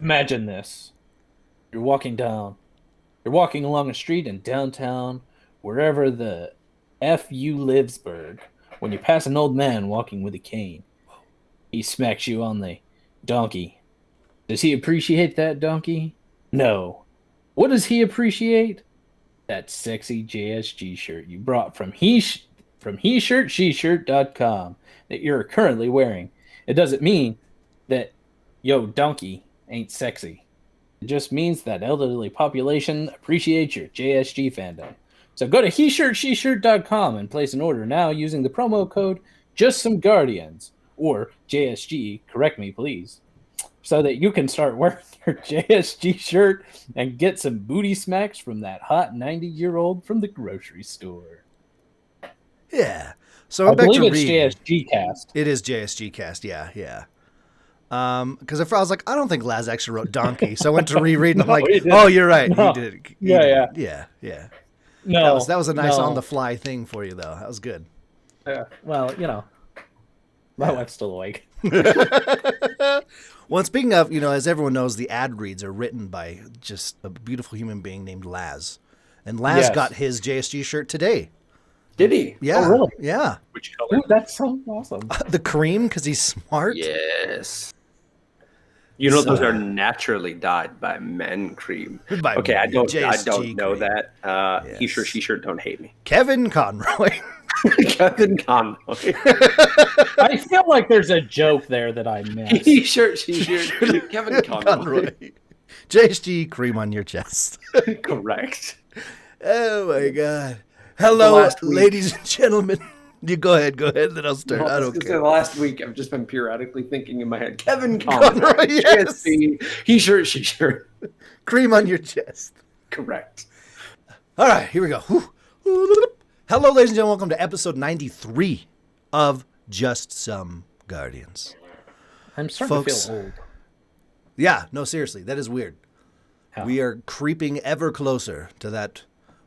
Imagine this. You're walking down. You're walking along a street in downtown, wherever the F you Livesburg, when you pass an old man walking with a cane. He smacks you on the donkey. Does he appreciate that donkey? No. What does he appreciate? That sexy JSG shirt you brought from he-shirt-she-shirt.com that you're currently wearing. It doesn't mean that yo donkey ain't sexy. It just means that elderly population appreciates your JSG fandom. So go to he-shirt-she-shirt.com and place an order now using the promo code JUSTSOMEGUARDIANS or JSG, correct me please, so that you can start wearing your JSG shirt and get some booty smacks from that hot 90-year-old from the grocery store. Yeah. So I'm I back believe to it's read. JSG cast. It is JSG cast. Yeah, yeah. Because I was like, I don't think Laz actually wrote donkey, so I went to reread, and I'm No, like, he didn't. oh, you're right, No. he did. He Yeah, did. yeah. Yeah, yeah. No, That was a nice no. on the fly thing for you, though. That was good. Yeah. Well, my wife's still awake. Well, and speaking of, as everyone knows, the ad reads are written by just a beautiful human being named Laz, and Laz Yes. got his JSG shirt today. Did he? Yeah, Oh, really? Yeah, Which color? Ooh, that's so awesome. the cream because he's smart. Yes. You know, So- those are naturally dyed by men cream. By Okay, I don't JSG know cream. that. He Yes. shirt, she shirt, don't hate me. Kevin Conroy. Kevin Conroy. I feel like there's a joke there that I missed. He shirt, she shirt, Kevin Conroy. JSG cream on your chest. Correct. Oh my god. Hello, Last week- ladies and gentlemen. You go ahead, then I'll start. I don't care. Last week, I've just been periodically thinking in my head, Kevin Conroy. Conroy, yes. JSC, he shirt, she shirt. Cream on your chest. Correct. All right, here we go. Hello, ladies and gentlemen. Welcome to episode 93 of Just Some Guardians. I'm starting Folks. to feel old. Yeah, no, seriously, that is weird. How? We are creeping ever closer to that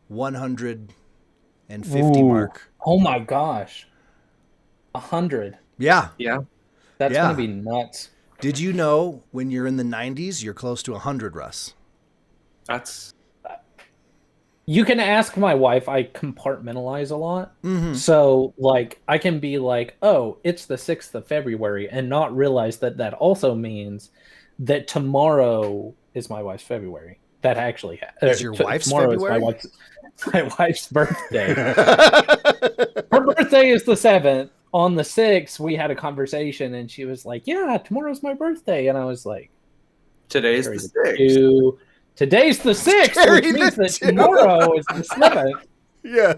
150 Ooh. mark. Oh my gosh. 100. Yeah. Yeah. That's Yeah. going to be nuts. Did you know when you're in the 90s, you're close to 100, Russ? That's You can ask my wife. I compartmentalize a lot. Mm-hmm. So, I can be like, oh, it's the 6th of February, and not realize that that also means that tomorrow is my wife's February. That actually Is your wife's tomorrow February? Is my wife's birthday. Her birthday is the 7th. On the 6th, we had a conversation, and she was like, yeah, tomorrow's my birthday. And I was like, today's Carry the the 6th. two. Today's the 6th, Carry which means the that two. tomorrow is the 7th. Yeah.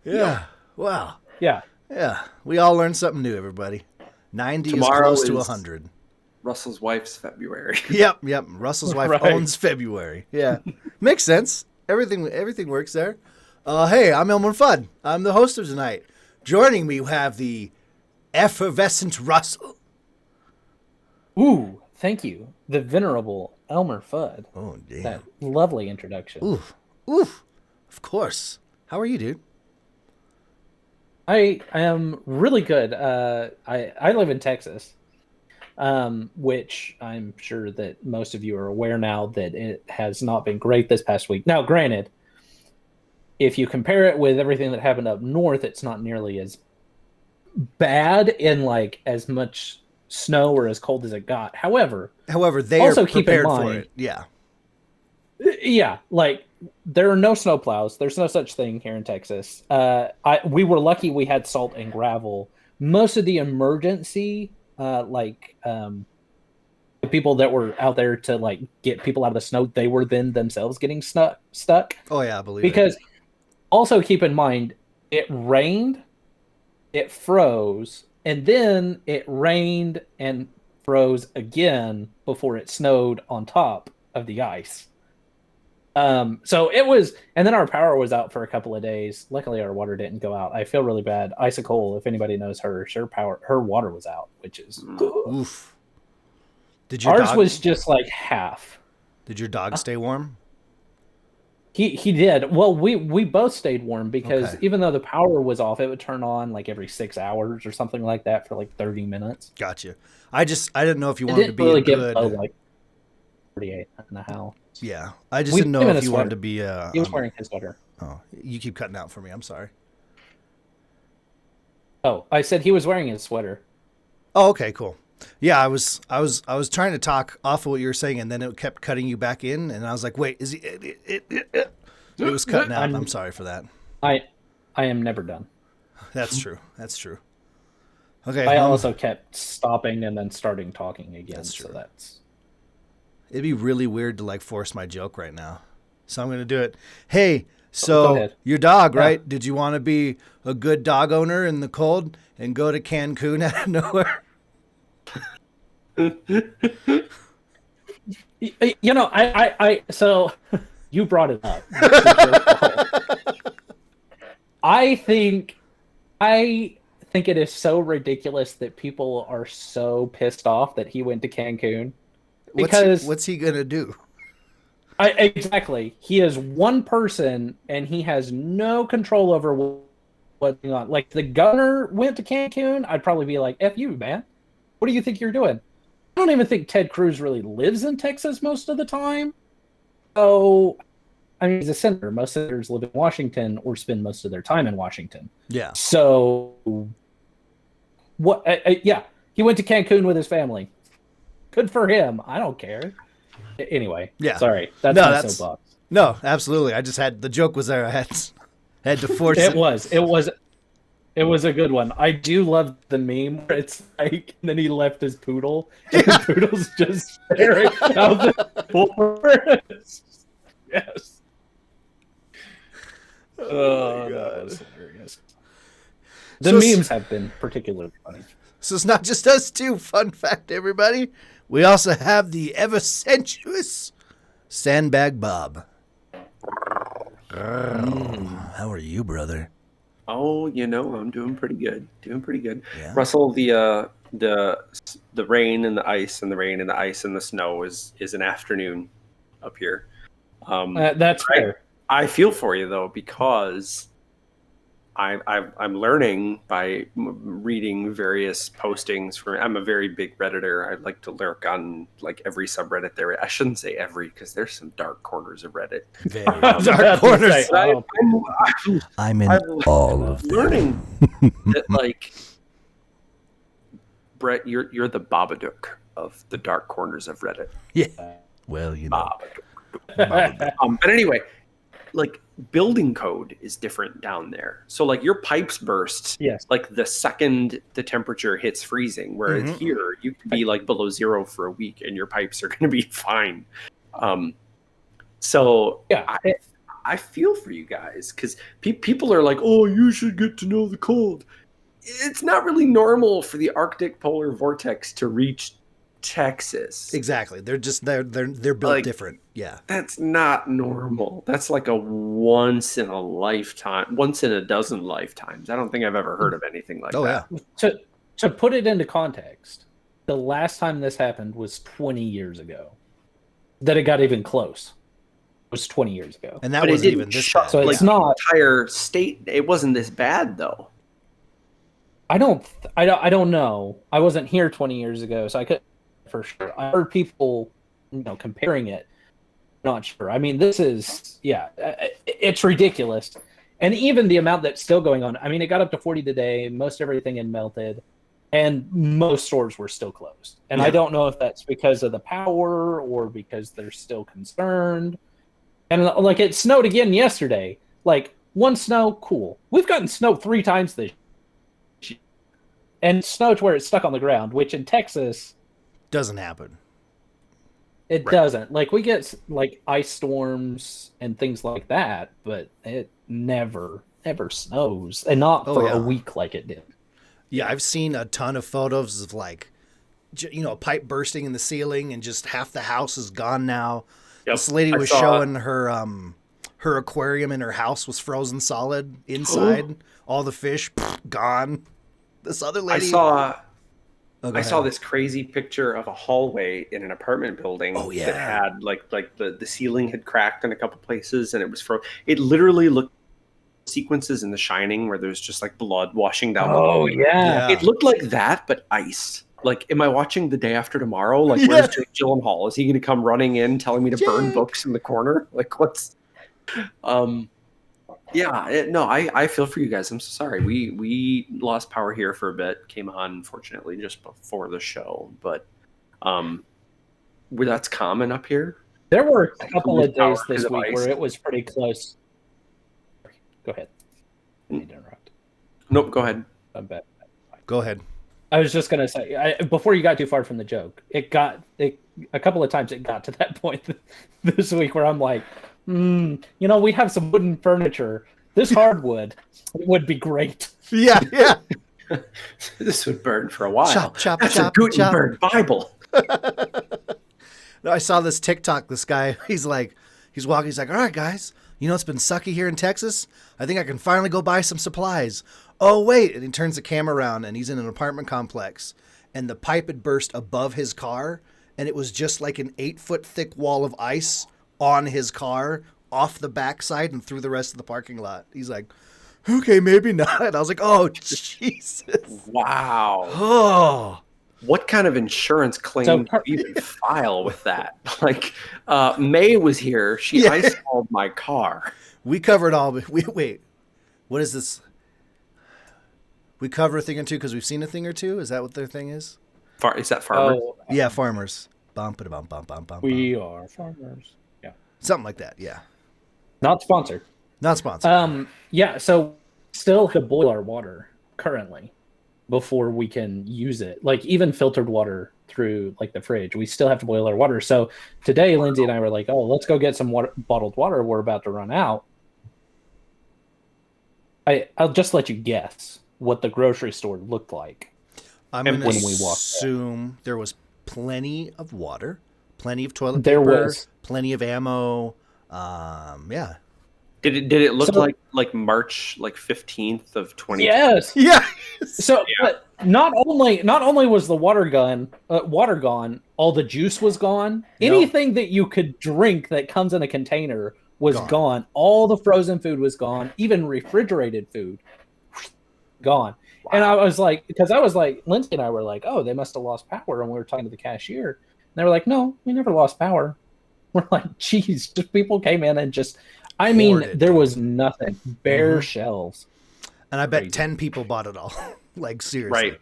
Yeah. Wow. Yeah. Yeah. We all learned something new, everybody. 90 Tomorrow is close to is- 100. Russell's wife's February. Yep. Russell's wife Right. owns February. Yeah. Makes sense. Everything works there. Hey, I'm ELMMERFUDD. I'm the host of tonight. Joining me, we have the effervescent Russell. Ooh, thank you. The venerable Elmer Fudd. Oh, damn. That lovely introduction. Oof. Oof. Of course. How are you, dude? I am really good. I live in Texas, which I'm sure that most of you are aware now that it has not been great this past week. Now, granted, if you compare it with everything that happened up north, it's not nearly as bad in as much snow or as cold as it got. However, They Also are keep in prepared for mind- it. Yeah. yeah, there are no snow plows. There's no such thing here in Texas. We were lucky we had salt and gravel. Most of the emergency, the people that were out there to get people out of the snow, they were then themselves getting stuck. Oh, yeah, I believe Because also keep in mind, it rained, it froze, and then it rained and froze again before it snowed on top of the ice. So it was, and then our power was out for a couple of days. Luckily, our water didn't go out. I feel really bad. Icicle, if anybody knows her, her water was out, which is it. Oof. Did your ours dog, was just half. Did your dog stay warm? He did. Well, we both stayed warm because Okay. even though the power was off, it would turn on every 6 hours or something like that for 30 minutes. Gotcha. I didn't know if you It wanted to didn't be really a get good. below 48 in the house. Yeah, I just We didn't know put him in if a you wanted sweater. to be. He was wearing his sweater. Oh, you keep cutting out for me. I'm sorry. Oh, I said he was wearing his sweater. Oh, okay, cool. Yeah, I was trying to talk off of what you were saying, and then it kept cutting you back in, and I was like, wait, is he? It was cutting out. I'm sorry for that. I am never done. That's true. That's true. Okay. I also kept stopping and then starting talking again. That's true. So that's. It'd be really weird to like force my joke right now, so I'm gonna do it. Hey, Go so ahead. your dog, Yeah. right? Did you want to be a good dog owner in the cold and go to Cancun out of nowhere? You know, so you brought it up. I think it is so ridiculous that people are so pissed off that he went to Cancun. Because what's he gonna do? exactly, he is one person and he has no control over what's going on. Like the governor went to Cancun, I'd probably be like, "F you, man! What do you think you're doing?" I don't even think Ted Cruz really lives in Texas most of the time. So, I mean, he's a senator. Most senators live in Washington or spend most of their time in Washington. Yeah. So, what? Yeah, he went to Cancun with his family. Good for him. I don't care. Anyway, Yeah. Sorry, that's No, my that's- soapbox. No, absolutely. I just had the joke was there. I had to force it. It was a good one. I do love the meme where it's like, and then he left his poodle, and the poodle's just staring out the door. Yes. Oh, that was hilarious. The So- memes have been particularly funny. So it's not just us two. Fun fact, everybody. We also have the ever sensuous SANDBAGBOB. How are you, brother? Oh, you know, I'm doing pretty good. Doing pretty good. Yeah. Russell, the rain and the ice and the rain and the ice and the snow is an afternoon up here. That's fair. I feel for you though, because I'm learning by reading various postings from. I'm a very big Redditor. I like to lurk on like every subreddit there. I shouldn't say every, because there's some dark corners of Reddit. Very I was about dark to corners. say, oh, I'm in all of them. learning that, like, Brett, you're the Babadook of the dark corners of Reddit. Yeah. Well, you know. But anyway, like, building code is different down there. So like your pipes burst Yes. like the second the temperature hits freezing, whereas here you can be like below zero for a week and your pipes are going to be fine. So Yeah. I feel for you guys, because people are like, oh, you should get to know the cold. It's not really normal for the Arctic polar vortex to reach Texas. Exactly. They're just they're built Like- different. Yeah. That's not normal. That's like a once in a dozen lifetimes. I don't think I've ever heard of anything like Oh that. yeah. To put it into context, the last time this happened was 20 years ago. That it got even close. It was 20 years ago. And that But it wasn't didn't even this shut bad. So like it's not. the entire state. It wasn't this bad though. I don't know. I wasn't here 20 years ago, so I couldn't for sure. I heard people, comparing it. Not sure. I mean, this is it's ridiculous, and even the amount that's still going on. I mean, it got up to 40 today. Most everything had melted, and most stores were still closed. And I don't know if that's because of the power or because they're still concerned. And like it snowed again yesterday. Like one snow, cool. We've gotten snow 3 times this year, and snow to where it's stuck on the ground, which in Texas. Doesn't happen. It doesn't. Like we get like ice storms and things like that, but it never ever snows, and not for a week like it did. Yeah, I've seen a ton of photos of like, a pipe bursting in the ceiling and just half the house is gone now. Yep. This lady I was saw- showing her aquarium in her house was frozen solid inside. All the fish gone. This other lady. I saw this crazy picture of a hallway in an apartment building that had like the ceiling had cracked in a couple places and it was It literally looked sequences in The Shining where there's just like blood washing down. Oh yeah. It looked like that, but iced Like, am I watching The Day After Tomorrow? Like, Yeah. where's Jake Gyllenhaal? Is he going to come running in telling me to burn Jake. books in the corner? Like, what's... Yeah, no, I feel for you guys. I'm so sorry. We lost power here for a bit. Came on, unfortunately, just before the show. But where that's common up here. There were a couple lose of power days this because of week ice. where it was pretty close. Go ahead. I need to interrupt. Nope, go ahead. I'm bad. Go ahead. I was just gonna say, before you got too far from the joke, a couple of times it got to that point this week where I'm like, you know, we have some wooden furniture. This hardwood would be great. Yeah, yeah. This would burn for a while. Chop, chop, That's chop, a Gutenberg Bible. No, I saw this TikTok. This guy, he's walking. He's like, all right, guys, you know, it's been sucky here in Texas. I think I can finally go buy some supplies. Oh, wait. And he turns the camera around and he's in an apartment complex and the pipe had burst above his car. And it was just like an 8-foot thick wall of ice on his car off the backside and through the rest of the parking lot. He's like, okay, maybe not. And I was like, oh, Jesus. Wow. Oh. What kind of insurance claim do you even file with that? Like, May was here. She ice-hauled my car. We covered all. Wait, what is this? We cover a thing or two because we've seen a thing or two? Is that what their thing is? Is that farmers? Oh, yeah, farmers. Bum, ba-dum, bum, bum, bum, We are farmers. Yeah. Something like that, yeah. Not sponsored. Not sponsored. Yeah, so still have to boil our water currently before we can use it. Like even filtered water through like the fridge, we still have to boil our water. So today, Lindsay and I were like, oh, let's go get some bottled water. We're about to run out. I'll just let you guess what the grocery store looked like. I'm going to assume there was plenty of water, plenty of toilet paper, plenty of ammo. Yeah. Did it look like March 15th of 2020? Yes. Yeah. So but not only was the water gone, all the juice was gone. Yep. Anything that you could drink that comes in a container was gone. All the frozen food was gone, even refrigerated food gone. Wow. And I was like, Lindsay and I were like, oh, they must have lost power. And we were talking to the cashier. And they were like, no, we never lost power. We're like, geez, just people came in and just, I mean, there was nothing, bare shelves. And I bet 10 people bought it all. Like, seriously. Right.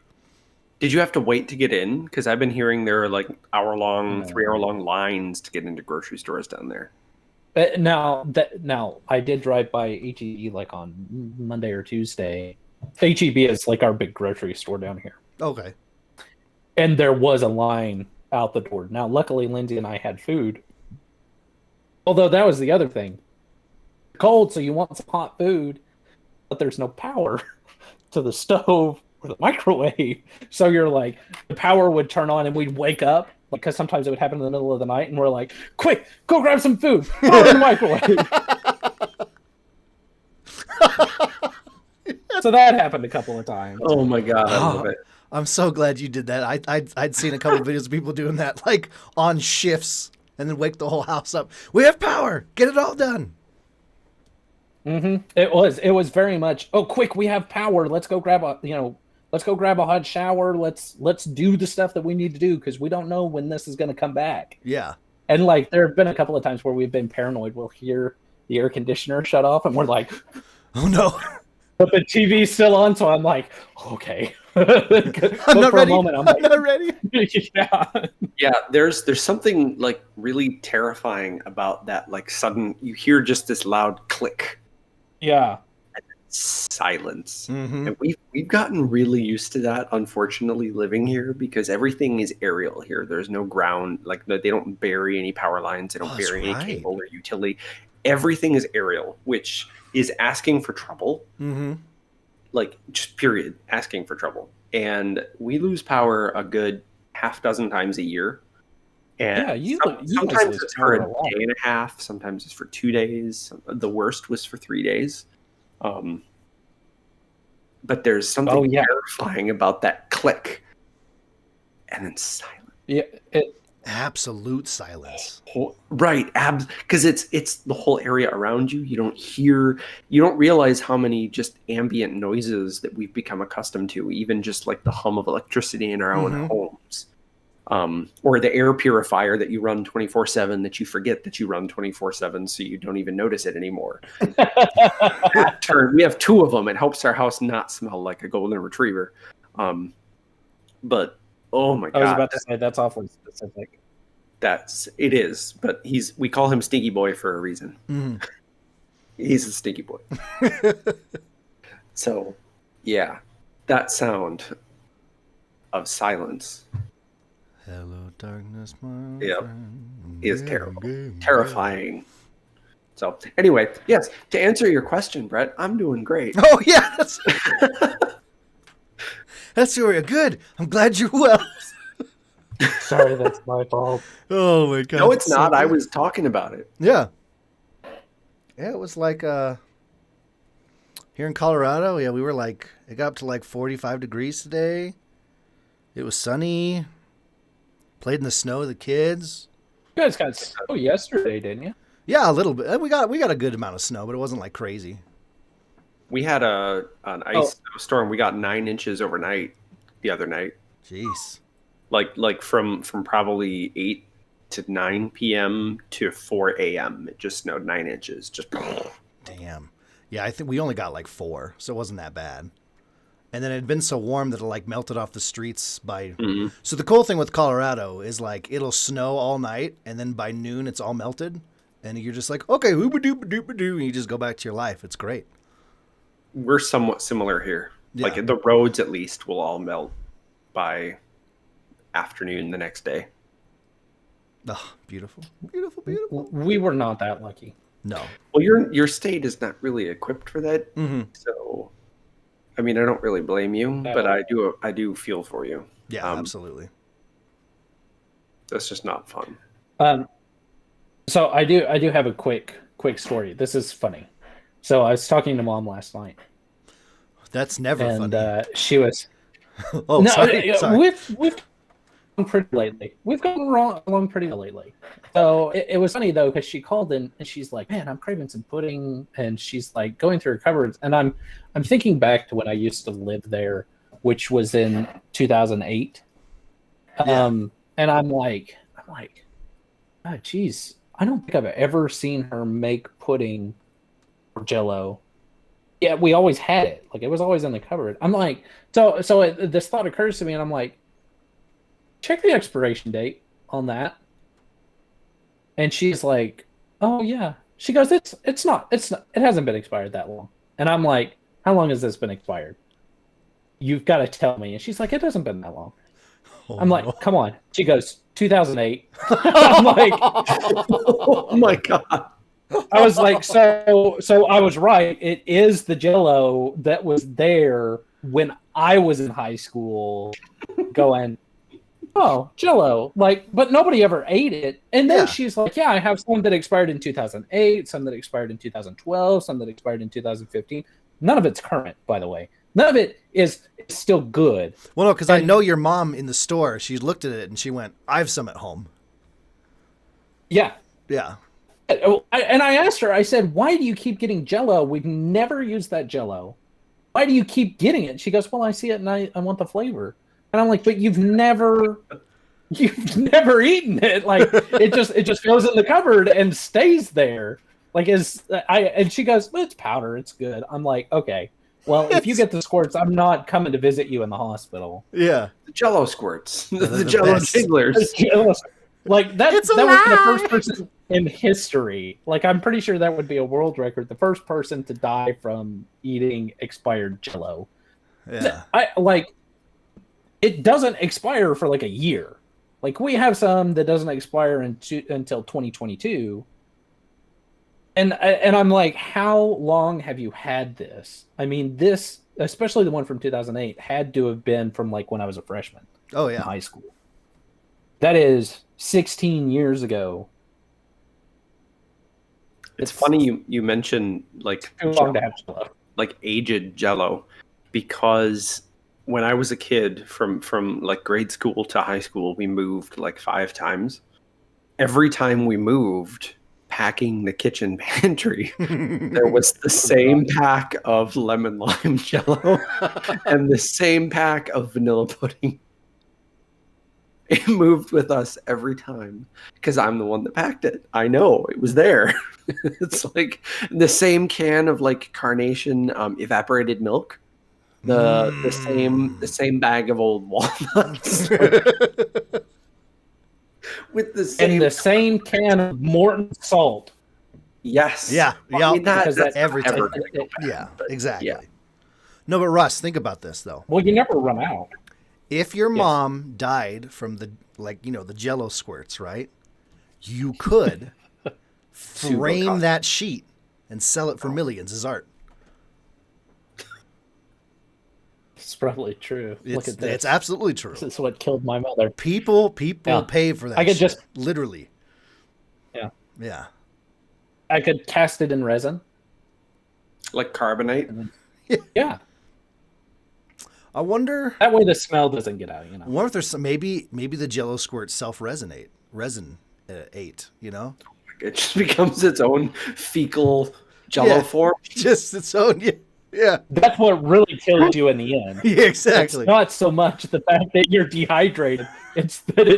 Did you have to wait to get in? Because I've been hearing there are like 3-hour-long lines to get into grocery stores down there. Now I did drive by HEB like on Monday or Tuesday. HEB is like our big grocery store down here. Okay. And there was a line out the door. Now, luckily, Lindsay and I had food. Although that was the other thing. Cold, so you want some hot food, but there's no power to the stove or the microwave. So you're like, the power would turn on and we'd wake up. Because sometimes it would happen in the middle of the night, and we're like, quick, go grab some food. Throw it in the microwave. So that happened a couple of times. Oh, my God. I love it. I'm so glad you did that. I'd seen a couple of videos of people doing that, like on shifts, and then wake the whole house up. We have power. Get it all done. Mm-hmm. It was very much, oh, quick, we have power. Let's go grab a hot shower. Let's do the stuff that we need to do because we don't know when this is going to come back. Yeah. And like there have been a couple of times where we've been paranoid. We'll hear the air conditioner shut off and we're like, oh no. But the TV's still on, so I'm like, okay. I'm not ready. I'm not ready. Yeah. Yeah, there's something like really terrifying about that like sudden you hear just this loud click. Yeah. Silence. Mm-hmm. And we've gotten really used to that, unfortunately, living here because everything is aerial here. There's no ground, like they don't bury any power lines, they don't bury any cable or utility. Everything is aerial, which is asking for trouble. Mm-hmm. Like just period, asking for trouble. And we lose power a good half dozen times a year. And sometimes it's for a day and a half, sometimes it's for 2 days. The worst was for 3 days. But there's something terrifying about that click and then silence. Yeah, Absolute silence. Right, because it's the whole area around you. You don't realize how many just ambient noises that we've become accustomed to, even just like the hum of electricity in our own homes. Or the air purifier that you run 24/7 that you forget that you run 24/7, so you don't even notice it anymore. We have 2 of them. It helps our house not smell like a golden retriever. But oh my god, I was about to say that's awfully specific. It is, but we call him Stinky Boy for a reason. He's a stinky boy. So, yeah, that sound of silence. Hello, darkness, my friend. Is terrible, terrifying. So, anyway, yes, to answer your question, Brett, I'm doing great. Oh yeah, that's good. I'm glad you're well. Sorry, that's my fault. Oh my god. No, it's not. I was talking about it. Yeah. Yeah, it was like here in Colorado, we were like, it got up to like 45 degrees today. It was sunny. Played in the snow with the kids. You guys got snow yesterday, didn't you? Yeah, a little bit. We got a good amount of snow, but it wasn't like crazy. We had an ice storm. We got 9 inches overnight the other night. Jeez. Like from probably 8 to 9 p.m. to 4 a.m. It just snowed 9 inches. Just damn. Yeah, I think we only got like 4, so it wasn't that bad. And then it had been so warm that it like melted off the streets by. So the cool thing with Colorado is like it'll snow all night, and then by noon it's all melted, and you're just like, okay, hooba-dooba-dooba-doo, and you just go back to your life. It's great. We're somewhat similar here. Yeah. Like the roads, at least, will all melt by afternoon the next day. Oh, beautiful, beautiful, beautiful. We were not that lucky. No. Well, your state is not really equipped for that. So, I mean, I don't really blame you, but I do feel for you. Yeah, absolutely. That's just not fun. So I do have a quick story. This is funny. So I was talking to Mom last night. That's never funny. And she was. Oh, no, sorry. We've gone pretty lately. We've gone along pretty lately. So it was funny though because she called in and she's like, "Man, I'm craving some pudding," and she's like going through her cupboards, and I'm thinking back to when I used to live there, which was in 2008. And I'm like, oh, geez, I don't think I've ever seen her make pudding or Jell-O. Yeah, we always had it. Like, it was always in the cupboard. I'm like, so this thought occurs to me, and I'm like, check the expiration date on that. And she's like, oh, yeah. She goes, it's not. It hasn't been expired that long. And I'm like, how long has this been expired? You've got to tell me. And she's like, it hasn't been that long. Oh, I'm like, come on. She goes, 2008. I'm like, oh my God. I was like, so I was right. It is the Jell-O that was there when I was in high school going, oh, Jell-O. Like, but nobody ever ate it. And then she's like, yeah, I have some that expired in 2008, some that expired in 2012, some that expired in 2015. None of it's current, by the way. None of it is still good. Well, no, because I know your mom in the store. She looked at it and she went, I have some at home. Yeah. Yeah. And I asked her, I said, why do you keep getting Jell-O? We've never used that Jell-O. Why do you keep getting it? She goes, well, I see it and I want the flavor. And I'm like, but you've never eaten it. Like, it just goes in the cupboard and stays there. Like, and she goes, well, it's powder. It's good. I'm like, okay. Well, if you get the squirts, I'm not coming to visit you in the hospital. Yeah. The Jell-O squirts. The Jell-O jigglers. Like, that would be the first person in history. Like, I'm pretty sure that would be a world record. The first person to die from eating expired Jell-O. Yeah. It doesn't expire for like a year. Like, we have some that doesn't expire until 2022. And I'm like, how long have you had this? I mean, this, especially the one from 2008, had to have been from like when I was a freshman. Oh, yeah. In high school. That is 16 years ago. It's funny you mentioned like too long to have Jell-O. Like aged Jell-O, because when I was a kid, from like grade school to high school, we moved like 5 times. Every time we moved, packing the kitchen pantry, there was the same pack of lemon lime Jello and the same pack of vanilla pudding. It moved with us every time because I'm the one that packed it. I know it was there. It's like the same can of like carnation evaporated milk, the same bag of old walnuts, with the same can of Morton salt. Yes. Yeah. Well, I mean, Because that's every time. ever gonna go bad, Yeah, but exactly. yeah. No, but Russ, think about this though. Well, you never run out. If your mom died from the the Jello squirts, right? You could frame that sheet and sell it for millions as art. It's probably true. Look at this. It's absolutely true. This is what killed my mother. People Yeah. pay for that. I could shit, just- literally. Yeah. Yeah. I could cast it in resin. Like carbonate. Yeah. I wonder. That way the smell doesn't get out, I wonder if there's some maybe the Jello squirt resin ate. You know, It just becomes its own fecal Jello form. just its own. Yeah. That's what really kills you in the end. Yeah. Exactly. It's not so much the fact that you're dehydrated; it's that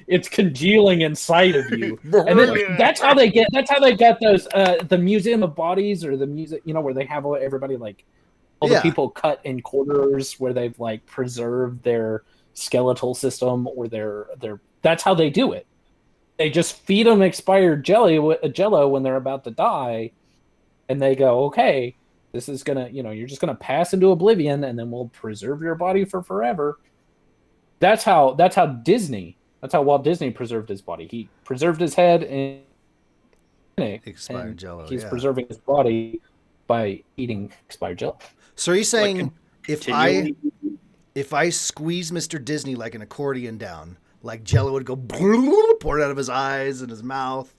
it's congealing inside of you. And then that's how they get those the Museum of Bodies or the music, where they have everybody like all the people cut in quarters where they've like preserved their skeletal system or their that's how they do it. They just feed them expired Jello when they're about to die, and they go, okay, this is gonna, you're just gonna pass into oblivion, and then we'll preserve your body for forever. That's how Walt Disney preserved his body. He preserved his head in Expired Jello. He's preserving his body by eating expired Jello. So are you saying if I continually- squeeze Mr. Disney like an accordion down, like Jello would go pour it out of his eyes and his mouth?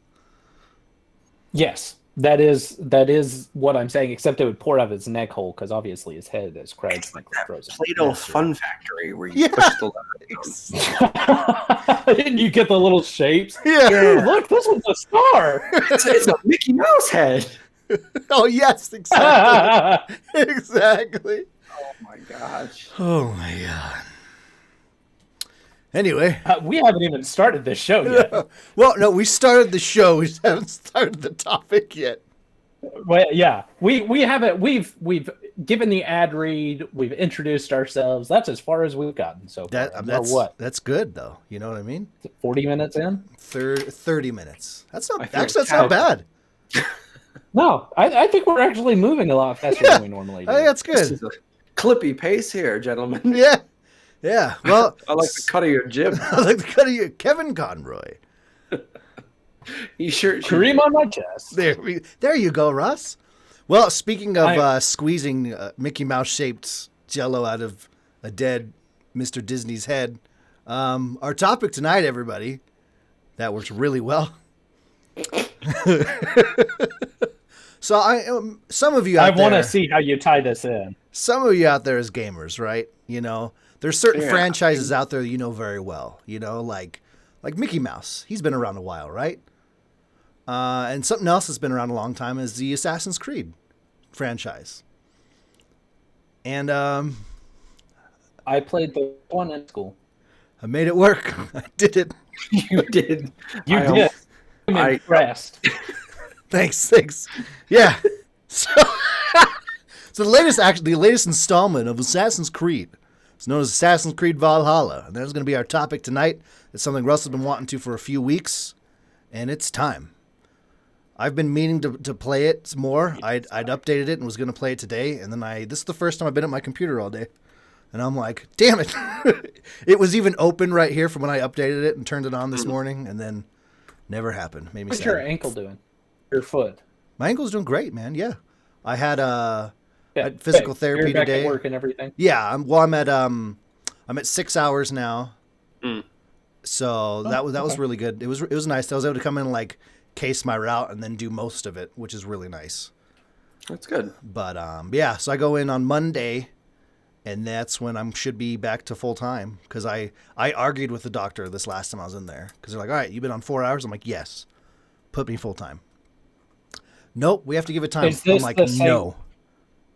Yes, that is what I'm saying. Except it would pour out of his neck hole because obviously his head is cracked like frozen. Play-Doh Fun Factory where you push the lever down. And you get the little shapes. Yeah. Ooh, look, this one's a star. It's a Mickey Mouse head. Oh yes, exactly. Exactly. Oh my gosh. Oh my god. Anyway, We haven't even started this show yet. well, no, we started the show. We just haven't started the topic yet. Well, yeah, we haven't. We've given the ad read. We've introduced ourselves. That's as far as we've gotten so far. That's good though. You know what I mean? 40 minutes in? 30 minutes. That's not feel actually that's not bad. No, I think we're actually moving a lot faster than we normally do. I think that's This good. is a clippy pace here, gentlemen. Yeah. Yeah. Well, I like the cut of your jib. I like the cut of you, Kevin Conroy. You sure? Cream on my chest. There you go, Russ. Well, speaking of squeezing Mickey Mouse shaped Jello out of a dead Mr. Disney's head, our topic tonight, everybody, that works really well. So some of you out I want there, to see how you tie this in. some of you out there as gamers, right? There's certain franchises out there you know very well. Like Mickey Mouse. He's been around a while, right? And something else that's been around a long time is the Assassin's Creed franchise. And I played the one in school. I made it work. I did it. You did. You I did. I'm impressed. Thanks. Yeah. So the latest installment of Assassin's Creed. It's known as Assassin's Creed Valhalla, and that's going to be our topic tonight. It's something Russ has been wanting to for a few weeks, and it's time. I've been meaning to play it more. I'd updated it and was going to play it today, and then this is the first time I've been at my computer all day, and I'm like, damn it. It was even open right here from when I updated it and turned it on this morning, and then never happened. Made me What's sad. your ankle doing? Your foot? My ankle's doing great, man. Yeah, I had physical therapy You're back today. at work and everything. Yeah, I'm at 6 hours now. So that was really good. It was nice. I was able to come in and like case my route and then do most of it, which is really nice. That's good. But yeah, so I go in on Monday And that's when I should be back to full time. Because I argued with the doctor this last time I was in there. Because they're like, all right, you've been on 4 hours? I'm like, yes. Put me full time. Nope, we have to give it time. Is this I'm like, the same- no.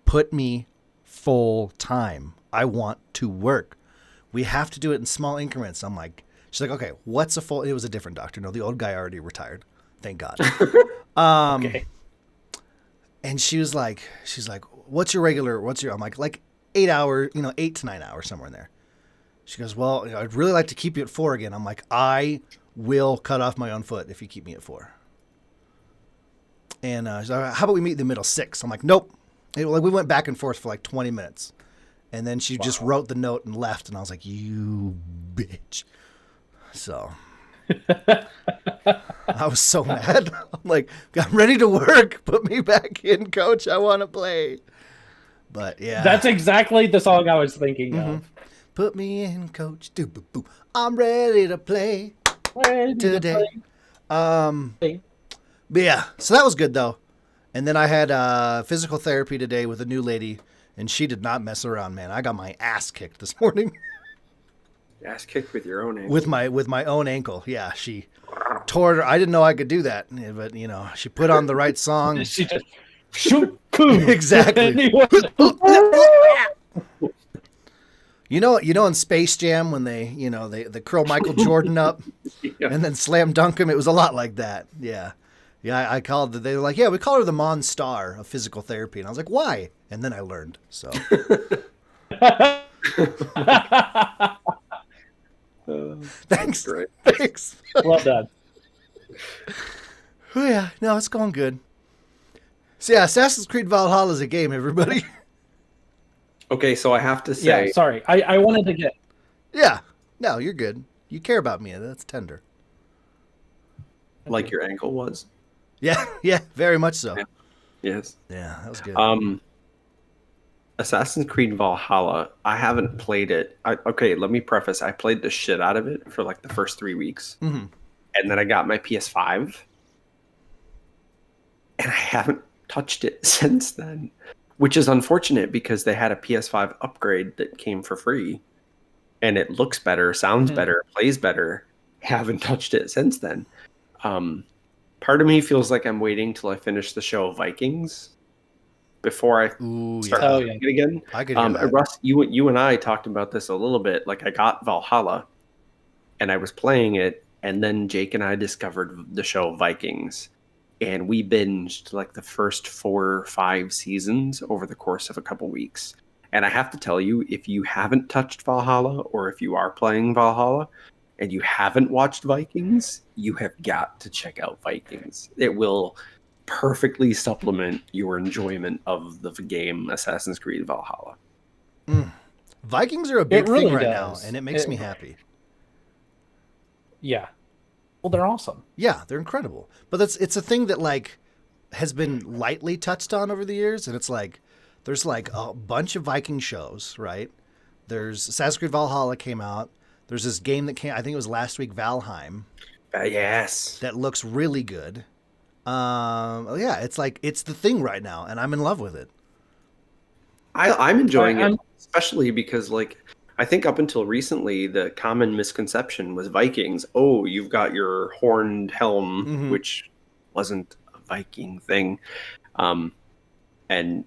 Put me full time. I want to work. We have to do it in small increments. I'm like, she's like, okay, what's a full? It was a different doctor. No, the old guy already retired. Thank God. Okay. And she's like, what's your? I'm like 8 hours, 8 to 9 hours, somewhere in there. She goes, well, I'd really like to keep you at 4 again. I'm like, I will cut off my own foot if you keep me at 4. And she's like, how about we meet in the middle, 6? I'm like, nope. We went back and forth for like 20 minutes. And then she just wrote the note and left. And I was like, you bitch. So I was so mad. I'm like, I'm ready to work. Put me back in, coach. I want to play. But yeah. That's exactly the song I was thinking of. Put me in, coach. Doo-boo-boo. I'm ready to play today. But yeah, so that was good though. And then I had physical therapy today with a new lady, and she did not mess around, man. I got my ass kicked this morning. Ass kicked with your own ankle. with my own ankle. Yeah, she tore her. I didn't know I could do that, but she put on the right song. She just shoot, boom. Exactly. In Space Jam when they curl Michael Jordan up and then slam dunk him, it was a lot like that. Yeah. Yeah, I called they were like, yeah, we call her the Monstar of physical therapy. And I was like, why? And then I learned. So thanks. Great. Thanks. Well done. Oh, yeah, no, it's going good. So yeah, Assassin's Creed Valhalla is a game, everybody. Okay, so I have to say, Yeah, sorry. I wanted to get... Yeah. No, you're good. You care about me. That's tender. like your ankle was. Yeah, very much so. Yeah. Yes. Yeah, that was good. Assassin's Creed Valhalla, I haven't played it. Okay, let me preface. I played the shit out of it for like the first 3 weeks. Mm-hmm. And then I got my PS5. And I haven't touched it since then. Which is unfortunate because they had a PS5 upgrade that came for free. And it looks better, sounds better, plays better. Haven't touched it since then. Part of me feels like I'm waiting till I finish the show Vikings before I start playing it again. I could hear that. Russ, you and I talked about this a little bit. Like I got Valhalla, and I was playing it, and then Jake and I discovered the show Vikings, and we binged like the first 4 or 5 seasons over the course of a couple weeks. And I have to tell you, if you haven't touched Valhalla, or if you are playing Valhalla, and you haven't watched Vikings, you have got to check out Vikings. It will perfectly supplement your enjoyment of the game Assassin's Creed Valhalla. Vikings are a big really thing right does. now, and it makes me happy. Yeah. Well, they're awesome. Yeah, they're incredible. But it's a thing that like has been lightly touched on over the years, and it's like there's like a bunch of Viking shows, right? There's Assassin's Creed Valhalla came out. There's this game that came, I think it was last week, Valheim. Yes. That looks really good. Yeah, it's like it's the thing right now, and I'm in love with it. I'm enjoying it, especially because like I think up until recently the common misconception was Vikings. Oh, you've got your horned helm, which wasn't a Viking thing, and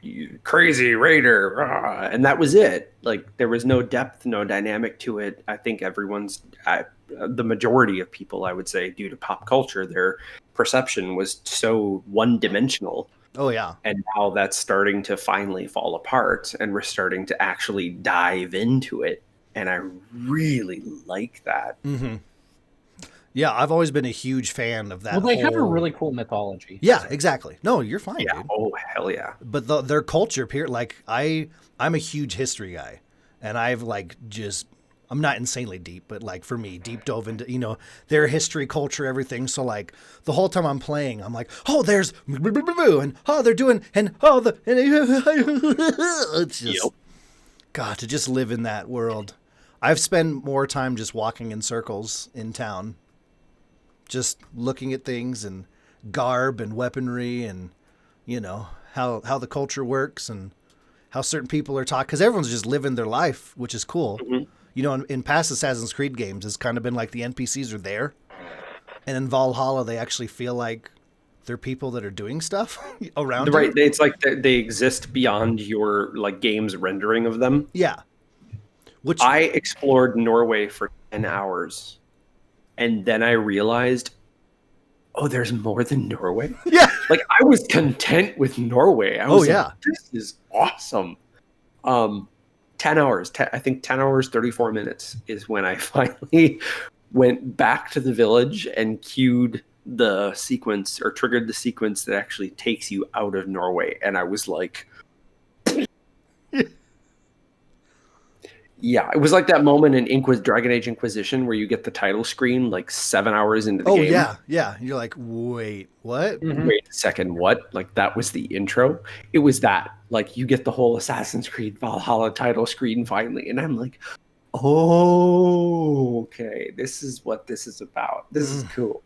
you crazy raider, rah, and that was it. Like there was no depth, no dynamic to it. I think the majority of people, I would say, due to pop culture, their perception was so one-dimensional. Oh yeah. And now that's starting to finally fall apart, and we're starting to actually dive into it, and I really like that. Yeah, I've always been a huge fan of that. Well, they have a really cool mythology. Yeah, exactly. No, you're fine, Yeah. dude. Oh, hell yeah. But their culture, like I'm a huge history guy, and I've like I'm not insanely deep, but like for me, deep dove into their history, culture, everything. So like the whole time I'm playing, I'm like, oh, there's and oh they're doing and oh the and it's just God to just live in that world. I've spent more time just walking in circles in town, just looking at things and garb and weaponry and how the culture works, and how certain people are taught, because everyone's just living their life, which is cool. Mhm. You know, in past Assassin's Creed games, it's kind of been like the NPCs are there, and in Valhalla, they actually feel like they're people that are doing stuff around. Right. It's like they exist beyond your like game's rendering of them. Yeah. Which I explored Norway for 10 hours, and then I realized, oh, there's more than Norway. yeah. Like I was content with Norway. I was like, this is awesome. 10 hours, I think 10 hours, 34 minutes is when I finally went back to the village and queued the sequence or triggered the sequence that actually takes you out of Norway. And I was like, yeah, it was like that moment in Dragon Age Inquisition where you get the title screen like 7 hours into the game. Oh, yeah, yeah. You're like, wait, what? Mhm. Wait a second, what? Like that was the intro? It was that. Like you get the whole Assassin's Creed Valhalla title screen finally. And I'm like, oh, okay. This is what this is about. This is cool.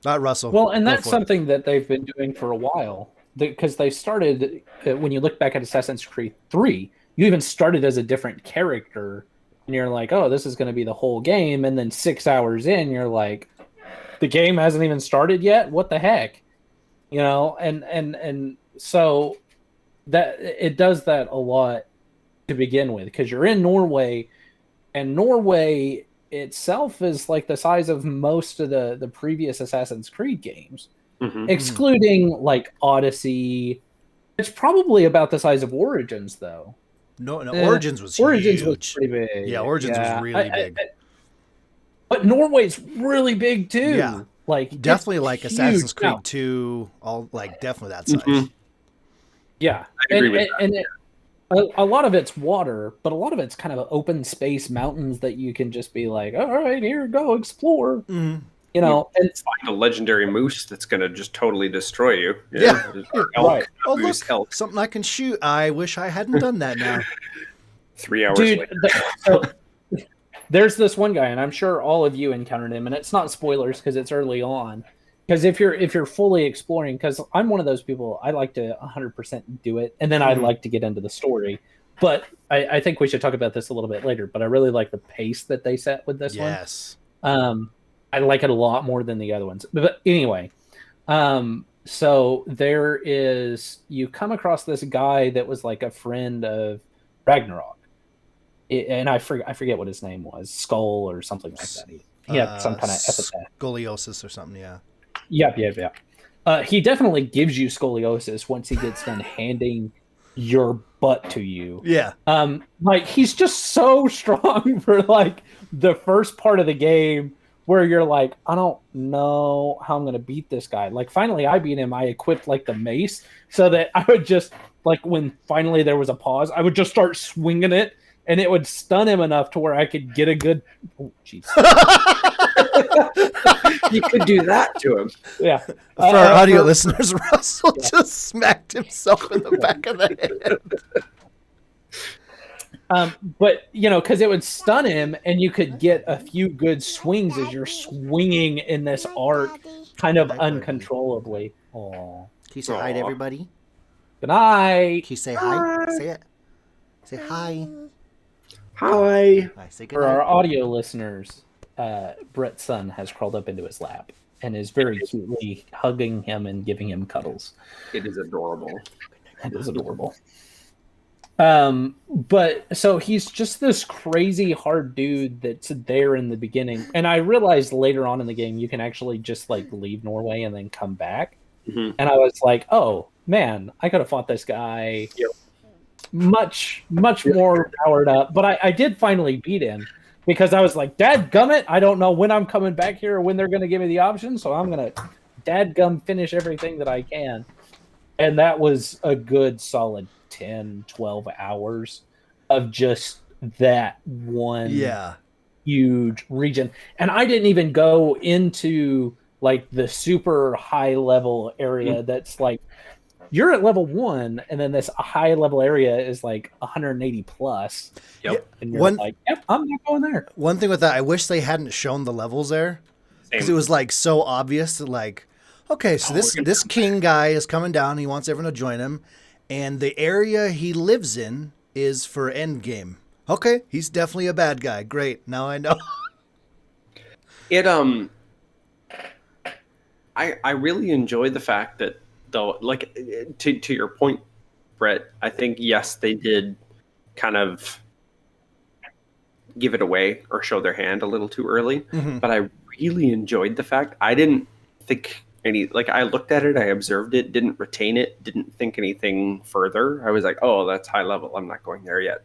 Not Russell. Well, and Go that's for it. something that they've been doing for a while. Because they started, when you look back at Assassin's Creed 3, you even started as a different character. And you're like, oh, this is going to be the whole game. And then 6 hours in, you're like, the game hasn't even started yet? What the heck? You know, and so that it does that a lot to begin with. Because you're in Norway, and Norway itself is like the size of most of the previous Assassin's Creed games. Mhm. Excluding like Odyssey. It's probably about the size of Origins, though. No, Origins was Origins huge. was pretty big. Yeah, Origins was really big. But Norway's really big too. Yeah. Like Definitely it's like huge. Assassin's Creed Now, 2, all like definitely that size. Mhm. yeah, I agree with that. And a lot of it's water, but a lot of it's kind of open space mountains that you can just be like, all right, here, go explore. Mhm. You know, and Find a legendary moose that's going to just totally destroy you. Yeah. Elk, Right. Oh, moose, look, elk. something I can shoot. I wish I hadn't done that now. 3 hours dude, later. so there's this one guy, and I'm sure all of you encountered him, and it's not spoilers because it's early on. Because if you're fully exploring, because I'm one of those people, I like to 100% do it, and then I like to get into the story. But I think we should talk about this a little bit later. But I really like the pace that they set with this Yes. one. I like it a lot more than the other ones. But anyway, so there is, you come across this guy that was like a friend of Ragnarok. And I forget what his name was, Skull or something like that. He had some kind of epithet. Scoliosis or something, yeah. Yep. He definitely gives you scoliosis once he gets done handing your butt to you. Yeah. Like he's just so strong for like the first part of the game where you're like, I don't know how I'm gonna beat this guy. Like finally I beat him. I equipped like the mace so that I would just like when finally there was a pause, I would just start swinging it and it would stun him enough to where I could get a good. Oh, jeez. You could do that to him. Yeah. For our audio listeners, Russell just smacked himself in the back of the head. But you know, because it would stun him, and you could get a few good swings as you're swinging in this arc, kind of uncontrollably. Oh, Can you say hi to everybody? good night. Can you say hi? Say it. Say hi. Hi. Hi. Say good For our night. audio listeners, Brett's son has crawled up into his lap and is very cutely hugging him and giving him cuddles. It is adorable. It is adorable. But so he's just this crazy hard dude that's there in the beginning. And I realized later on in the game, you can actually just like leave Norway and then come back. Mhm. And I was like, oh man, I could have fought this guy much more powered up. But I did finally beat him because I was like, dadgummit, I don't know when I'm coming back here or when they're going to give me the option. So I'm going to dadgum finish everything that I can. And that was a good solid 10, 12 hours of just that one huge region. And I didn't even go into like the super high level area that's like, you're at level 1, and then this high level area is like 180 plus. Yep. And you're like, yep, I'm not going there. One thing with that, I wish they hadn't shown the levels there. Because it was like so obvious that like, okay, so this king guy is coming down, he wants everyone to join him. and the area he lives in is for endgame. Okay, he's definitely a bad guy. Great, now I know. It I really enjoy the fact that, though, like, to your point, Brett, I think yes, they did kind of give it away or show their hand a little too early, but I really enjoyed the fact I didn't think I looked at it, I observed it, didn't retain it, didn't think anything further. I was like, oh, that's high level, I'm not going there yet.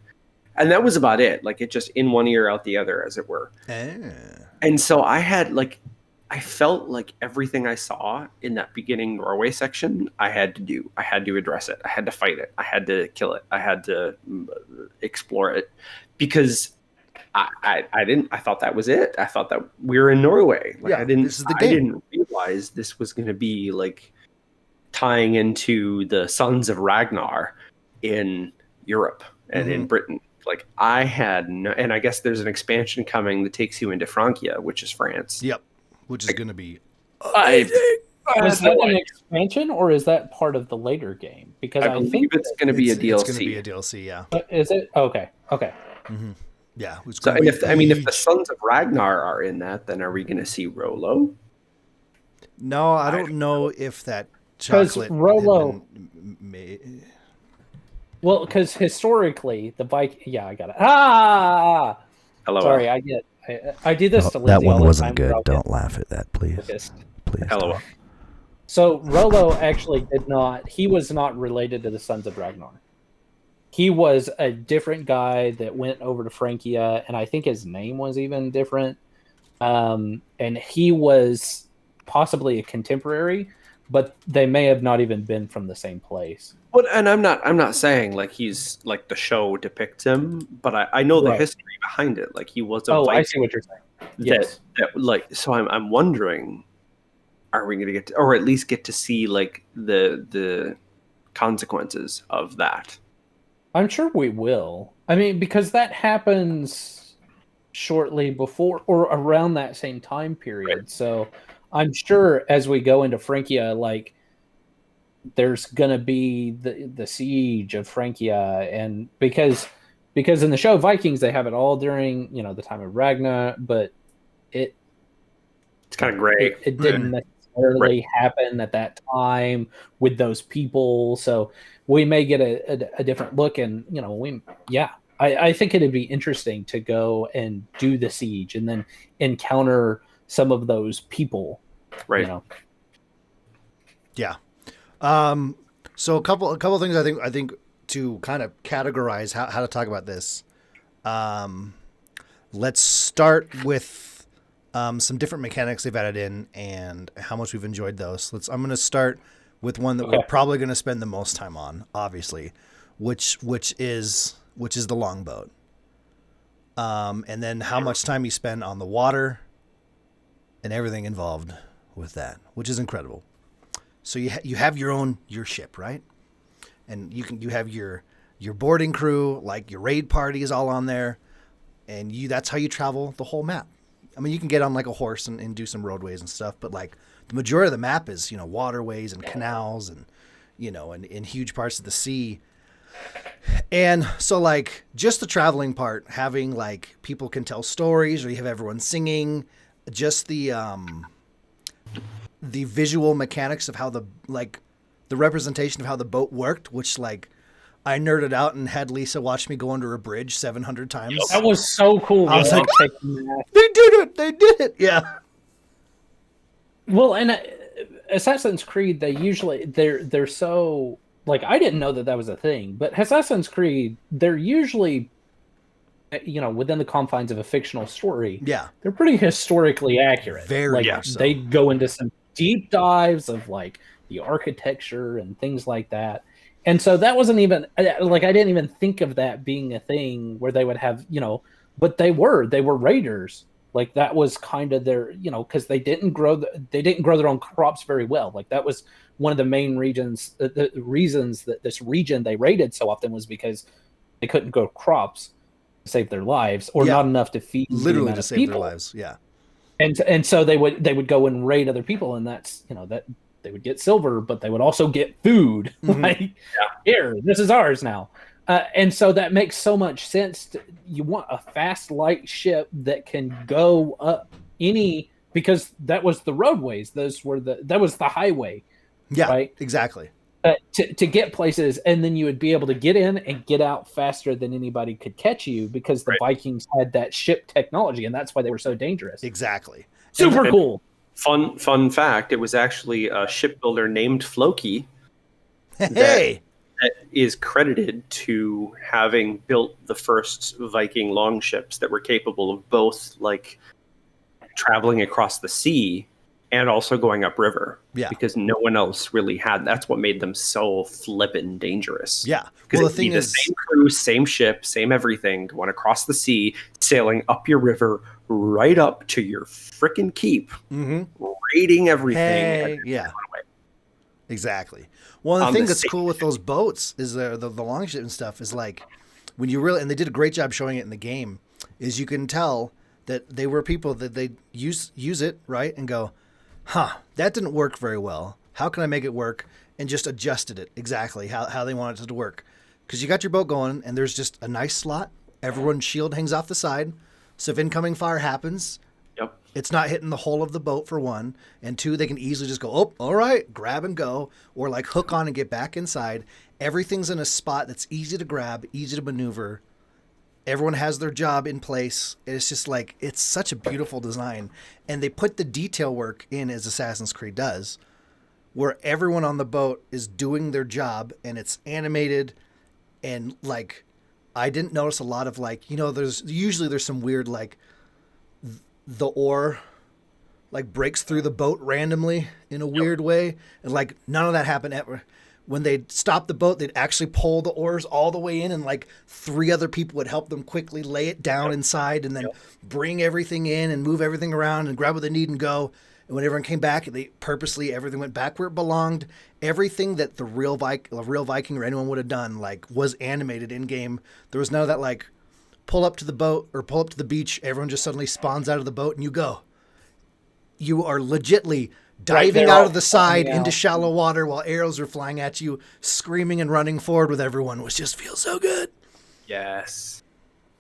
And that was about it. Like, it just in one ear out the other, as it were. And so I felt like everything I saw in that beginning Norway section, I had to do. I had to address it. I had to fight it. I had to kill it. I had to explore it, because I thought that was it. I thought that we were in Norway. Like, this is the game. I didn't realize this was going to be like tying into the Sons of Ragnar in Europe and in Britain. Like, I had no, and I guess there's an expansion coming that takes you into Francia, which is France. Yep, which is going to be amazing. Is that an expansion, or is that part of the later game? Because I think it's going to be a DLC. It's going to be a DLC, yeah. Is it? Okay. Yeah. So, and if the Sons of Ragnar are in that, then are we going to see Rollo? No, I don't know if that chocolate. Rollo. Well, because historically, the Viking. Yeah, I got it. Hello. Sorry, I do this to Lindsay that one all the wasn't time. good. Don't laugh at that, please. Please. Hello. So Rollo actually did not. He was not related to the Sons of Ragnar. He was a different guy that went over to Francia, and I think his name was even different. And he was possibly a contemporary, but they may have not even been from the same place. But and I'm not saying like he's like the show depicts him, but I know the history behind it. Like, he was a Viking. I see what you're saying. Yes. So I'm wondering, are we going to get to, or at least get to see like the consequences of that? I'm sure we will. I mean, because that happens shortly before or around that same time period. Right. So I'm sure as we go into Francia, like, there's gonna be the siege of Francia, and because in the show Vikings they have it all during the time of Ragnar, but it's kind of gray. It didn't necessarily happen at that time with those people, so we may get a different look, and I think it'd be interesting to go and do the siege and then encounter some of those people, right? Yeah. So a couple of things I think to kind of categorize how to talk about this. Let's start with some different mechanics they've added in and how much we've enjoyed those. I'm going to start with one that we're probably going to spend the most time on, obviously, which is the longboat. And then how much time you spend on the water and everything involved with that, which is incredible. So you have your ship, right? And you have your boarding crew, like your raid party is all on there, and that's how you travel the whole map. I mean, you can get on like a horse and do some roadways and stuff, but like the majority of the map is waterways and canals and and in huge parts of the sea. And so like just the traveling part, having like people can tell stories, or you have everyone singing, just the visual mechanics of how the representation of how the boat worked, which like I nerded out and had Lisa watch me go under a bridge 700 times. That was so cool. I was like, they did it. Yeah. Well, and Assassin's Creed, they're so like, I didn't know that was a thing, but Assassin's Creed, they're usually within the confines of a fictional story. Yeah. They're pretty historically accurate. Very much so. They go into some deep dives of like the architecture and things like that. And so that wasn't even like, I didn't even think of that being a thing where they would have, but they were raiders. Like that was kind of their, cause they didn't grow their own crops very well. Like that was one of the main regions, the reasons that this region they raided so often was because they couldn't grow crops to save their lives, or not enough to feed literally to save their lives. Yeah. And so they would go and raid other people, and that's they would get silver, but they would also get food. Like, here, this is ours now. And so that makes so much sense. You want a fast, light ship that can go up because that was the roadways. That was the highway. Yeah, right? Exactly. To get places, and then you would be able to get in and get out faster than anybody could catch you because the Vikings had that ship technology, and that's why they were so dangerous. Exactly. Super cool. Fun fact, it was actually a shipbuilder named Floki that is credited to having built the first Viking longships that were capable of both like traveling across the sea and also going upriver. Yeah. Because no one else really had. That's what made them so flippin' dangerous. Yeah. Because the thing is, same crew, same ship, same everything, going across the sea, sailing up your river, right up to your frickin' keep, raiding everything. Yeah. Exactly. Well, the thing that's cool with those boats is the longship and stuff is like when you really, and they did a great job showing it in the game, is you can tell that they were people that they use it, right, and go, that didn't work very well. How can I make it work? And just adjusted it exactly how they wanted it to work. Because you got your boat going, and there's just a nice slot. Everyone's shield hangs off the side. So if incoming fire happens, it's not hitting the hull of the boat, for one. And two, they can easily just go, oh, all right, grab and go. Or like hook on and get back inside. Everything's in a spot that's easy to grab, easy to maneuver. Everyone has their job in place. It's just like, it's such a beautiful design. And they put the detail work in as Assassin's Creed does, where everyone on the boat is doing their job and it's animated. And like, I didn't notice a lot of like, there's some weird, like the oar like breaks through the boat randomly in a weird way. And like, none of that happened ever. When they'd stop the boat, they'd actually pull the oars all the way in, and like 3 other people would help them quickly lay it down inside and then bring everything in and move everything around and grab what they need and go. And when everyone came back, everything went back where it belonged. Everything that the real Viking or anyone would have done, like, was animated in game. There was none of that, like, pull up to the boat or pull up to the beach. Everyone just suddenly spawns out of the boat and you go. You are legitly diving out of the side into shallow water while arrows are flying at you, screaming and running forward with everyone, which just feels so good. Yes.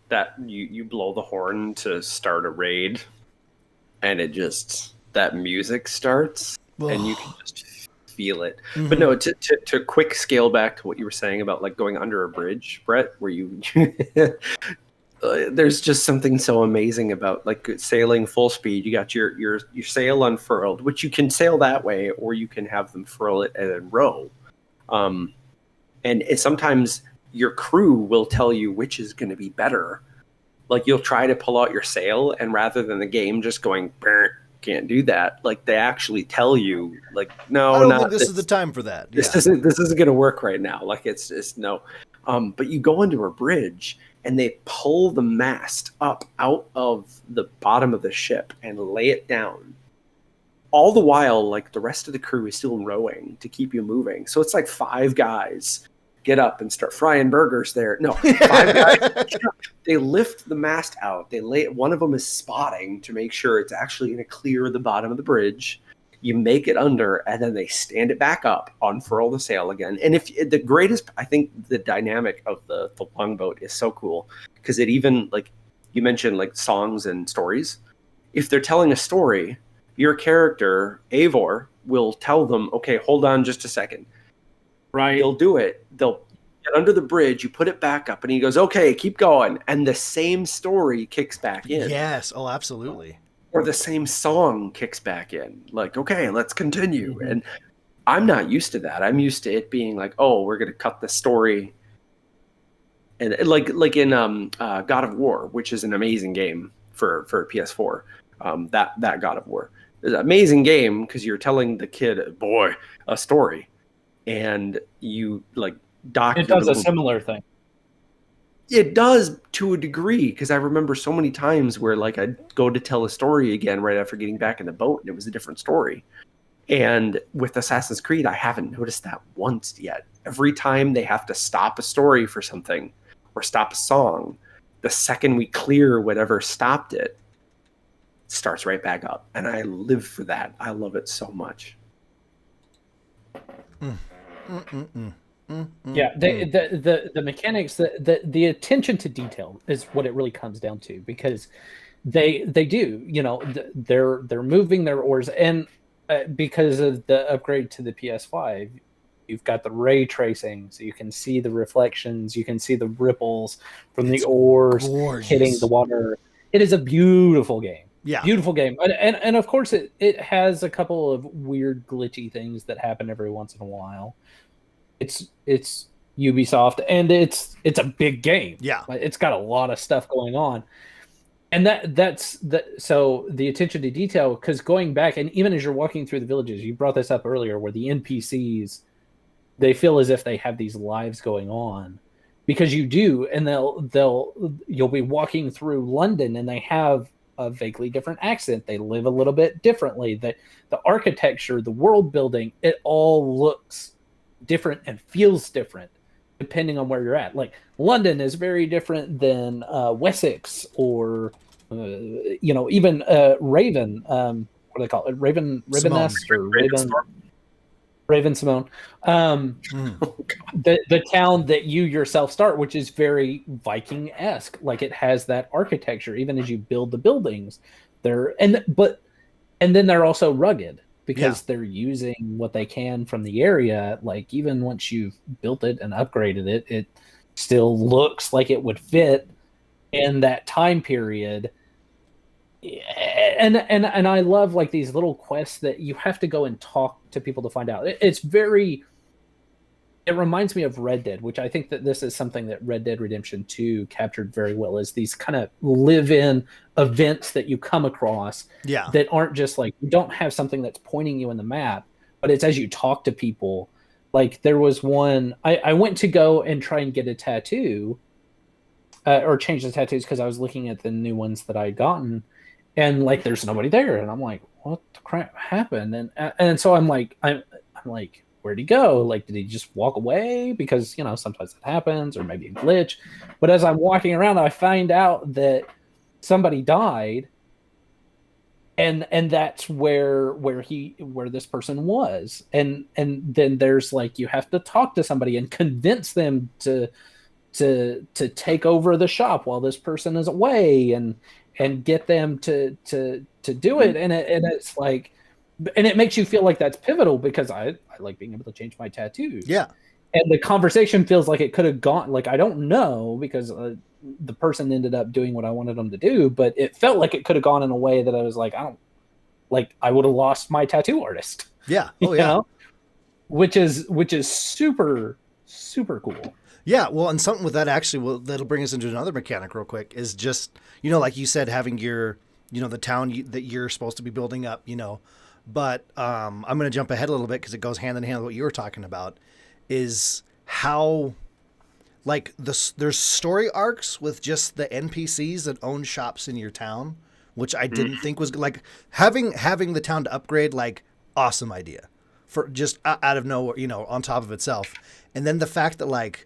That you blow the horn to start a raid, and that music starts, and you can just feel it. But no, to quick scale back to what you were saying about like going under a bridge, Brett, where you there's just something so amazing about like sailing full speed. You got your sail unfurled, which you can sail that way, or you can have them furl it and then row. And sometimes your crew will tell you which is going to be better. Like you'll try to pull out your sail, and rather than the game just going, can't do that. Like they actually tell you, like, no, I don't think this is the time for that. This isn't going to work right now. Like it's no. But you go into a bridge and they pull the mast up out of the bottom of the ship and lay it down. All the while, like the rest of the crew is still rowing to keep you moving. So it's like 5 guys get up and start frying burgers there. No, 5 guys. They lift the mast out. One of them is spotting to make sure it's actually going to clear the bottom of the bridge. You make it under, and then they stand it back up, unfurl the sail again. And I think the dynamic of the longboat is so cool, because it even, like you mentioned, like songs and stories. If they're telling a story, your character, Eivor, will tell them, okay, hold on just a second. Right. They'll do it. They'll get under the bridge, you put it back up, and he goes, okay, keep going. And the same story kicks back in. Yes. Oh, absolutely. Or the same song kicks back in. Like, okay, let's continue. And I'm not used to that. I'm used to it being like, oh, we're going to cut the story. And like in God of War, which is an amazing game for PS4. That God of War is an amazing game because you're telling the kid, a story. And you like it does a similar thing. It does to a degree, because I remember so many times where like I'd go to tell a story again right after getting back in the boat, and it was a different story. And with Assassin's Creed, I haven't noticed that once yet. Every time they have to stop a story for something or stop a song, the second we clear whatever stopped it, starts right back up. And I live for that. I love it so much. Yeah, the mechanics, the attention to detail is what it really comes down to, because they do, you know, they're moving their oars, and because of the upgrade to the PS5, you've got the ray tracing, so you can see the reflections, you can see the ripples from the oars hitting the water. It is a beautiful game. Yeah, beautiful game, and of course it has a couple of weird glitchy things that happen every once in a while. It's Ubisoft, and it's a big game. Yeah, it's got a lot of stuff going on, and that's so the attention to detail, because going back, and even as you're walking through the villages, you brought this up earlier, where the NPCs, they feel as if they have these lives going on, because you do, and you'll be walking through London, and they have a vaguely different accent. They live a little bit differently. The architecture, the world building, it all looks different and feels different depending on where you're at. Like London is very different than Wessex, or you know, even Raven. What do they call it? Ravenest, or Raven Simone. The town that you yourself start, which is very Viking-esque. Like it has that architecture, even as you build the buildings. And then they're also rugged, because they're using what they can from the area. Like even once you've built it and upgraded it, it still looks like it would fit in that time period. And I love like these little quests that you have to go and talk to people to find out. It reminds me of Red Dead, which I think that this is something that Red Dead Redemption 2 captured very well, is these kind of live-in events that you come across that aren't just like, you don't have something that's pointing you in the map, but it's as you talk to people. Like there was one, I went to go and try and get a tattoo, or change the tattoos, because I was looking at the new ones that I had gotten, and like there's nobody there, and I'm like, what the crap happened? And so I'm like, where'd he go? Like, did he just walk away? Because, you know, sometimes that happens, or maybe a glitch. But as I'm walking around, I find out that somebody died, and that's where this person was. And then there's like, you have to talk to somebody and convince them to take over the shop while this person is away, and get them to do it. And it's like, and it makes you feel like that's pivotal, because I like being able to change my tattoos. Yeah. And the conversation feels like it could have gone, like, I don't know, because the person ended up doing what I wanted them to do, but it felt like it could have gone in a way that I was like, I would have lost my tattoo artist. Yeah. Oh yeah. You know? Which is super, super cool. Yeah, well, and something with that actually, that'll bring us into another mechanic real quick, is just, you know, like you said, having your, you know, the town that you're supposed to be building up, you know. But I'm going to jump ahead a little bit, because it goes hand in hand with what you were talking about, is how, like, there's story arcs with just the NPCs that own shops in your town, which I didn't think was, like, having the town to upgrade, like, awesome idea for just out of nowhere, you know, on top of itself. And then the fact that, like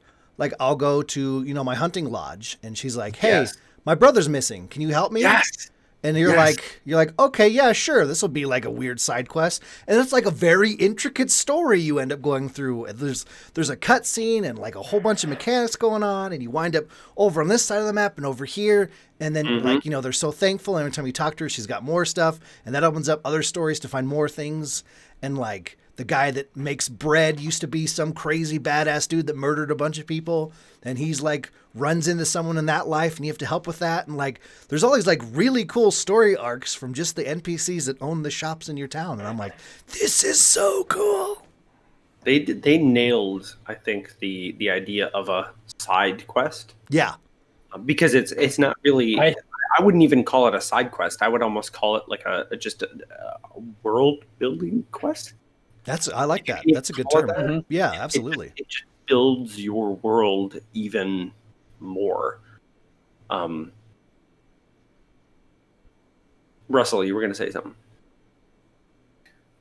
I'll go to, you know, my hunting lodge, and she's like, hey, my brother's missing. Can you help me? Yes. And you're like, okay, yeah, sure. This will be like a weird side quest. And it's like a very intricate story you end up going through. There's a cut scene and like a whole bunch of mechanics going on, and you wind up over on this side of the map and over here. And then like, you know, they're so thankful. And every time you talk to her, she's got more stuff, and that opens up other stories to find more things. And like, the guy that makes bread used to be some crazy badass dude that murdered a bunch of people, and he's like runs into someone in that life, and you have to help with that. And like, there's all these like really cool story arcs from just the NPCs that own the shops in your town. And I'm like, this is so cool. They nailed, I think, the idea of a side quest. Yeah, because it's not really. I wouldn't even call it a side quest. I would almost call it like just a world building quest. I like that. That's a good term. Mm-hmm. Yeah, absolutely. It just builds your world even more. Russell, you were going to say something.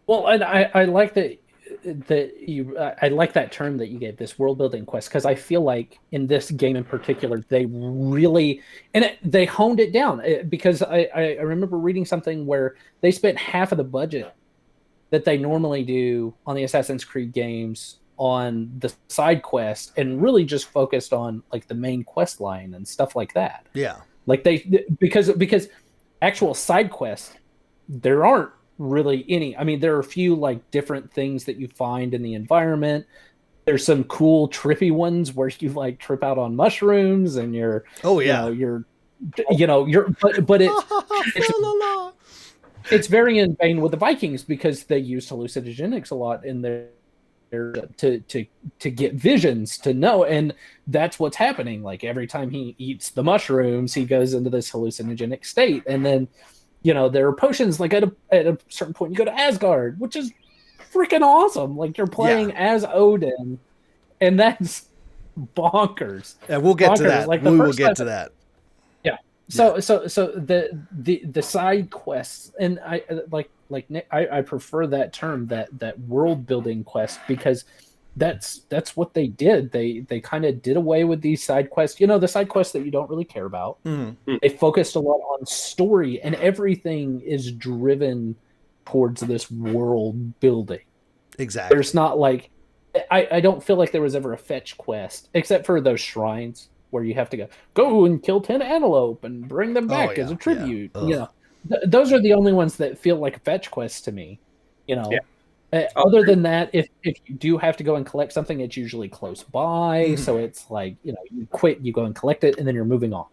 Well, and I like that I like that term that you gave, this world building quest, because I feel like in this game in particular, they really, they honed it down, because I remember reading something where they spent half of the budget that they normally do on the Assassin's Creed games on the side quest, and really just focused on like the main quest line and stuff like that. Yeah. Like because actual side quests, there aren't really any. I mean, there are a few like different things that you find in the environment. There's some cool trippy ones where you like trip out on mushrooms and you're but it's very in vain with the Vikings because they use hallucinogenics a lot in their to get visions, to know, and that's what's happening. Like every time he eats the mushrooms, he goes into this hallucinogenic state, and then there are potions. Like at a certain point, you go to Asgard, which is freaking awesome. Like you're playing as Odin, and that's bonkers. Yeah, we'll get to that. Like we will get to that. So the side quests, and I like Nick, I prefer that term, that world building quest, because that's what they did. They kind of did away with these side quests. The side quests that you don't really care about. Mm-hmm. They focused a lot on story, and everything is driven towards this world building. Exactly. There's not like I don't feel like there was ever a fetch quest except for those shrines where you have to go and kill 10 antelope and bring them back as a tribute. Yeah. Those are the only ones that feel like fetch quests to me. Other than that, if you do have to go and collect something, it's usually close by. Mm-hmm. So it's like, you quit, you go and collect it, and then you're moving on.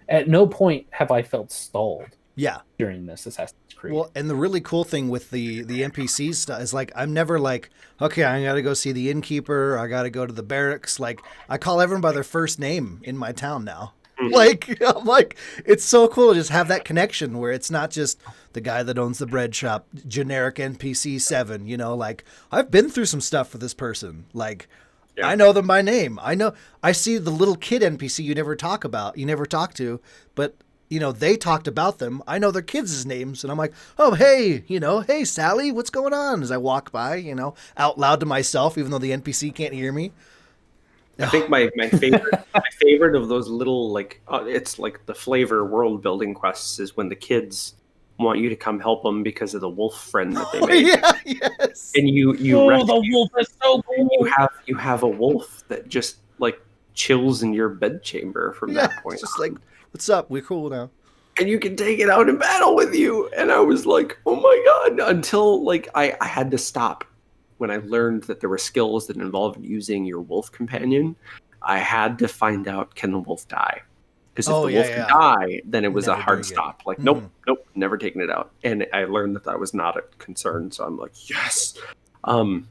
At no point have I felt stalled. Yeah. During this Assassin's Creed. Well, and the really cool thing with the NPC stuff is like, I'm never like, okay, I got to go see the innkeeper. I got to go to the barracks. Like, I call everyone by their first name in my town now. Like, I'm like, it's so cool to just have that connection where it's not just the guy that owns the bread shop, generic NPC 7, like I've been through some stuff for this person. Like, I know them by name. I see the little kid NPC you never talk to, but they talked about them. I know their kids' names, and I'm like, oh, hey, hey, Sally, what's going on? As I walk by, out loud to myself, even though the NPC can't hear me. I think my favorite of those little, like, it's like the flavor world building quests is when the kids want you to come help them because of the wolf friend that they made. Yes. And you the wolf is so cool. You have a wolf that just like chills in your bedchamber from that point. It's just like, what's up? We're cool now. And you can take it out in battle with you. And I was like, oh my God, until like I had to stop when I learned that there were skills that involved using your wolf companion. I had to find out, can the wolf die? Because if the wolf can die, then it was a hard stop. Like, nope, never taking it out. And I learned that was not a concern. So I'm like, yes. And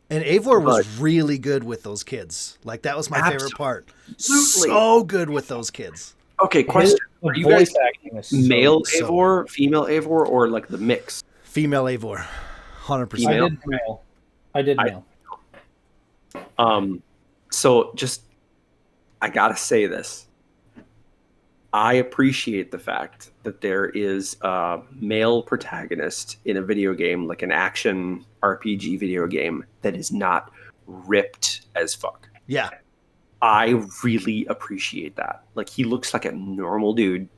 Eivor was really good with those kids. Like, that was my favorite part. So good with those kids. Okay, question. Are you guys male Eivor, female Eivor, or like the mix? Female Eivor. 100%. I did male. So just, I gotta say this. I appreciate the fact that there is a male protagonist in a video game, like an action RPG video game, that is not ripped as fuck. Yeah. I really appreciate that. Like, he looks like a normal dude.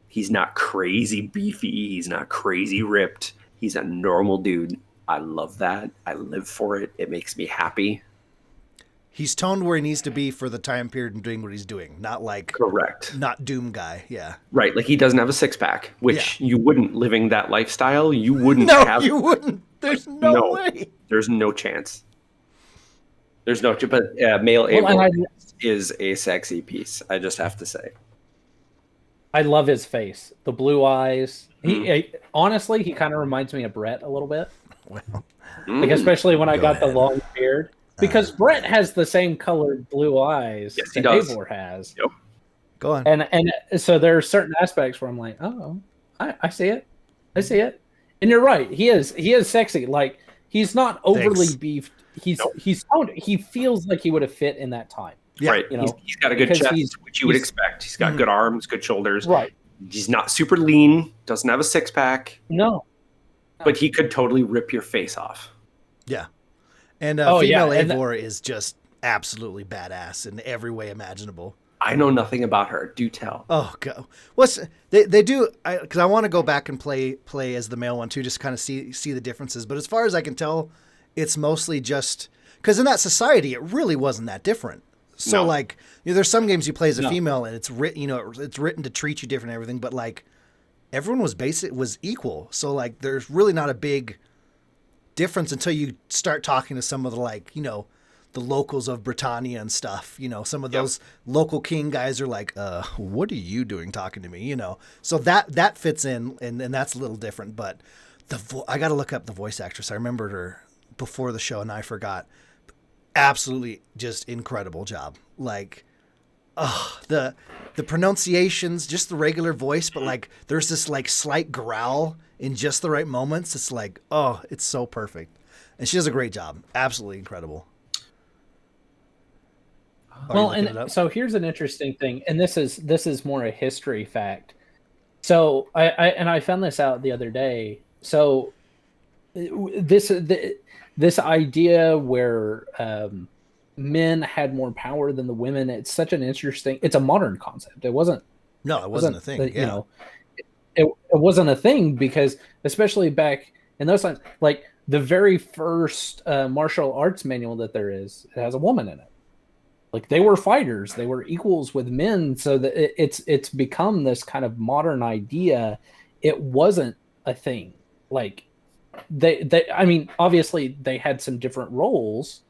He's not crazy beefy. He's not crazy ripped. He's a normal dude. I love that. I live for it. It makes me happy. He's toned where he needs to be for the time period and doing what he's doing. Not like... Correct. Not Doom guy. Yeah. Right. Like, he doesn't have a six-pack, which you wouldn't, living that lifestyle, you wouldn't have... No, you wouldn't. There's no way. There's no chance. There's no... But male Eivor is a sexy piece, I just have to say. I love his face. The blue eyes. Honestly, he kind of reminds me of Brett a little bit. Well, like, especially when I got the long beard. Because Brett has the same colored blue eyes that Eivor has. Yep. Go on. And so there are certain aspects where I'm like, oh, I see it. I see it. And you're right. He is sexy. Like, he's not overly beefed. He feels like he would have fit in that time. Yeah. Right. He's got a good chest, which you would expect. He's got good arms, good shoulders. Right. He's not super lean, doesn't have a six-pack. No. But he could totally rip your face off. Yeah. And female Eivor is just absolutely badass in every way imaginable. I know nothing about her. Do tell. Oh, go. What's they do? Because I want to go back and play as the male one too, just kind of see the differences. But as far as I can tell, it's mostly just because in that society, it really wasn't that different. So No. like, there's some games you play as a female, and it's written, it's written to treat you different and everything. But like, everyone was equal. So like, there's really not a big difference until you start talking to some of the like, the locals of Britannia and stuff. Some of those local king guys are like, what are you doing talking to me? So that fits in, and that's a little different. But I got to look up the voice actress. I remembered her before the show and I forgot. Absolutely just incredible job. Like, the pronunciations, just the regular voice, but like there's this like slight growl in just the right moments. It's like, it's so perfect. And she does a great job. Absolutely incredible. Well, and so here's an interesting thing, and this is more a history fact. So I found this out the other day. So this idea where men had more power than the women, it's such an interesting. It's a modern concept. It wasn't a thing. It wasn't a thing because especially back in those times, like the very first martial arts manual that there is, it has a woman in it. Like they were fighters, they were equals with men, so that it's become this kind of modern idea. It wasn't a thing. Like they I mean, obviously they had some different roles,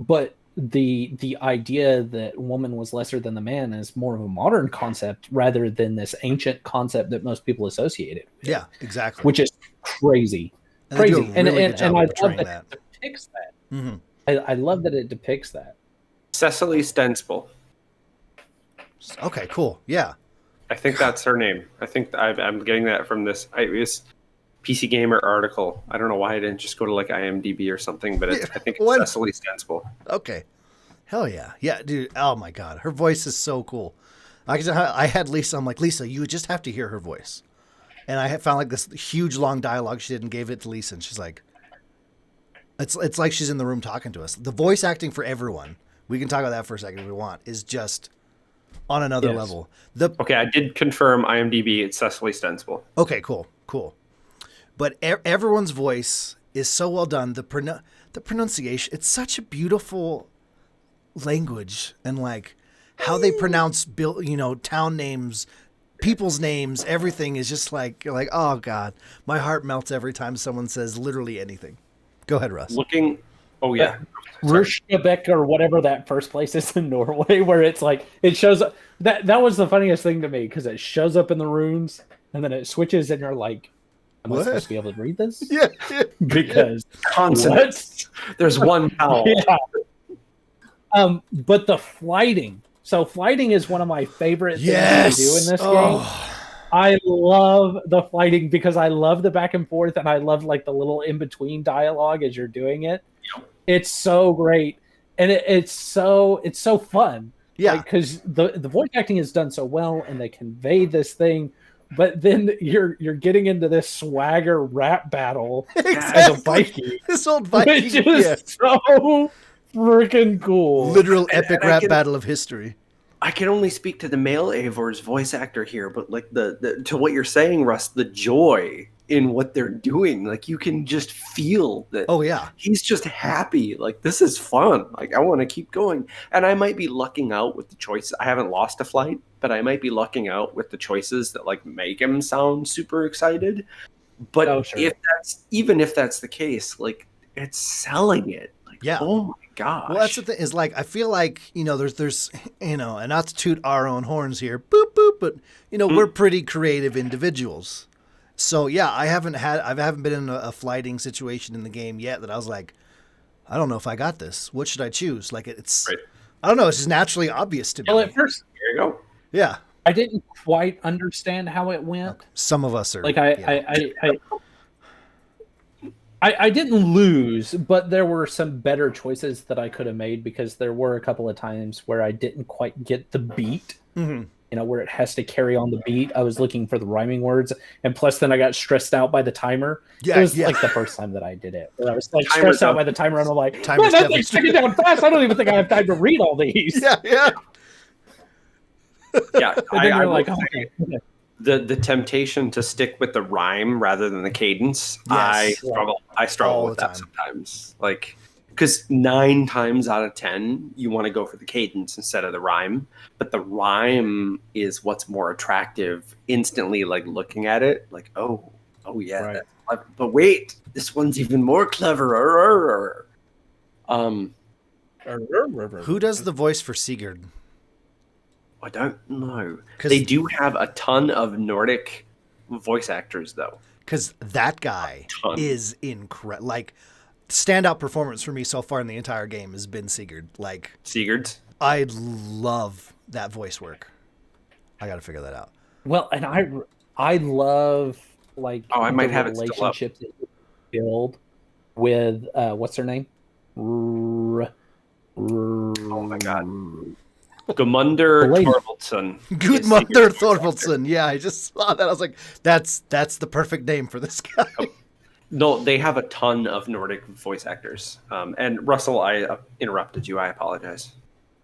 but the idea that woman was lesser than the man is more of a modern concept rather than this ancient concept that most people associated with. Yeah, exactly. Which is crazy. And Crazy. And I love that it depicts that. Mm-hmm. I love that it depicts that. Cecily Stenspel. Okay, cool. Yeah. I think that's her name. I think I'm getting that from this PC Gamer article. I don't know why I didn't just go to like IMDb or something, but I think it's Cecily Stenspel. Okay. Hell yeah. Yeah, dude. Oh my God. Her voice is so cool. I had Lisa. I'm like, Lisa, you just have to hear her voice. And I had found like this huge long dialogue she did and gave it to Lisa. And she's like, it's like she's in the room talking to us. The voice acting for everyone, we can talk about that for a second if we want, is just on another level. Okay, I did confirm IMDb. It's Cecily Stenspel. Okay, cool. But everyone's voice is so well done. The pronunciation, it's such a beautiful language, and like how they pronounce town names, people's names, everything is just like you're like, oh God, my heart melts every time someone says literally anything. Go ahead, Russ. Oh yeah. Rurskebek or whatever that first place is in Norway, where it's like it shows up. That was the funniest thing to me because it shows up in the runes and then it switches and you're like, am I supposed to be able to read this? Yeah. Because consonants. There's one vowel. Yeah. But the flighting. So flighting is one of my favorite things to do in this game. I love the flighting because I love the back and forth and I love like the little in-between dialogue as you're doing it. Yep. It's so great. And it's so fun. Yeah. Because the voice acting is done so well and they convey this thing. But then you're getting into this swagger rap battle as a Viking. This old Viking. Which is so freaking cool. Literal epic rap battle of history. I can only speak to the male Eivor's voice actor here, but like the to what you're saying, Russ, the joy in what they're doing, like you can just feel that. Oh yeah, he's just happy. Like this is fun. Like I want to keep going, and I might be lucking out with the choices. I haven't lost a flight, but I might be lucking out with the choices that like make him sound super excited. But if that's the case, like it's selling it. Like oh my gosh. Well, that's the thing is like I feel like there's and not to toot our own horns here, boop boop, but we're pretty creative individuals. So yeah, I haven't been in a flighting situation in the game yet that I was like, I don't know if I got this. What should I choose? Like it's, I don't know. It's just naturally obvious to me. Well, at first, here you go. Yeah, I didn't quite understand how it went. Some of us are like I didn't lose, but there were some better choices that I could have made because there were a couple of times where I didn't quite get the beat. Mm-hmm. Where it has to carry on the beat. I was looking for the rhyming words, and plus then I got stressed out by the timer. Yeah, it was like the first time that I did it. Where I was like stressed out by the timer, and I'm like, man, that thing's ticking down fast. I don't even think I have time to read all these. Yeah. Yeah, And then I you're will like, say okay. the temptation to stick with the rhyme rather than the cadence. I Yes. struggle All with the that time. sometimes. Like, because 9 times out of 10, you want to go for the cadence instead of the rhyme. But the rhyme is what's more attractive. Instantly, like looking at it, like, oh yeah, Right. that's clever. But wait, this one's even more clever. Who does the voice for Seaguard? I don't know. 'Cause- They do have a ton of Nordic voice actors, though. Because that guy ton. is incredible. Like, standout performance for me so far in the entire game has been Seaguard. Like, Seaguard's. I love that voice work. I got to figure that out. Well, and I love like I might the have it still up. relationships that you build with what's her name? Oh my god. Gudmundur The lady. Thorvaldsson. Gudmundur Thorvaldsson. Yeah, I just saw that. I was like, that's the perfect name for this guy. No, they have a ton of Nordic voice actors. And Russell, I interrupted you. I apologize.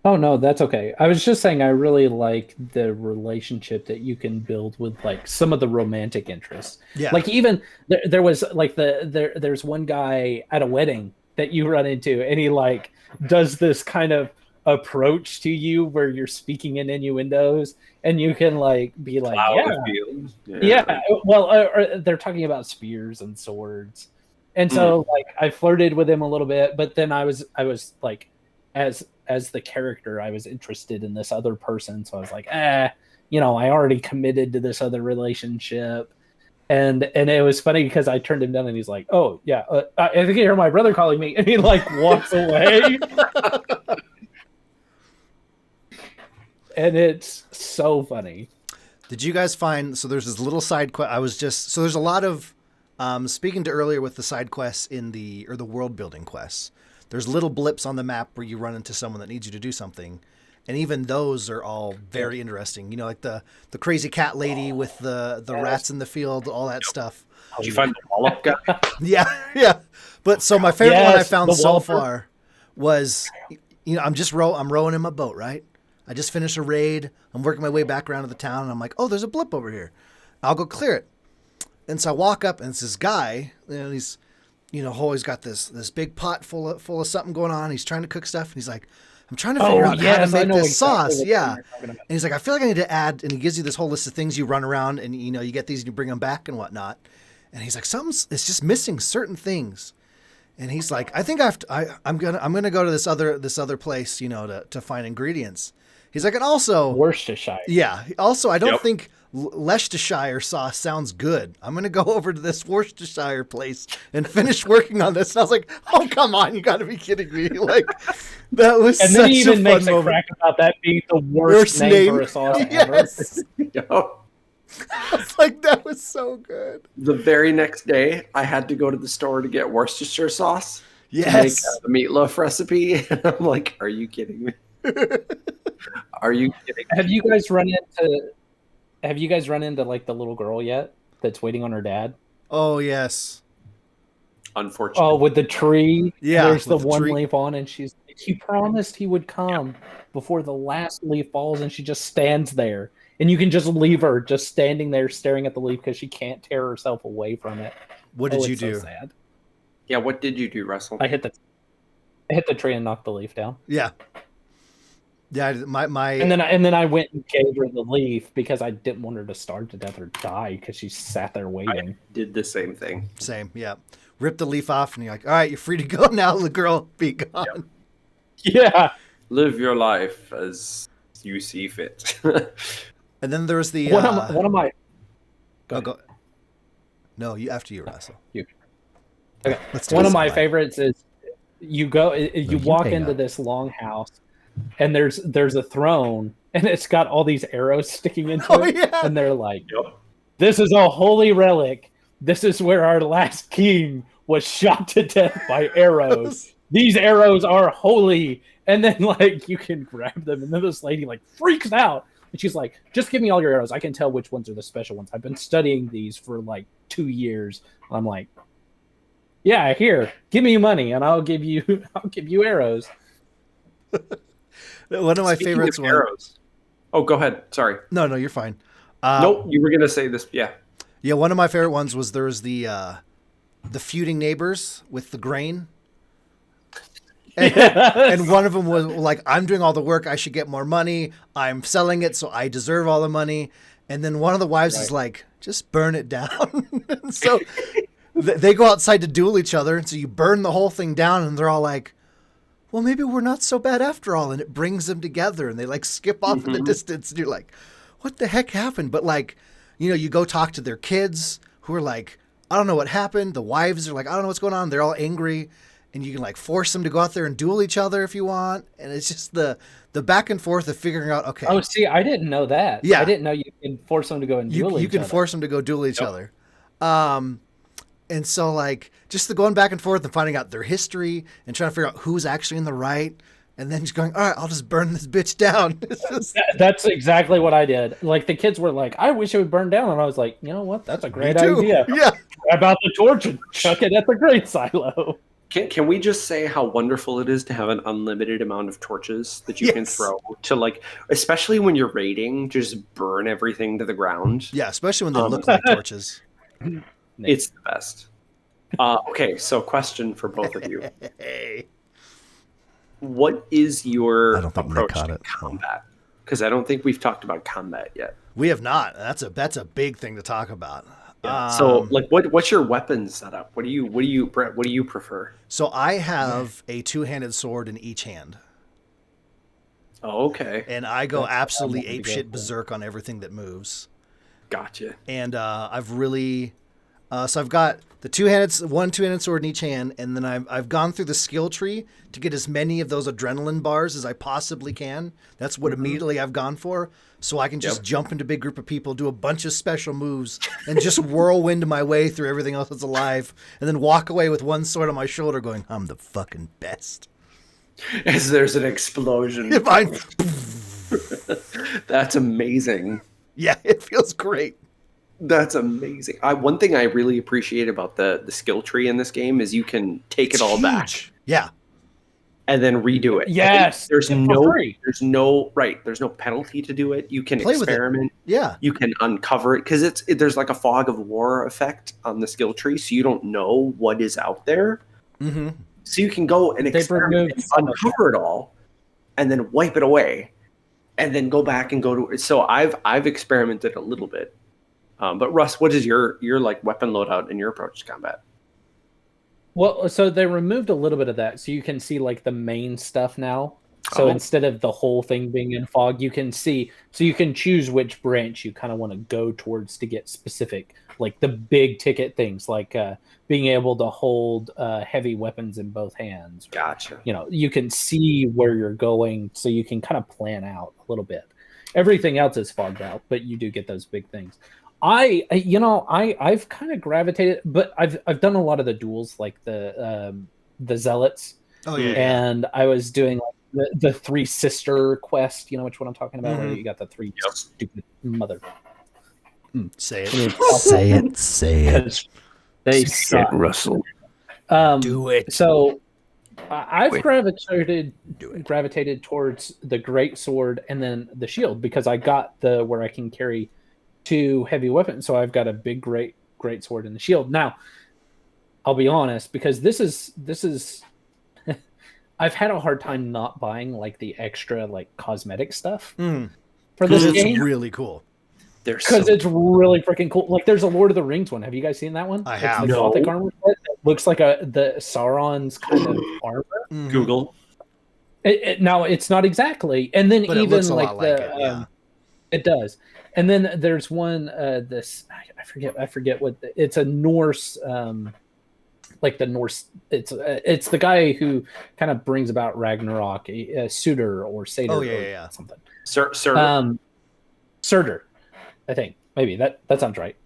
Oh no, that's okay. I was just saying I really like the relationship that you can build with like some of the romantic interests. Yeah. Like even there was like there's one guy at a wedding that you run into and he like does this kind of approach to you where you're speaking in innuendos and you can like be like yeah. Well, or they're talking about spears and swords. And so like I flirted with him a little bit, but then I was like as the character, I was interested in this other person. So I was like, I already committed to this other relationship. And it was funny because I turned him down and he's like, oh, yeah, I think I hear my brother calling me. And he like walks away. And it's so funny. Did you guys find, so there's this little side quest. So there's a lot of, speaking to earlier with the side quests the world building quests. There's little blips on the map where you run into someone that needs you to do something. And even those are all very interesting. You know, like the crazy cat lady with the rats in the field, all that stuff. Did you find the wallop guy? Yeah. But so my favorite one I found so Walter. far was, I'm rowing in my boat, right? I just finished a raid. I'm working my way back around to the town. And I'm like, oh, there's a blip over here. I'll go clear it. And so I walk up and it's this guy, and he's, always got this big pot full of something going on. He's trying to cook stuff, and he's like, I'm trying to figure out how to make this sauce. Yeah. And he's like, I feel like I need to add, and he gives you this whole list of things you run around, and you get these and you bring them back and whatnot. And he's like, it's just missing certain things. And he's like, I think I'm gonna go to this other place, to find ingredients. He's like, and also Worcestershire. Yeah. Also, I don't think Leicestershire sauce sounds good. I'm going to go over to this Worcestershire place and finish working on this. And I was like, oh, come on. You got to be kidding me. Like, that was and such then he even a makes fun a moment. crack about that being the worst name for a sauce Yes. ever. I was like, that was so good. The very next day, I had to go to the store to get Worcestershire sauce. Yes. To make the meatloaf recipe. And I'm like, are you kidding me? Are you kidding me? Have you guys run into like the little girl yet that's waiting on her dad? Oh, yes. Unfortunately. Oh, with the tree. Yeah, There's the with the one tree. leaf on, and he promised he would come before the last leaf falls, and she just stands there. And you can just leave her just standing there staring at the leaf because she can't tear herself away from it. What did you it's do? So sad. Yeah, what did you do, Russell? I hit the tree and knocked the leaf down. Yeah. Yeah, my And then I went and gave her the leaf because I didn't want her to starve to death or die because she sat there waiting. I did the same thing. Same, yeah. Rip the leaf off and you're like, all right, you're free to go now, the girl. Be gone. Yeah. Live your life as you see fit. And then there's the one of my go. No, after you, Russell. Okay. Let's do One this of my live. favorites is you walk into this long house and there's a throne and it's got all these arrows sticking into it. Yeah. And they're like, this is a holy relic. This is where our last king was shot to death by arrows. These arrows are holy. And then like you can grab them and then this lady like freaks out. And she's like, just give me all your arrows. I can tell which ones are the special ones. I've been studying these for like 2 years. I'm like, yeah, here, give me money and I'll give you arrows. One of my Speaking favorites of arrows. Oh, go ahead. Sorry. No, you're fine. Nope, you were gonna say this. Yeah. Yeah, one of my favorite ones was there's the feuding neighbors with the grain. And one of them was like, I'm doing all the work. I should get more money. I'm selling it, so I deserve all the money. And then one of the wives is like, just burn it down. So they go outside to duel each other. And so you burn the whole thing down, and they're all like, well, maybe we're not so bad after all. And it brings them together, and they like skip off in the distance. And you're like, what the heck happened? But like, you know, you go talk to their kids who are like, I don't know what happened. The wives are like, I don't know what's going on. They're all angry. And you can like force them to go out there and duel each other if you want. And it's just the back and forth of figuring out, okay. Oh, see, I didn't know that. Yeah. I didn't know you can force them to go and duel each other. You can force them to go duel each other. And so like just the going back and forth and finding out their history and trying to figure out who's actually in the right. And then just going, all right, I'll just burn this bitch down. That's exactly what I did. Like the kids were like, I wish it would burn down. And I was like, you know what? That's a great idea. Yeah. Grab out the torch and chuck it at the grain silo. Can we just say how wonderful it is to have an unlimited amount of torches that you can throw to, like, especially when you're raiding, just burn everything to the ground? Yeah, especially when they look like torches. It's the best. Okay, so question for both of you. What is your approach to combat? Because I don't think we've talked about combat yet. We have not. That's a big thing to talk about. Yeah. So, like, what's your weapon setup? What do you prefer? So I have a two-handed sword in each hand. Oh, okay. And I go absolutely apeshit berserk on everything that moves. Gotcha. And I've really, so I've got the two-handed sword in each hand, and then I've gone through the skill tree to get as many of those adrenaline bars as I possibly can. That's what immediately I've gone for. So I can just jump into a big group of people, do a bunch of special moves, and just whirlwind my way through everything else that's alive, and then walk away with one sword on my shoulder going, I'm the fucking best. As there's an explosion. That's amazing. Yeah, it feels great. That's amazing. One thing I really appreciate about the skill tree in this game is you can take it all back. Yeah. And then redo it. Yes. There's no penalty to do it. You can experiment. Yeah. You can uncover it because there's like a fog of war effect on the skill tree, so you don't know what is out there. Mm-hmm. So you can go and experiment, and uncover it all, and then wipe it away, and then go back and go to it. So I've experimented a little bit. But Russ, what is your like weapon loadout and your approach to combat? Well, so they removed a little bit of that, so you can see like the main stuff now. So instead of the whole thing being in fog, you can see. So you can choose which branch you kind of want to go towards to get specific, like the big ticket things, like being able to hold heavy weapons in both hands. Gotcha. You know, you can see where you're going, so you can kind of plan out a little bit. Everything else is fogged out, but you do get those big things. I've kind of gravitated, but I've done a lot of the duels, like the zealots. Oh yeah. And I was doing like the three sister quest. You know which one I'm talking about? Where you got the three stupid mother. Say it. Say it. Say it. They say it, Russell. Do it. So I've gravitated towards the great sword and then the shield because I got where I can carry 2 heavy weapons. So I've got a big great sword and the shield. Now, I'll be honest, because this is I've had a hard time not buying like the extra like cosmetic stuff for this game. It's really cool. Because it's really freaking cool. Like there's a Lord of the Rings one. Have you guys seen that one? I have. It's the Gothic armor set. It looks like the Sauron's kind of armor. Google. Now it's not exactly, and then but even it like it does. And then there's one I forget what it's a Norse like the Norse it's the guy who kind of brings about Ragnarok, Suter or Satyr something. Surtur, I think. Maybe that sounds right.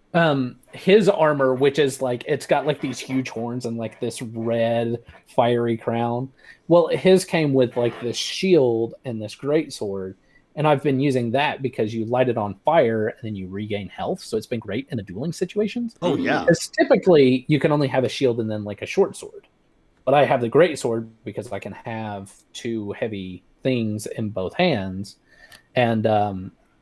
His armor, which is like it's got like these huge horns and like this red fiery crown. Well, his came with like this shield and this great sword. And I've been using that because you light it on fire and then you regain health. So it's been great in the dueling situations. Oh, yeah. Because typically you can only have a shield and then like a short sword. But I have the great sword because I can have 2 heavy things in both hands. And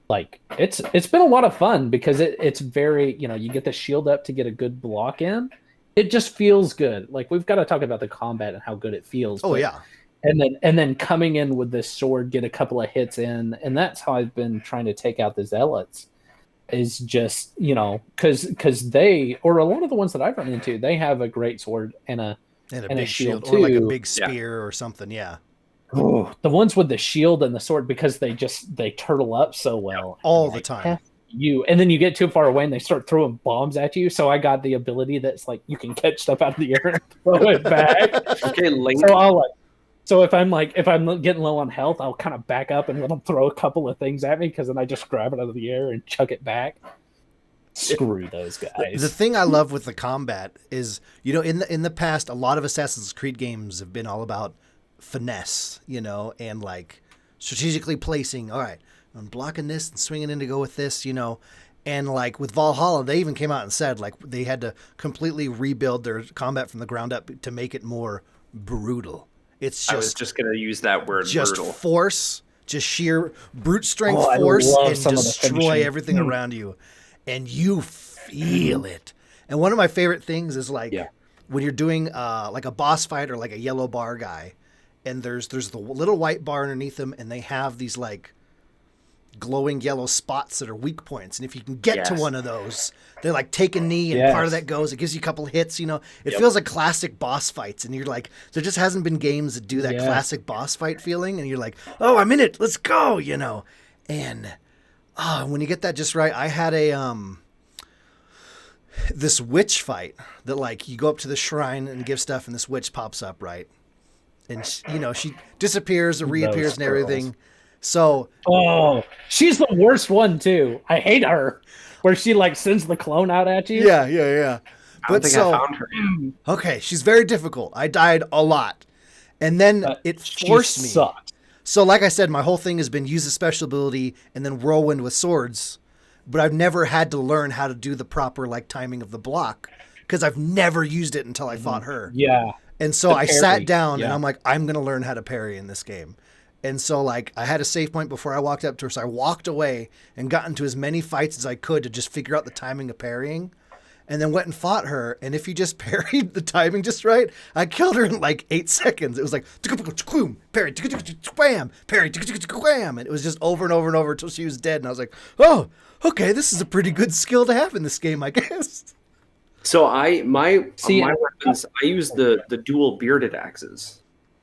like it's been a lot of fun because it's very, you get the shield up to get a good block in. It just feels good. Like, we've got to talk about the combat and how good it feels. Oh, but, yeah. And then coming in with this sword, get a couple of hits in, and that's how I've been trying to take out the zealots. Is just, because they, or a lot of the ones that I've run into, they have a great sword and a big shield or like a too. big spear or something. Yeah. Oh, the ones with the shield and the sword, because they turtle up so well all the time. And then you get too far away and they start throwing bombs at you. So I got the ability that's like you can catch stuff out of the air and throw it back. Okay, Link. So if I'm getting low on health, I'll kind of back up and let them throw a couple of things at me, because then I just grab it out of the air and chuck it back. Screw those guys. The thing I love with the combat is, in the past, a lot of Assassin's Creed games have been all about finesse, and like strategically placing. All right, I'm blocking this and swinging in to go with this, And like with Valhalla, they even came out and said like they had to completely rebuild their combat from the ground up to make it more brutal. It's just, I was just going to use that word, just brutal. Force, just sheer brute strength force, and destroy everything around you. And you feel it. And one of my favorite things is like when you're doing like a boss fight or like a yellow bar guy, and there's the little white bar underneath them, and they have these like glowing yellow spots that are weak points. And if you can get to one of those, they like take a knee, and part of that goes. It gives you a couple hits. It feels like classic boss fights, and you're like, there just hasn't been games that do that classic boss fight feeling, and you're like, oh, I'm in it. Let's go, And when you get that just right, I had this witch fight that like you go up to the shrine and give stuff, and this witch pops up, right? And she disappears and reappears and everything. So, she's the worst one too. I hate her, where she like sends the clone out at you. Yeah. But I found her. Okay, she's very difficult. I died a lot, and then it forced me. Sucked. So, like I said, my whole thing has been use a special ability and then whirlwind with swords, but I've never had to learn how to do the proper like timing of the block because I've never used it until I fought her. Yeah. And so I sat down and I'm like, I'm going to learn how to parry in this game. And so like I had a save point before I walked up to her. So I walked away and got into as many fights as I could to just figure out the timing of parrying, and then went and fought her. And if you just parried the timing just right, I killed her in like 8 seconds. It was like, parry, bam, parry, bam. And it was just over and over and over until she was dead. And I was like, oh, okay, this is a pretty good skill to have in this game, I guess. So my weapons, I use the dual bearded axes.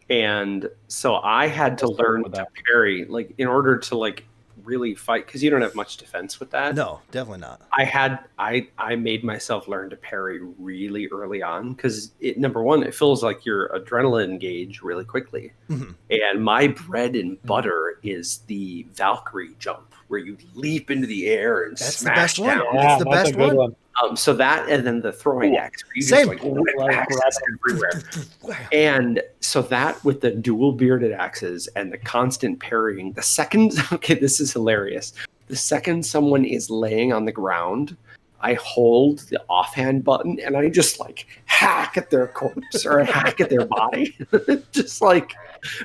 And so I had to learn to parry, like in order to like really fight, because you don't have much defense with that. No, definitely not. I made myself learn to parry really early on, because number one, it feels like your adrenaline gauge really quickly. Mm-hmm. And my bread and butter is the Valkyrie jump, where you leap into the air and smash down. That's the best one. So that, and then the throwing axe, where you just like whip axes everywhere. And so that with the dual bearded axes and the constant parrying, the second, okay, this is hilarious. The second someone is laying on the ground, I hold the offhand button and I just like hack at their corpse or hack at their body. Just like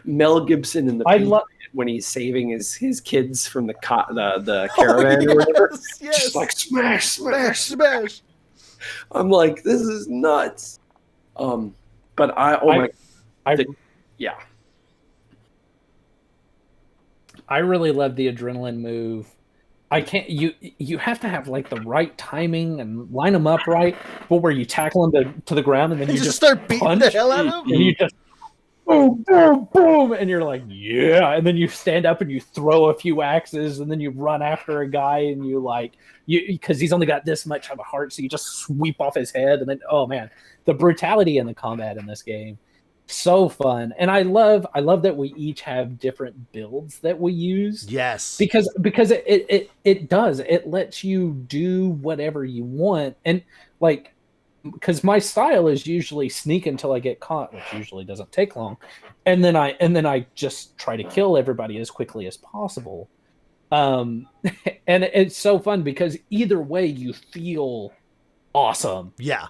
Mel Gibson in the when he's saving his kids from the caravan or whatever. Yes. Just like smash. I'm like, this is nuts. But I really love the adrenaline move. I can't. You have to have like the right timing and line them up right, but where you tackle them to the ground and then you just start beating the hell out of them. And you just boom, boom, boom, and you're like, yeah, and then you stand up and you throw a few axes, and then you run after a guy, and because he's only got this much of a heart, so you just sweep off his head, and then oh man, the brutality in the combat in this game, so fun. And I love that we each have different builds that we use. Yes, because it lets you do whatever you want, and like, because my style is usually sneak until I get caught, which usually doesn't take long, and then I just try to kill everybody as quickly as possible. And it's so fun because either way you feel awesome. Yeah,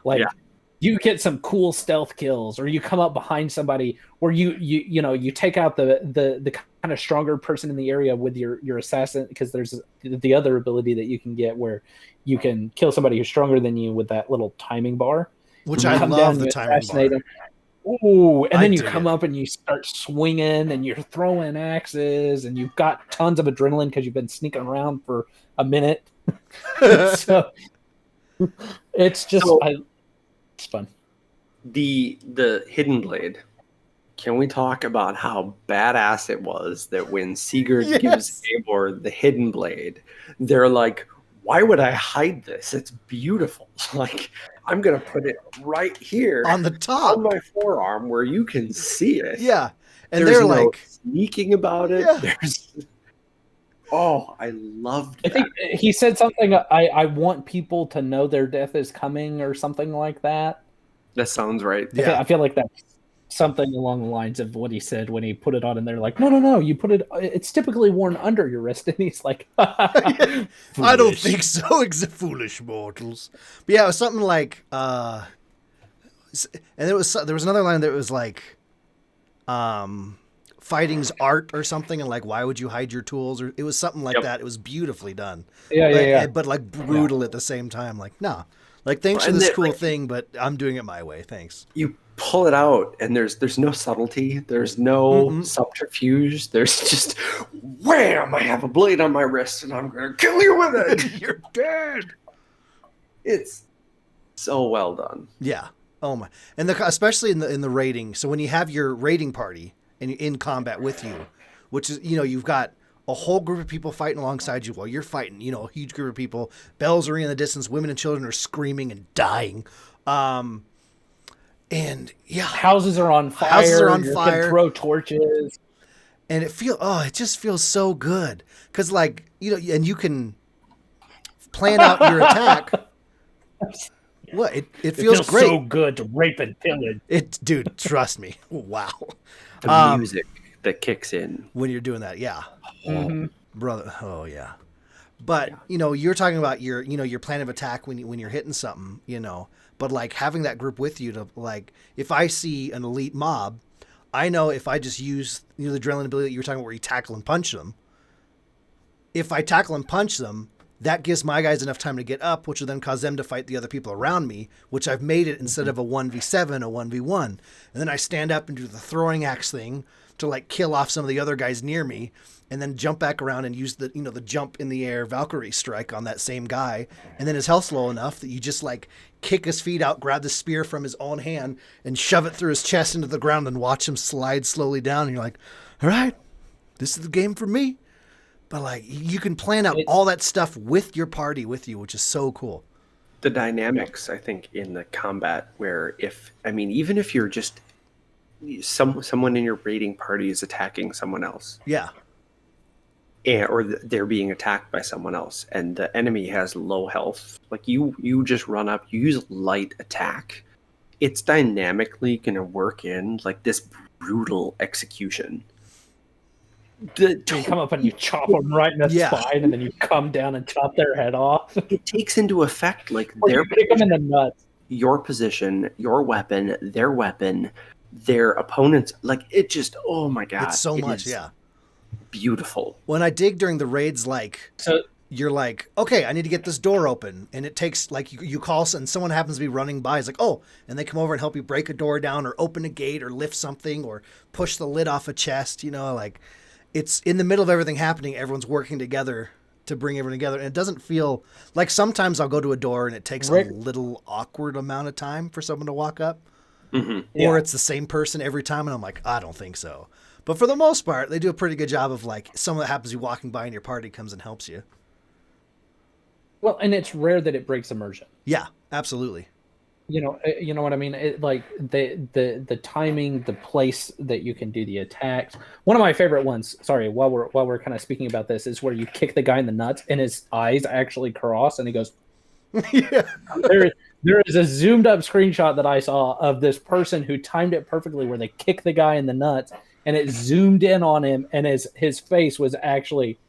you get some cool stealth kills, or you come up behind somebody, or you take out the kind of stronger person in the area with your assassin, because there's the other ability that you can get where you can kill somebody who's stronger than you with that little timing bar. Which I love the timing bar. Them. Ooh, and then you come up and you start swinging and you're throwing axes and you've got tons of adrenaline because you've been sneaking around for a minute. So it's just it's fun. The Hidden Blade. Can we talk about how badass it was that when Seaguard gives Eivor the Hidden Blade, they're like, why would I hide this? It's beautiful. Like, I'm going to put it right here on the top on my forearm where you can see it. Yeah. And there's they're no like sneaking about it. Yeah. There's I loved that. I think he said something, I want people to know their death is coming or something like that. That sounds right. Yeah. I feel like that's something along the lines of what he said when he put it on, and they're like, no, you put it, it's typically worn under your wrist, and he's like, I don't think so, foolish mortals. But yeah, it was something like and there was another line that was like fighting's art or something, and like, why would you hide your tools, or it was something like that. It was beautifully done. But like brutal at the same time. Like, no, like, thanks for this cool thing, but I'm doing it my way, thanks. You pull it out and there's no subtlety, there's no subterfuge, there's just wham, I have a blade on my wrist and I'm gonna kill you with it. You're dead. It's so well done. Yeah. Oh my. And especially in the raiding. So when you have your raiding party and you're in combat with you, which is, you've got a whole group of people fighting alongside you while you're fighting, a huge group of people, bells are in the distance, women and children are screaming and dying. And yeah, houses are on fire. Houses are on you fire. Can throw torches, and it just feels so good because, like, and you can plan out your attack. What it feels great. So good to rape and pillage. Dude, trust me. Wow. The music that kicks in when you're doing that, yeah, brother. Oh yeah. But you're talking about your plan of attack when you're hitting something, But like having that group with you to, like, if I see an elite mob, I know if I just use the adrenaline ability that you were talking about where you tackle and punch them. If I tackle and punch them, that gives my guys enough time to get up, which will then cause them to fight the other people around me, which I've made it instead of a 1v7, a 1v1. And then I stand up and do the throwing axe thing to, like, kill off some of the other guys near me, and then jump back around and use the the jump in the air Valkyrie strike on that same guy. And then his health's low enough that you just, like, kick his feet out, grab the spear from his own hand, and shove it through his chest into the ground and watch him slide slowly down. And you're like, all right, this is the game for me. But, like, you can plan out all that stuff with your party with you, which is so cool. The dynamics, I think, in the combat where even if you're just someone in your raiding party is attacking someone else. Yeah. Or they're being attacked by someone else and the enemy has low health. Like, you just run up, you use light attack. It's dynamically going to work in, like, this brutal execution. You come up and you chop them right in the spine, and then you come down and chop their head off. It takes into effect, like, you kick them in the nuts. Your position, your weapon, their opponents. Like, it just, oh my god, it's so much, yeah. Beautiful. When I dig during the raids, like, you're like, okay, I need to get this door open, and it takes, like, you call, and someone happens to be running by. It's like, oh, and they come over and help you break a door down, or open a gate, or lift something, or push the lid off a chest. Like, it's in the middle of everything happening. Everyone's working together to bring everyone together, and it doesn't feel like, sometimes I'll go to a door and it takes a little awkward amount of time for someone to walk up, or it's the same person every time, and I'm like, I don't think so. But for the most part, they do a pretty good job of, like, someone that happens to be walking by and your party comes and helps you. Well, and it's rare that it breaks immersion. Yeah, absolutely. You know what I mean? Like, the timing, the place that you can do the attacks. One of my favorite ones, sorry, while we're kind of speaking about this, is where you kick the guy in the nuts and his eyes actually cross and he goes, yeah. There is a zoomed up screenshot that I saw of this person who timed it perfectly where they kick the guy in the nuts and it zoomed in on him and his face was actually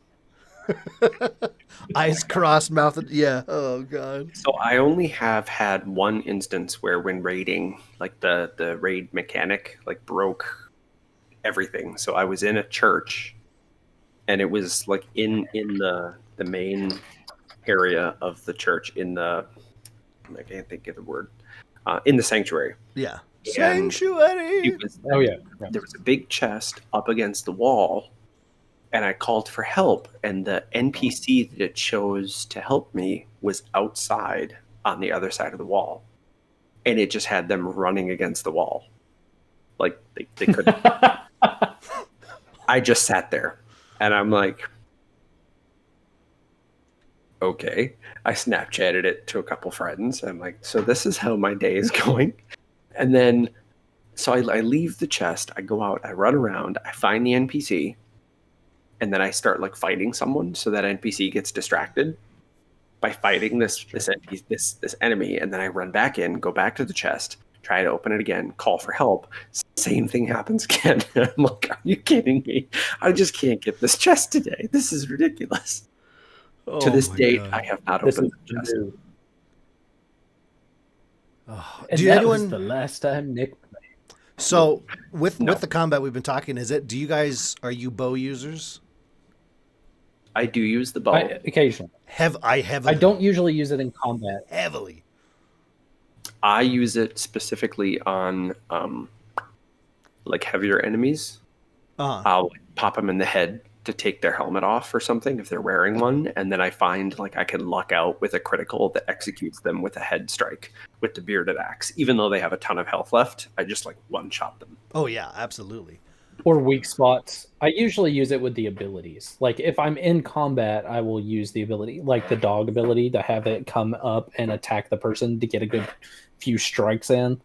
eyes crossed, mouth. Yeah. Oh god. So I only have had one instance where, when raiding, like, the raid mechanic, like, broke everything. So I was in a church and it was like in the main area of the church I can't think of the word, in the sanctuary. Yeah. And Sanctuary. it was, Oh yeah. there was a big chest up against the wall, and I called for help, and the NPC that it chose to help me was outside on the other side of the wall, and it just had them running against the wall, like they couldn't. I just sat there, and I'm like, okay. I Snapchatted it to a couple friends. I'm like, so this is how my day is going. And then, so I leave the chest, I go out, I run around, I find the NPC, and then I start like fighting someone, so that NPC gets distracted by fighting this enemy, and then I run back in, go back to the chest, try to open it again, call for help. Same thing happens again. I'm like, are you kidding me? I just can't get this chest today. This is ridiculous. To this date, I have not opened the chest. Oh. And Do that anyone? was the last time Nick played. So with No. the combat we've been talking, do you guys, are you bow users? I do use the bow. Occasionally. I don't usually use it in combat. heavily. I use it specifically on like heavier enemies. I'll like, pop them in the head to take their helmet off or something if they're wearing one, and then I find like I can luck out with a critical that executes them with a head strike with the bearded axe. Even though they have a ton of health left, I just like one-shot them. Oh yeah, absolutely. Or weak spots. I usually use it with the abilities. Like if I'm in combat, I will use the ability, like the dog ability, to have it come up and attack the person to get a good few strikes in.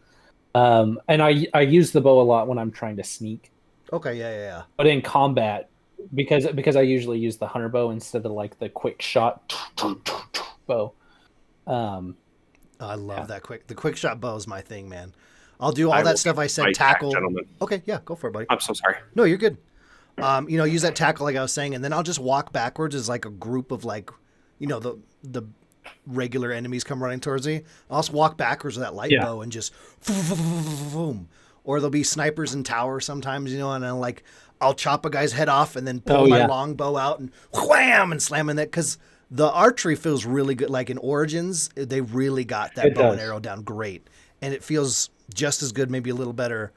And I use the bow a lot when I'm trying to sneak. Okay, yeah. But in combat, because I usually use the hunter bow instead of like the quick shot bow. I love that the quick shot bow is my thing, man. I'll do all I that will stuff I said. fight Tackle. back, gentlemen. Okay, yeah, go for it, buddy. I'm so sorry. No, you're good. Use that tackle like I was saying, and then I'll just walk backwards as like a group of like, the regular enemies come running towards me. I'll just walk backwards with that light bow and just boom. Or there'll be snipers in tower sometimes, and I'll chop a guy's head off and then pull my long bow out and wham and slam in that, because the archery feels really good. Like in Origins, they really got that bow and arrow down great, and it feels just as good, maybe a little better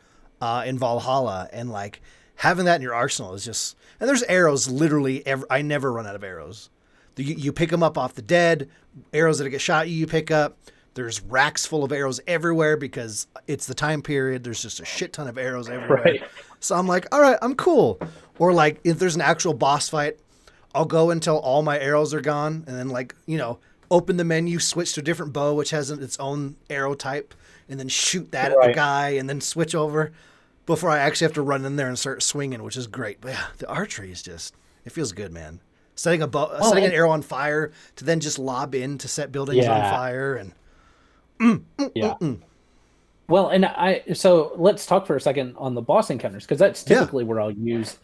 in Valhalla. And like having that in your arsenal is just, and there's arrows literally I never run out of arrows. You pick them up off the dead, arrows that get shot you pick up. There's racks full of arrows everywhere because it's the time period. There's just a shit ton of arrows everywhere. Right. So I'm like, all right, I'm cool. Or like if there's an actual boss fight, I'll go until all my arrows are gone, and then open the menu, switch to a different bow which has its own arrow type, and then shoot that at the guy, and then switch over before I actually have to run in there and start swinging, which is great. But yeah, the archery is just, it feels good, man. Setting an arrow on fire to then just lob in to set buildings on fire and. Well, and so let's talk for a second on the boss encounters, because that's typically where I'll use,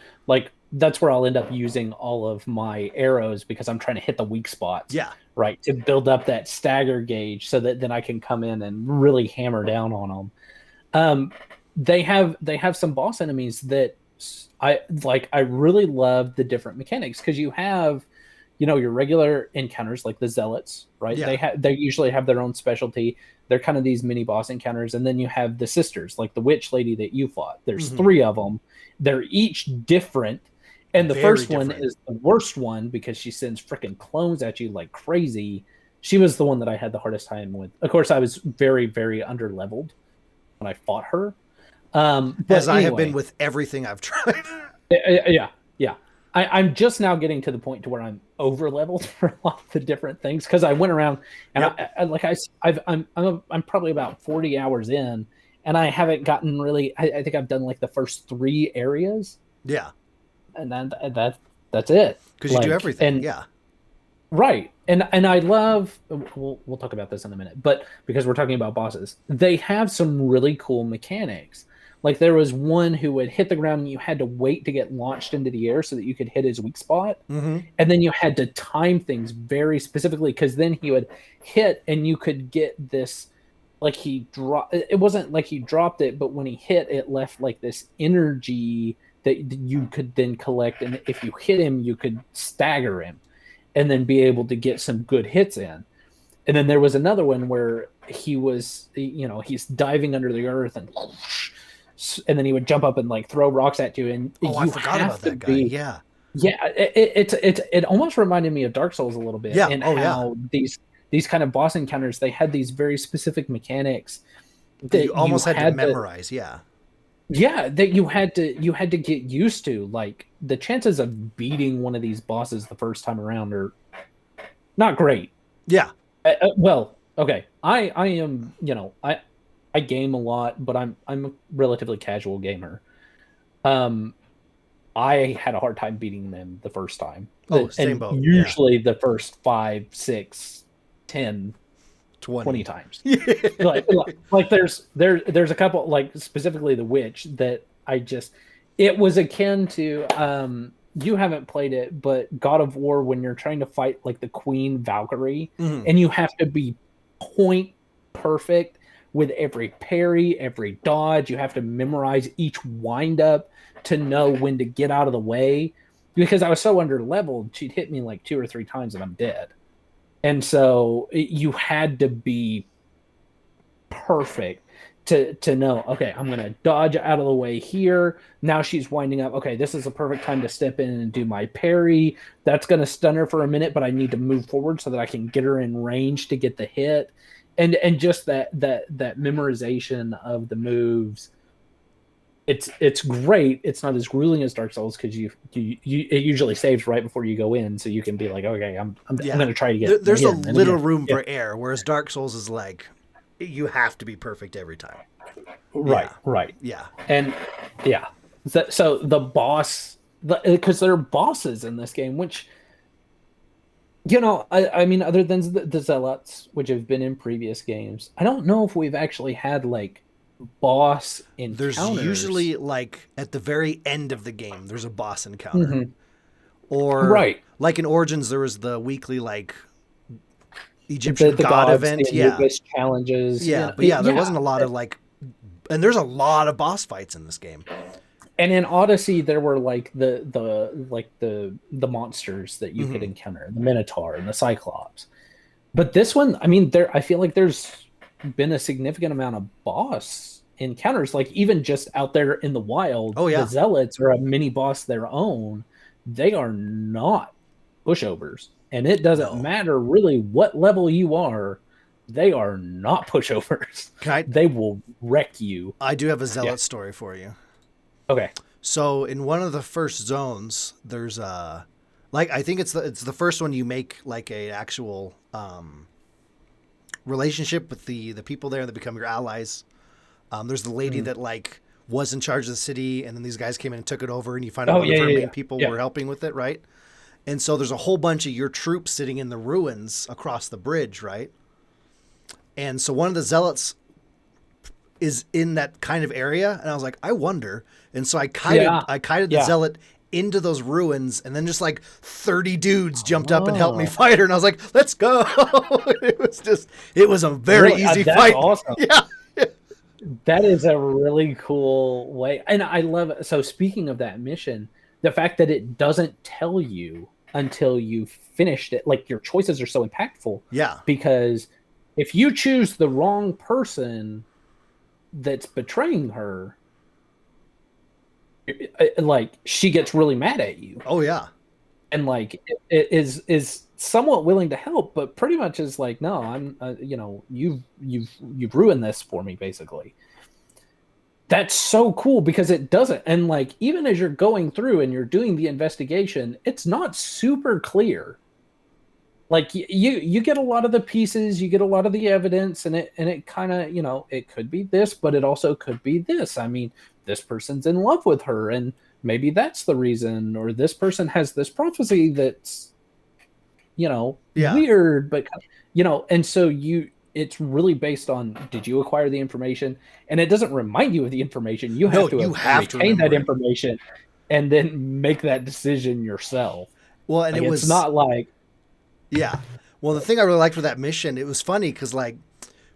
that's where I'll end up using all of my arrows, because I'm trying to hit the weak spots. Yeah. Right. To build up that stagger gauge so that then I can come in and really hammer down on them. They have some boss enemies that I really love the different mechanics, because you have, your regular encounters like the zealots, right? Yeah. They usually have their own specialty. They're kind of these mini boss encounters. And then you have the sisters, like the witch lady that you fought. There's 3 of them. They're each different. And the first one is the worst one because she sends freaking clones at you like crazy. She was the one that I had the hardest time with. Of course, I was very, very under-leveled when I fought her. But I have been with everything I've tried. Yeah. I'm just now getting to the point to where I'm over leveled for a lot of the different things, because I went around and I'm probably about 40 hours in, and I haven't gotten really. I think I've done like the first 3 areas. Yeah, and then that's it. Because you do everything. Yeah, right. And I love. We'll talk about this in a minute, but because we're talking about bosses, they have some really cool mechanics. Like there was one who would hit the ground and you had to wait to get launched into the air so that you could hit his weak spot. Mm-hmm. And then you had to time things very specifically, because then he would hit and you could get this, like it wasn't like he dropped it, but when he hit, it left like this energy that you could then collect, and if you hit him, you could stagger him, and then be able to get some good hits in. And then there was another one where he was, he's diving under the earth, and then he would jump up and like throw rocks at you. And I forgot about that guy. Yeah. Yeah, it almost reminded me of Dark Souls a little bit. Yeah. And how these kind of boss encounters, they had these very specific mechanics that you almost had to memorize. Yeah. Yeah, that you had to get used to. Like, the chances of beating one of these bosses the first time around are not great. Yeah. Well, okay. I am, I game a lot, but I'm a relatively casual gamer. I had a hard time beating them the first time. Oh, same boat. Usually the first 5, 6, 10, 20 times. like there's a couple, like specifically the witch, that it was akin to you haven't played it, but God of War, when you're trying to fight like the Queen Valkyrie, and you have to be point perfect with every parry, every dodge. You have to memorize each wind up to know when to get out of the way, because I was so under leveled, she'd hit me like 2 or 3 times and I'm dead. And so you had to be perfect to know, okay, I'm going to dodge out of the way here. Now she's winding up. Okay, this is the perfect time to step in and do my parry. That's going to stun her for a minute, but I need to move forward so that I can get her in range to get the hit. And just that memorization of the moves. It's great. It's not as grueling as Dark Souls, because it usually saves right before you go in, so you can be like, okay, I'm going to try to get. There's a little room for error, whereas Dark Souls is like, you have to be perfect every time. Right. Right. Yeah. And yeah. So the boss, because there are bosses in this game, which, I mean, other than the Zealots, which have been in previous games, I don't know if we've actually had like boss encounters. There's usually, like, at the very end of the game, there's a boss encounter. Or like in Origins, there was the weekly like Egyptian the god gods, event. the Anubis challenges. But there wasn't a lot of like, and there's a lot of boss fights in this game. And in Odyssey, there were like the monsters that you could encounter, the Minotaur and the Cyclops. But this one, I mean, I feel like there's been a significant amount of boss encounters, like even just out there in the wild. The Zealots are a mini boss their own. They are not pushovers, and it doesn't matter really what level you are. They are not pushovers. They will wreck you. I do have a Zealot story for you. Okay. So in one of the first zones, there's I think it's the first one you make like a actual relationship with the people there that become your allies. There's the lady that like was in charge of the city, and then these guys came in and took it over, and you find out one of her main people were helping with it, right? And so there's a whole bunch of your troops sitting in the ruins across the bridge, right? And so one of the Zealots is in that kind of area, and I was like, I wonder. And so I kited the Zealot into those ruins, and then just like 30 dudes jumped up and helped me fight her, and I was like, let's go. it was a very easy fight. Awesome. Yeah. That is a really cool way. And I love it. So speaking of that mission, the fact that it doesn't tell you until you finished it, like your choices are so impactful. Yeah. Because if you choose the wrong person that's betraying her, like, she gets really mad at you. Oh yeah. And like it is somewhat willing to help, but pretty much is like, no, I'm you've ruined this for me, basically. That's so cool, because it doesn't. And like, even as you're going through and you're doing the investigation, it's not super clear. Like you get a lot of the pieces, you get a lot of the evidence, and it kind of, it could be this, but it also could be this. I mean, this person's in love with her, and maybe that's the reason, or this person has this prophecy that's, weird, but and so it's really based on, did you acquire the information? And it doesn't remind you of the information. You have to retain that information and then make that decision yourself. Well, and like, it's not like, yeah. Well, the thing I really liked for that mission, it was funny because like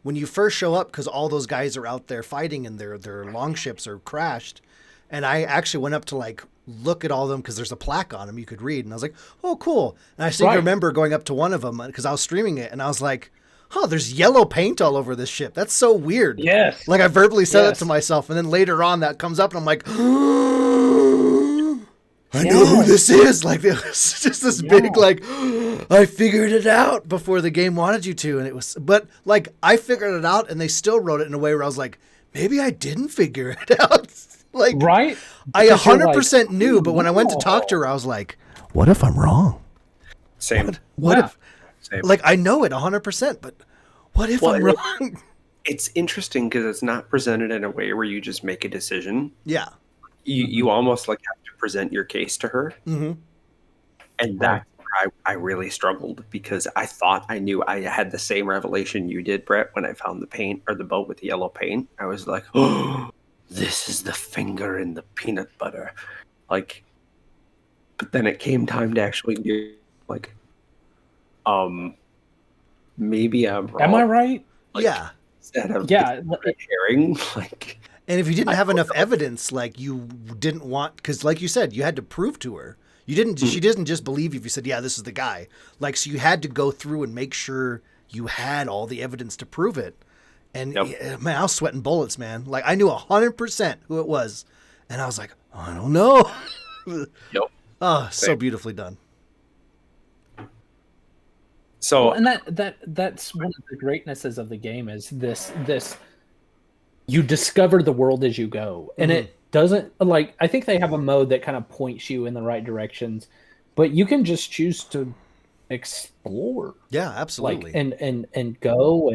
when you first show up, because all those guys are out there fighting and their longships are crashed, And I actually went up to like look at all of them because there's a plaque on them you could read. And I was like, oh, cool. And I still remember going up to one of them because I was streaming it. And I was like, oh, there's yellow paint all over this ship. That's so weird. Yes. Like I verbally said it to myself. And then later on that comes up and I'm like, I know who this is. Like it was just this big, like, I figured it out before the game wanted you to. And it was, but like I figured it out and they still wrote it in a way where I was like, maybe I didn't figure it out. Like, right? I 100% knew, but when I went to talk to her, I was like, what if I'm wrong? Same. What if, Same. like, I know it 100%, but what if I'm wrong? It's interesting because it's not presented in a way where you just make a decision. Yeah. You almost like have to present your case to her. Mm-hmm. And that I really struggled because I thought I knew. I had the same revelation you did, Brett, when I found the paint or the boat with the yellow paint. I was like, oh, this is the finger in the peanut butter. Like, but then it came time to actually do, like, maybe I'm wrong. Am I right? Like, yeah. Instead of herring, like. And if you didn't have enough evidence, like you didn't want, because like you said, you had to prove to her. You didn't. She didn't just believe you if you said, "Yeah, this is the guy." Like, so you had to go through and make sure you had all the evidence to prove it. And man, I was sweating bullets, man. Like I knew 100% who it was, and I was like, oh, I don't know. Oh, so beautifully done. So, well, and that's one of the greatnesses of the game is this you discover the world as you go, and it doesn't, like, I think they have a mode that kind of points you in the right directions, but you can just choose to explore. Yeah, absolutely. Like, and go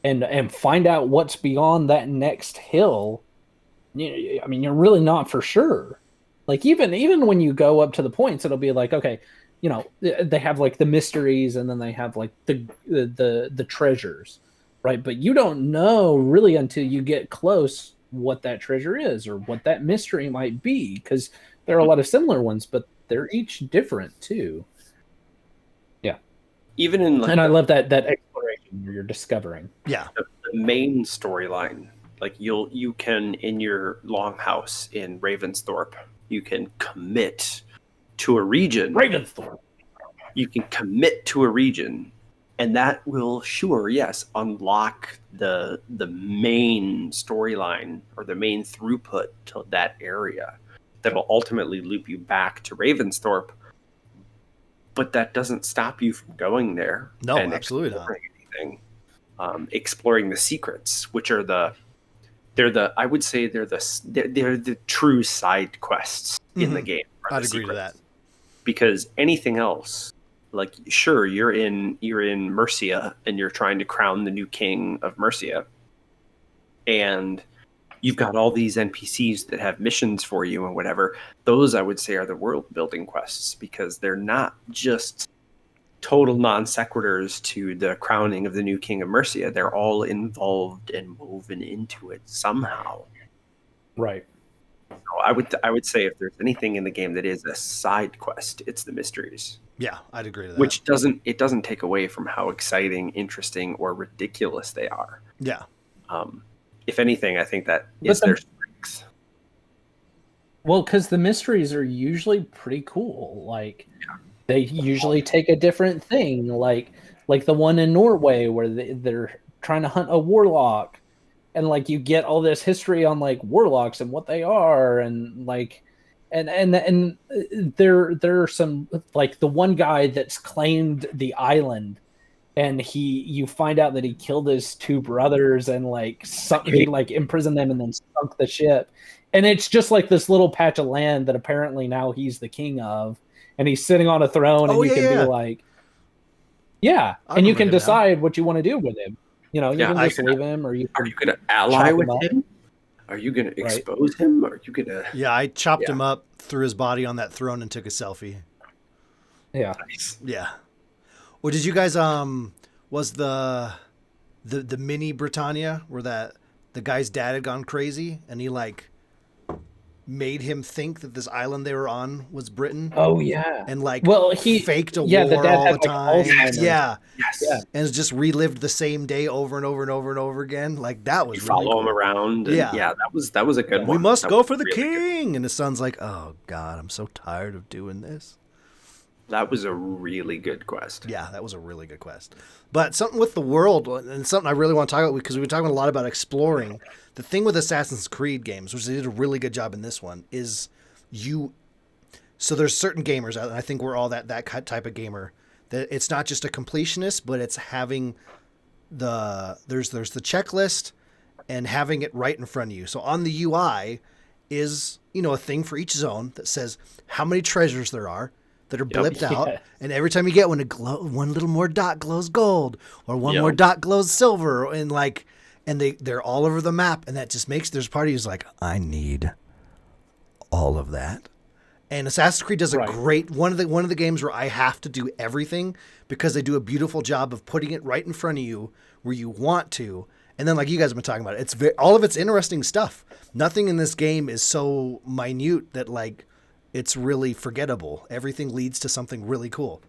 and find out what's beyond that next hill. I mean, you're really not for sure. Like even when you go up to the points, it'll be like, okay, you know, they have like the mysteries and then they have like the treasures, right? But you don't know really until you get close what that treasure is or what that mystery might be, because there are a lot of similar ones, but they're each different too. Yeah. Even in like, and I love that exploration where you're discovering. Yeah. The main storyline, like you can, in your longhouse in Ravensthorpe, you can commit to a region. Ravensthorpe. You can commit to a region, and that will, sure, yes, unlock the main storyline or the main throughput to that area that will ultimately loop you back to Ravensthorpe. But that doesn't stop you from going there. No, absolutely not. Anything. Exploring the secrets, which are I would say they're the true side quests in the game. I'd agree to that. Because anything else, like, sure, you're in Mercia and you're trying to crown the new king of Mercia, and you've got all these NPCs that have missions for you and whatever. Those, I would say, are the world building quests, because they're not just total non sequiturs to the crowning of the new king of Mercia. They're all involved and woven into it somehow. Right. So I would say if there's anything in the game that is a side quest, it's the mysteries. Yeah, I'd agree to that. Which doesn't take away from how exciting, interesting, or ridiculous they are. Yeah. If anything, I think that is their strength. Well, because the mysteries are usually pretty cool. Like, they usually take a different thing. Like the one in Norway where they're trying to hunt a warlock, and like you get all this history on like warlocks and what they are, and like, and there are some, like the one guy that's claimed the island. And you find out that he killed his two brothers and he imprisoned them and then sunk the ship. And it's just like this little patch of land that apparently now he's the king of, and he's sitting on a throne, and you can be like, and you can decide what you want to do with him. You know, you can just leave him, or are you going to ally with him? Are you going to expose him? Are you going to? Yeah, I chopped him up, threw his body on that throne, and took a selfie. Yeah. Nice. Yeah. Or did you guys was the mini Britannia where the guy's dad had gone crazy and he like made him think that this island they were on was Britain. Oh yeah. And like, he faked a the war dad all had, the like, time. Alzheimer's. Yeah. Yes. Yeah. And just relived the same day over and over and over and over again. Like, that was You really follow cool. him around. And Yeah. that was a good one. We must That go was for the really good. king. And his son's like, oh God, I'm so tired of doing this. That was a really good quest. Yeah, that was a really good quest. But something with the world, and something I really want to talk about, because we've been talking a lot about exploring. The thing with Assassin's Creed games, which they did a really good job in this one, is so there's certain gamers, and I think we're all that type of gamer, that it's not just a completionist, but it's having there's the checklist and having it right in front of you. So on the UI is, a thing for each zone that says how many treasures there are that are blipped out, Yes. and every time you get one, one little more dot glows gold, or one Yep. more dot glows silver, and they're all over the map, and that just makes there's part of you who's like, I need all of that. And Assassin's Creed does a Right. great one of the games where I have to do everything, because they do a beautiful job of putting it right in front of you where you want to. And then, like you guys have been talking about, all of it's interesting stuff. Nothing in this game is so minute that like it's really forgettable. Everything leads to something really cool.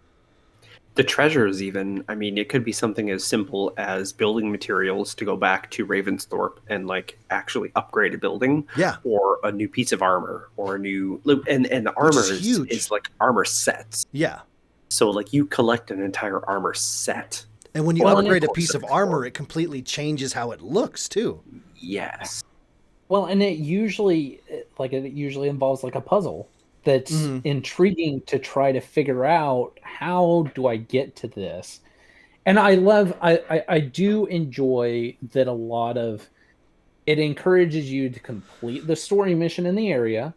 The treasures, even, I mean, it could be something as simple as building materials to go back to Ravensthorpe and like actually upgrade a building, Yeah. or a new piece of armor, or a new and the armor is huge. is like armor sets. Yeah. So like you collect an entire armor set. And when you Well, and upgrade a of piece course of it's armor, more. it completely changes how it looks too. Yes. Well, and it usually involves like a puzzle that's intriguing to try to figure out, how do I get to this? And I do enjoy that a lot of it encourages you to complete the story mission in the area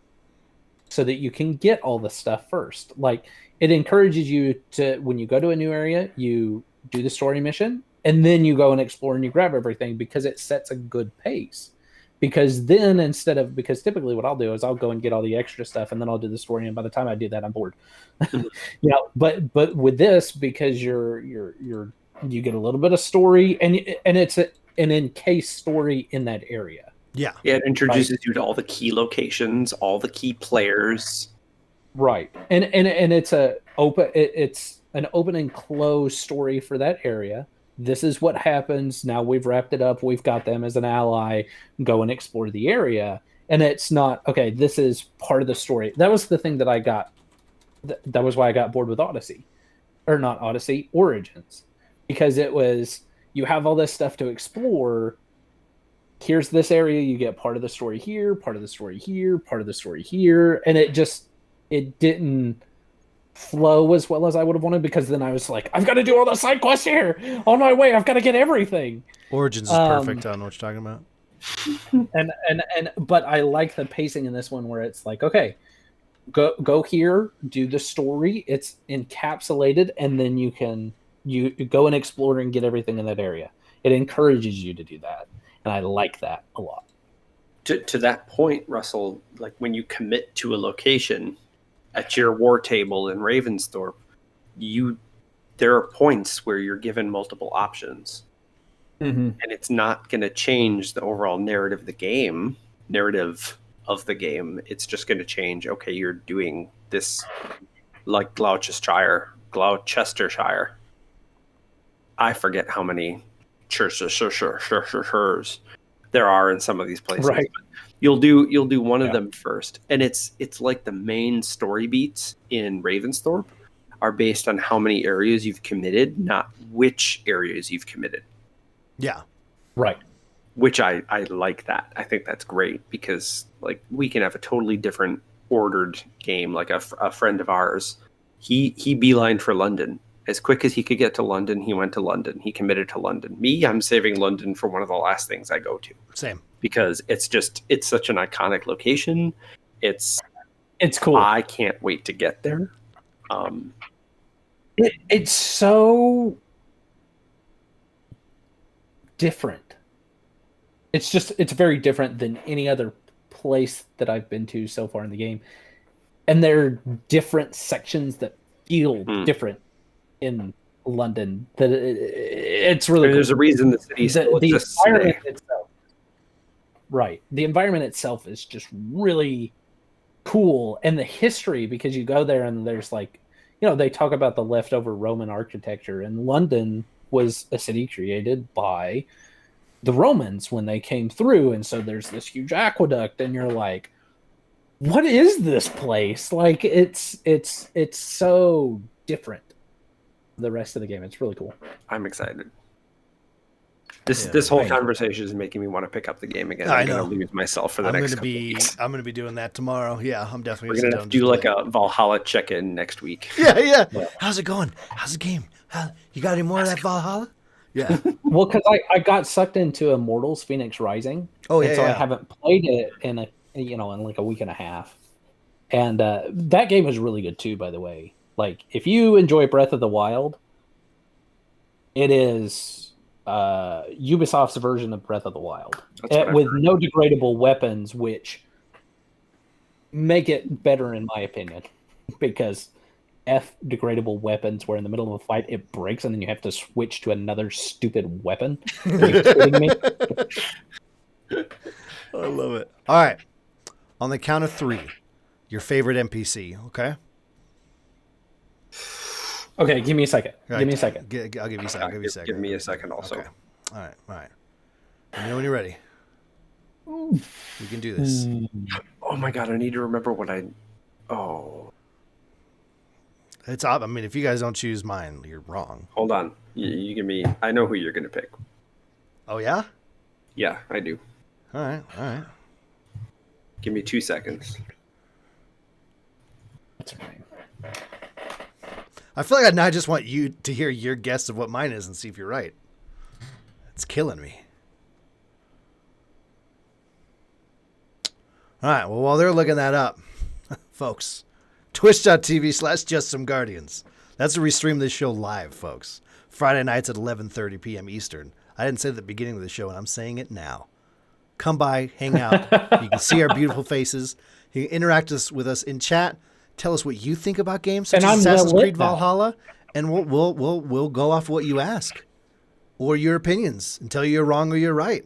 so that you can get all the stuff first. Like, it encourages you to, when you go to a new area, you do the story mission and then you go and explore and you grab everything, because it sets a good pace. Because then because typically what I'll do is I'll go and get all the extra stuff and then I'll do the story, and by the time I do that, I'm bored. But with this, because you get a little bit of story, and it's an encased story in that area. Yeah. Yeah, it introduces you to all the key locations, all the key players. Right. And it's it's an open and closed story for that area. This is what happens. Now we've wrapped it up. We've got them as an ally. Go and explore the area. And it's not, okay, this is part of the story. That was the thing that I got. That was why I got bored with Odyssey. Or not Odyssey, Origins. Because it was, you have all this stuff to explore. Here's this area. You get part of the story here, part of the story here, part of the story here. And it didn't flow as well as I would have wanted, because then I was like, I've got to do all the side quests here on my way. I've got to get everything. Origins is perfect. I don't know what you're talking about. But I like the pacing in this one where it's like, okay, go here, do the story. It's encapsulated, and then you go and explore and get everything in that area. It encourages you to do that, and I like that a lot. To that point, Russell, like when you commit to a location at your war table in Ravensthorpe, there are points where you're given multiple options, and it's not going to change the overall narrative of the game. It's just going to change. Okay, you're doing this, like Gloucestershire. I forget how many churches there are in some of these places. Right. But you'll do one of them first, and it's like the main story beats in Ravensthorpe are based on how many areas you've committed, not which areas you've committed. Yeah. Right. Which I like that. I think that's great, because like we can have a totally different ordered game. Like a friend of ours, he beelined for London. As quick as he could get to London, he went to London. He committed to London. Me, I'm saving London for one of the last things I go to. Same. Because it's such an iconic location. It's cool. I can't wait to get there. It's so different. It's very different than any other place that I've been to so far in the game. And there are different sections that feel different in London. That it's really There's a reason the city still the exists environment today. itself. Right. The environment itself is just really cool. And the history, because you go there and there's like, they talk about the leftover Roman architecture, and London was a city created by the Romans when they came through. And so there's this huge aqueduct, and you're like, what is this place? Like, it's so different from the rest of the game. It's really cool. I'm excited. This whole conversation is making me want to pick up the game again. I'm going to lose myself for the next couple weeks. I'm going to be doing that tomorrow. Yeah, I'm definitely going to do like a Valhalla check-in next week. Yeah. How's it going? How's the game? You got any more of that Valhalla? Yeah. Well, because I got sucked into Immortals Phoenix Rising. Oh, yeah. So I haven't played it in like a week and a half. And that game is really good too, by the way. Like, if you enjoy Breath of the Wild, it is Ubisoft's version of Breath of the Wild, with no degradable weapons, which make it better in my opinion, because degradable weapons where in the middle of a fight it breaks and then you have to switch to another stupid weapon. Are you kidding me? I love it. All right, on the count of 3, your favorite NPC, okay? Okay, give me a second. Right. Give me a second. I'll give you a second. Give me a second also. Okay. All right. Let me know when you're ready. We can do this. Oh my god, I need to remember what It's I mean, if you guys don't choose mine, you're wrong. Hold on. You give me... I know who you're going to pick. Oh, yeah? Yeah, I do. All right. Give me 2 seconds. That's right. I feel like I just want you to hear your guess of what mine is and see if you're right. It's killing me. All right. Well, while they're looking that up, folks, twitch.tv/JustSomeGuardians. That's where we stream this show live, folks. Friday nights at 11:30 p.m. Eastern. I didn't say it at the beginning of the show, and I'm saying it now. Come by, hang out. You can see our beautiful faces. You can interact with us in chat. Tell us what you think about games such as Assassin's Creed Valhalla, and we'll go off what you ask or your opinions and tell you you're wrong or you're right.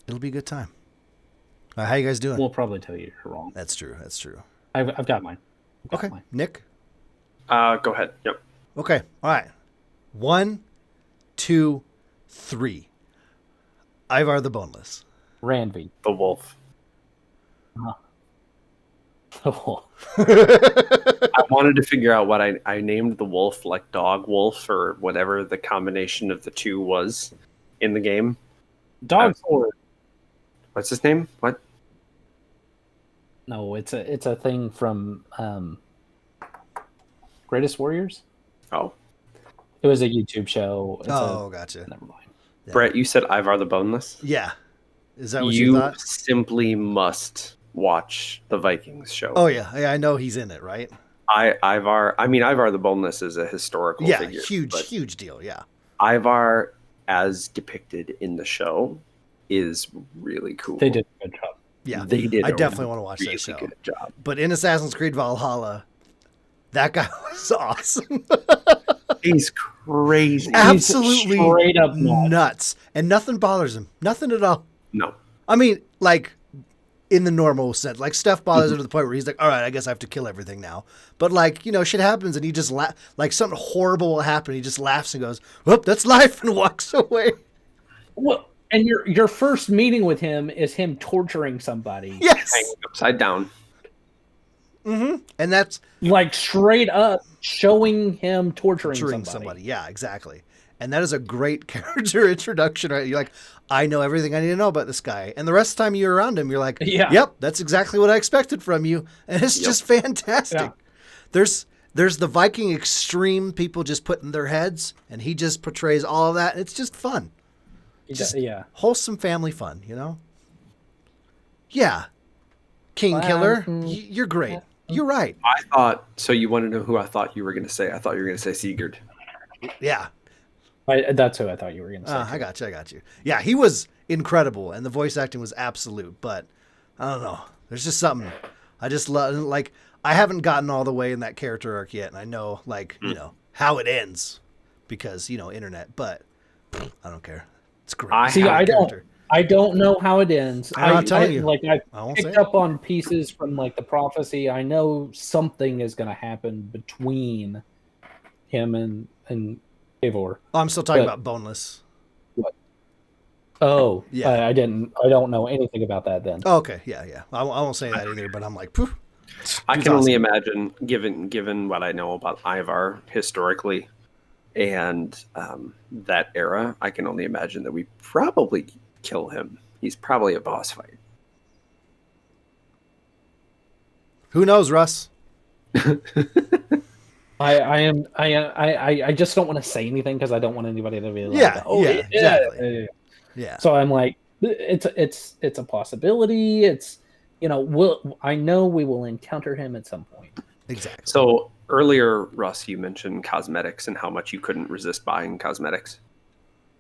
It'll be a good time. All right, how you guys doing? We'll probably tell you you're wrong. That's true. I've got mine. Okay, Nick. Go ahead. Yep. Okay. All right. 1, 2, 3. Ivar the Boneless. Ranvi. The wolf. The wolf. I wanted to figure out what I named the wolf, like dog wolf or whatever the combination of the two was in the game. Dog sword. What's his name? What? No, it's a thing from Greatest Warriors. Oh. It was a YouTube show. Gotcha. Never mind. Yeah. Brett, you said Ivar the Boneless? Yeah. Is that what you thought? You simply must watch the Vikings show. Oh, yeah. I know he's in it, right? Ivar the Boneless is a historical figure. Yeah, huge deal, yeah. Ivar, as depicted in the show, is really cool. They did a good job. Yeah, they did. I definitely want to watch that show. Good job. But in Assassin's Creed Valhalla, that guy was awesome. He's crazy. Absolutely He's straight up nuts. And nothing bothers him. Nothing at all. No. I mean, like, in the normal sense. Like, stuff bothers him to the point where he's like, all right, I guess I have to kill everything now. But, like, shit happens and he just like, something horrible will happen. He just laughs and goes, whoop, that's life, and walks away. Well, and your first meeting with him is him torturing somebody. Yes. Hanging upside down. Mm-hmm. And that's like straight up showing him torturing somebody. Yeah, exactly. And that is a great character introduction, right? You're like, I know everything I need to know about this guy. And the rest of the time you're around him, you're like, yep, that's exactly what I expected from you. And it's just fantastic. Yeah. There's the Viking extreme people just putting their heads, and he just portrays all of that. And it's just fun. Just wholesome family fun, Yeah. King Killer, you're great. You're right. I thought, so you want to know who I thought you were going to say? I thought you were going to say Seaguard. Yeah. That's who I thought you were going to say. I got you. Yeah, he was incredible, and the voice acting was absolute, but I don't know. There's just something. I just love, like, I haven't gotten all the way in that character arc yet, and I know, like, how it ends because, internet, but I don't care. It's great. I I don't know how it ends. I'm not telling you. Like I I won't say picked it. up on pieces from like the prophecy. I know something is going to happen between him and Eivor. Oh, I'm still talking But- about boneless. Oh, Yeah. I don't know anything about that then. Oh, okay, yeah. I won't say that either, but I'm like, poof. I Dude's can only awesome. imagine, given what I know about Ivar historically and that era, I can only imagine that we probably kill him. He's probably a boss fight. Who knows, Russ? I just don't want to say anything because I don't want anybody to be like, Yeah, oh, yeah, exactly. yeah. Yeah. So I'm like, it's a possibility. It's I know we will encounter him at some point. Exactly. So earlier, Russ, you mentioned cosmetics and how much you couldn't resist buying cosmetics.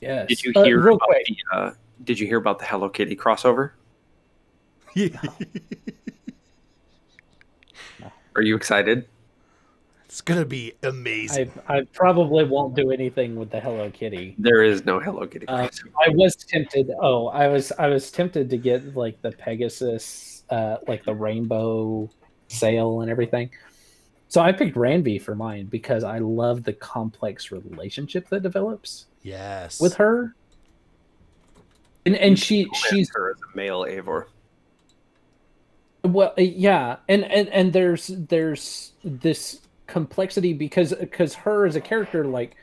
Yes. Did you Real quick, Did you hear about the Hello Kitty crossover? Are you excited? It's gonna be amazing. I probably won't do anything with the Hello Kitty. There is no Hello Kitty crossover. I was tempted. Oh, I was tempted to get like the Pegasus, like the rainbow sail and everything. So I picked Ranvi for mine because I love the complex relationship that develops Yes. with her. And she's her as a male Eivor. well, yeah, and there's this complexity because her as a character, like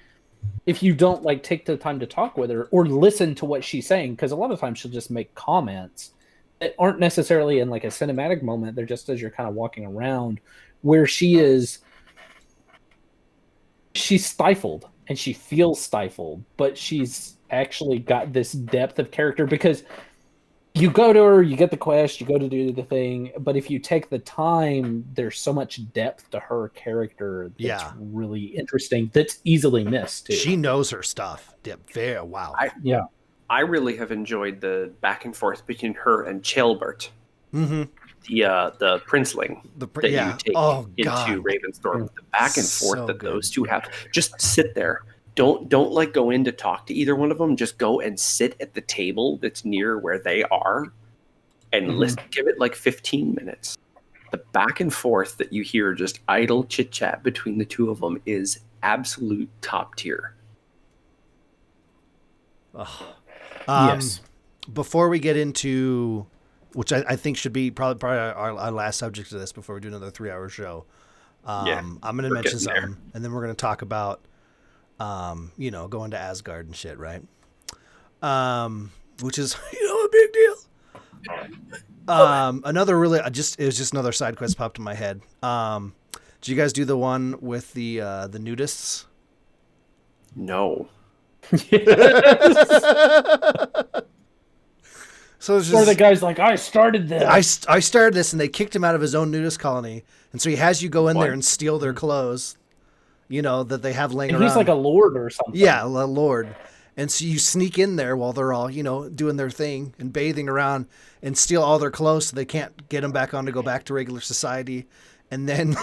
if you don't like take the time to talk with her or listen to what she's saying, because a lot of times she'll just make comments that aren't necessarily in like a cinematic moment. They're just as you're kind of walking around, where she's stifled and she feels stifled, but she's actually got this depth of character because you go to her, you get the quest, you go to do the thing, but if you take the time, there's so much depth to her character that's really interesting, that's easily missed too. She knows her stuff. Very wow. I really have enjoyed the back and forth between her and Chalbert, the princeling that you take into Ravensthorpe. The back and forth that those two have. Just sit there. Don't like go in to talk to either one of them. Just go and sit at the table that's near where they are and listen. Give it like 15 minutes. The back and forth that you hear, just idle chit chat between the two of them, is absolute top tier. Yes. Before we get into, which I think should be probably our last subject to this before we do another 3-hour show. I'm going to mention something, and then we're going to talk about going to Asgard and shit, right? Which is, a big deal. Another really, it was just another side quest popped in my head. Did you guys do the one with the nudists? No. So it's just, or the guy's like, I started this. I started this, and they kicked him out of his own nudist colony, and so he has you go in there and steal their clothes. That they have laying around. He's like a lord or something. Yeah, a lord. And so you sneak in there while they're all, doing their thing and bathing around and steal all their clothes so they can't get them back on to go back to regular society. And then,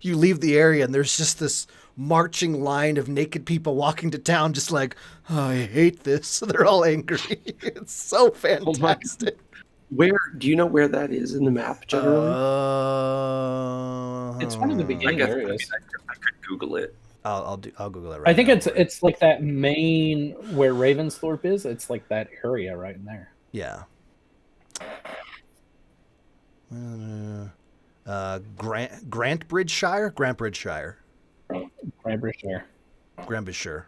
you leave the area and there's just this marching line of naked people walking to town just like, oh, I hate this. So they're all angry. It's so fantastic. Where do you know where that is in the map generally? It's one of the beginning areas. I could Google it. I'll Google it right I think now. it's like that main where Ravensthorpe is. It's like that area right in there. Yeah. Grantbridgeshire? Grantbridgeshire.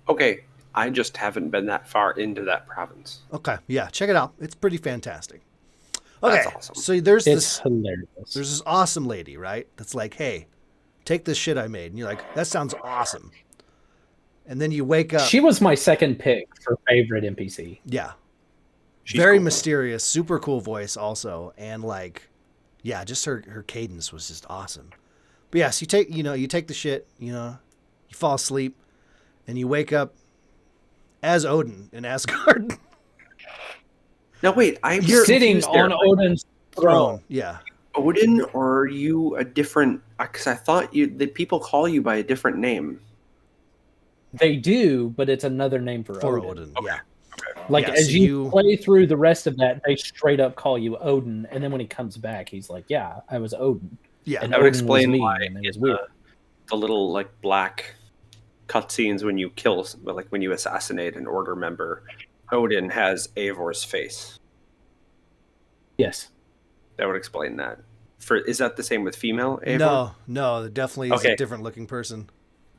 Okay, I just haven't been that far into that province. Okay, yeah, check it out. It's pretty fantastic. Okay, That's awesome. So there's hilarious. There's this awesome lady, right? That's like, hey, take this shit I made. And you're like, that sounds awesome. And then you wake up. She was my second pick for favorite NPC. Yeah. She's very cool. Mysterious, super cool voice also. And just her cadence was just awesome. But yes, you take the shit, you fall asleep and you wake up as Odin in Asgard. Now wait, I'm sitting on Odin's throne. Yeah. Odin, or are you a different? Because I thought the people call you by a different name. They do, but it's another name for For Odin. Odin. Okay. Yeah. Like Yeah, as so you play through the rest of that, they straight up call you Odin, and then when he comes back, he's like, "Yeah, I was Odin." Yeah, and That would Odin was explain me, why and it was in weird. the little like black cutscenes when you kill, like when you assassinate an Order member, Odin has Eivor's face. Yes. That would explain that. Is that the same with female Eivor? No, it definitely is Okay. a different looking person.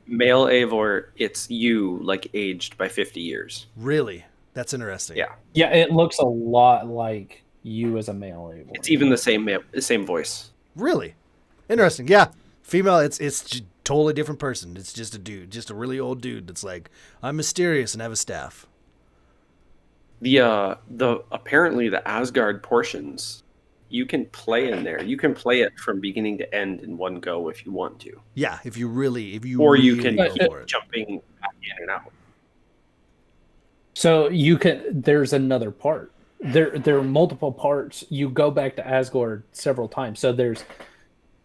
Male Eivor, it's you like aged by 50 years. Really? That's interesting. Yeah. Yeah, it looks a lot like you as a male Eivor. It's even the same voice. Really? Interesting. Yeah. Female, it's totally different person. It's just a dude, just a really old dude that's like, I'm mysterious and have a staff. The apparently the Asgard portions, you can play in there. You can play it from beginning to end in one go if you want to. Yeah, if you Or really you can go keep for it. jumping back in and out. So you can. There's another part. There are multiple parts. You go back to Asgard several times. So there's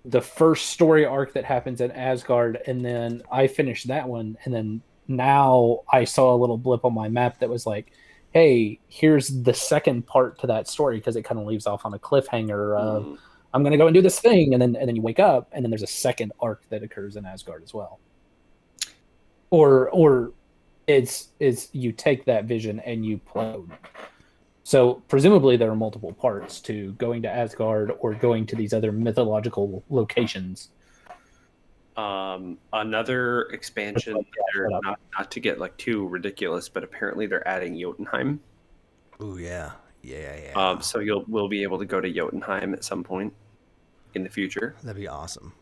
the first story arc that happens in Asgard, and then I finished that one, and then now I saw a little blip on my map that was like, "Hey, here's the second part to that story," because it kind of leaves off on a cliffhanger of, "I'm going to go and do this thing," and then you wake up, and then there's a second arc that occurs in Asgard as well. Or it's you take that vision and you play. So presumably there are multiple parts to going to Asgard or going to these other mythological locations. Another expansion, not to get like too ridiculous, but apparently they're adding Jotunheim. Oh yeah. So we'll be able to go to Jotunheim at some point in the future. That'd be awesome.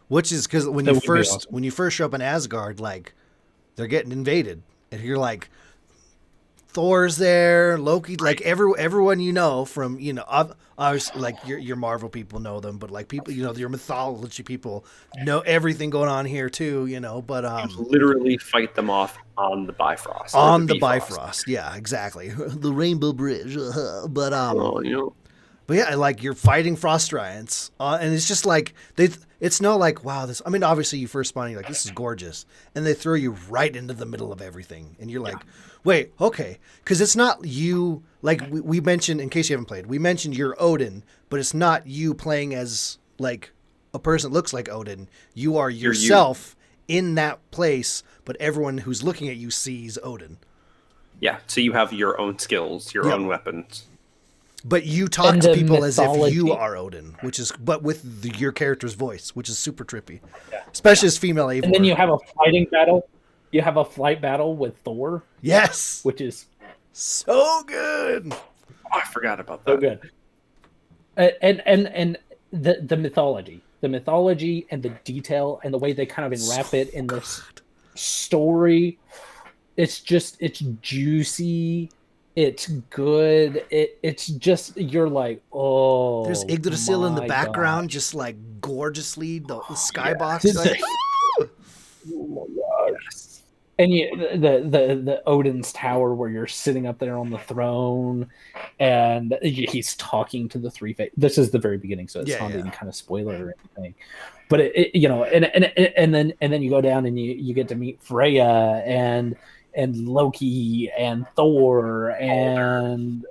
Which is because when you first show up in Asgard, like they're getting invaded, and you're like, Thor's there, Loki, like everyone you know from obviously like your Marvel people know them, but like people your mythology people know everything going on here too, But you literally fight them off on the Bifrost. On the Bifrost, yeah, exactly, the Rainbow Bridge. But But yeah, like you're fighting frost giants, and it's just like it's no like, wow, this. I mean, obviously you first spawn, you're like, this is gorgeous, and they throw you right into the middle of everything, and you're like, wait, okay, because it's not you. Like we mentioned, in case you haven't played, we mentioned you're Odin, but it's not you playing as like a person that looks like Odin. You are yourself in that place, but everyone who's looking at you sees Odin. Yeah, so you have your own skills, your own weapons. But you talk to people as if you are Odin, but with your character's voice, which is super trippy, especially as female Eivor. And then you have a fighting battle. You have a flight battle with Thor. Yes, which is so good. Oh, I forgot about that. So good. And the mythology, and the detail, and the way they kind of enwrap it in this story. It's juicy. It's good. It's just, you're like, oh. There's Yggdrasil in the background, just like gorgeously the skybox. Like, oh my gosh. And the Odin's tower where you're sitting up there on the throne, and he's talking to the three faces. This is the very beginning, so it's not any kind of spoiler or anything. But and then you go down and you get to meet Freya and Loki and Thor and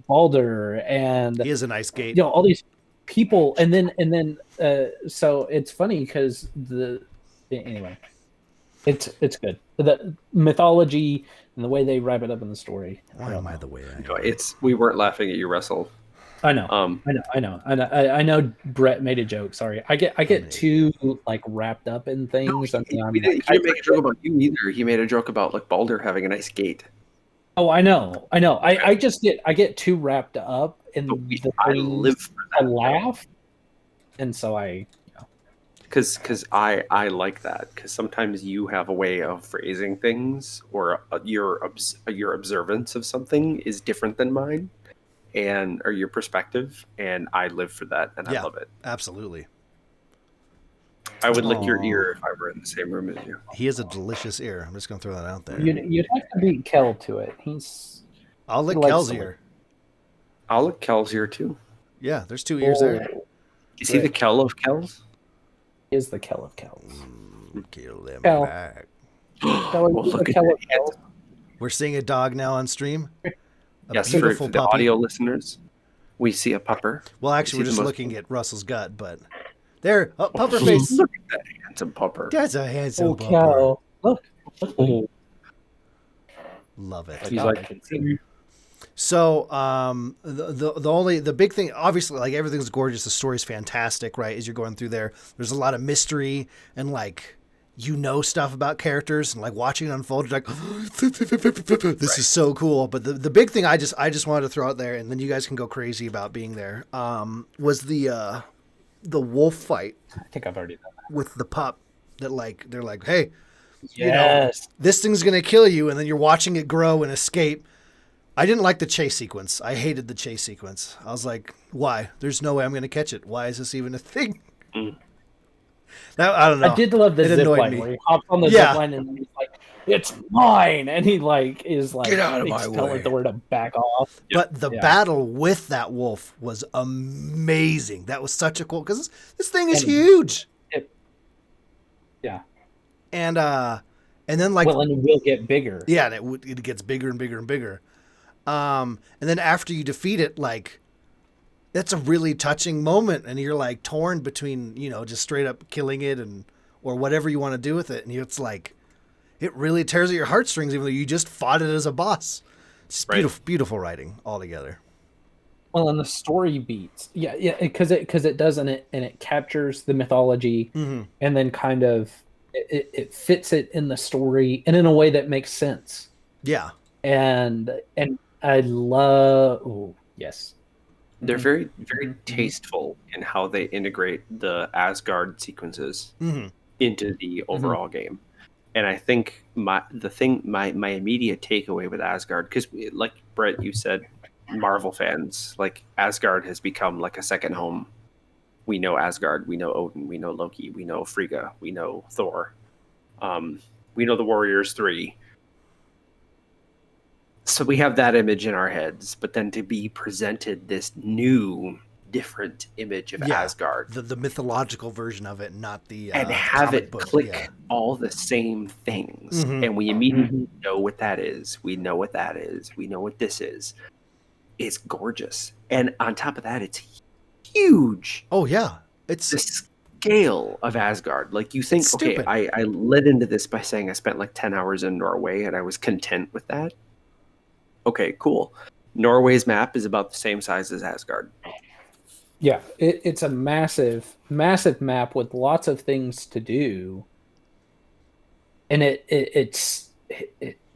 Balder, and he is a nice gate. All these people, and then so it's funny because anyway, it's good. The mythology and the way they wrap it up in the story. Why am I the way I am? We weren't laughing at you, Russell. I know. I know. Brett made a joke. Sorry, I get too like wrapped up in things. He didn't make a joke about you either. He made a joke about like Balder having a nice gate. Oh, I know. I get too wrapped up in the things I live for that. I laugh, and so I. Because I like that, because sometimes you have a way of phrasing things, or your observance of something is different than mine. Or your perspective, and I live for that, and I love it. Absolutely. I would lick your ear if I were in the same room as you. He has a delicious ear. I'm just gonna throw that out there. You'd have to beat Kel to it. I'll lick Kel's ear. I'll lick Kel's ear too. Yeah, there's 2 ears there. Is he the Kel of Kel's? He is the Kel of Kel's. Kill them Kel. back. Well, look at that. We're seeing a dog now on stream. A Yes, beautiful for the puppy. audio listeners, we see a pupper. Well, actually, We we're see just the most- looking at Russell's gut, but there, pupper face. Look at that handsome pupper. That's a handsome Oh, pupper. cow. Look. Oh, Love it. he's God, like, I can see. So, the big thing, obviously, like everything's gorgeous. The story's fantastic, right? As you're going through there, there's a lot of mystery and like, stuff about characters and like watching it unfold. You're like, this is so cool. But the big thing I just wanted to throw out there, and then you guys can go crazy about being there, was the wolf fight I think I've already done that. with the pup that like, they're like, hey, Yes. this thing's going to kill you. And then you're watching it grow and escape. I didn't like the chase sequence. I hated the chase sequence. I was like, why? There's no way I'm going to catch it. Why is this even a thing? Now, I don't know. I did love the It zip annoyed line me. where he hops on the Yeah. zip line and he's like, "It's mine," and he like is like, Get out of my telling way. Thor to back off. But the Yeah. battle with that wolf was amazing. That was such a cool, because this thing is And- huge. Yeah. And then like, Well, and it will get bigger. yeah, and it gets bigger and bigger and bigger. And then after you defeat it, like, that's a really touching moment, and you're like torn between, just straight up killing it or whatever you want to do with it, and it's like, it really tears at your heartstrings, even though you just fought it as a boss. It's Right. beautiful, beautiful writing altogether. Well, and the story beats, yeah, because it does, and it captures the mythology, Mm-hmm. and then kind of it fits it in the story and in a way that makes sense. Yeah, And I love, oh yes, they're very, very Mhm. tasteful in how they integrate the Asgard sequences mm-hmm. into the overall game. And I think my immediate takeaway with Asgard, because like Brett, you said, Marvel fans, like Asgard has become like a second home. We know Asgard, we know Odin, we know Loki, we know Frigga, we know Thor, we know the Warriors 3. So we have that image in our heads, but then to be presented this new, different image of Yeah. Asgard the mythological version of it, not the and have comic it book. click Yeah. all the same things, Mhm. and we immediately know what that is. We know what that is. We know what this is. It's gorgeous, and on top of that, it's huge. Oh yeah, it's The scale of Asgard, like you think, It's okay, stupid. I led into this by saying I spent like 10 hours in Norway, and I was content with that. Okay, cool. Norway's map is about the same size as Asgard. yeah. It's a massive, massive map with lots of things to do, and it's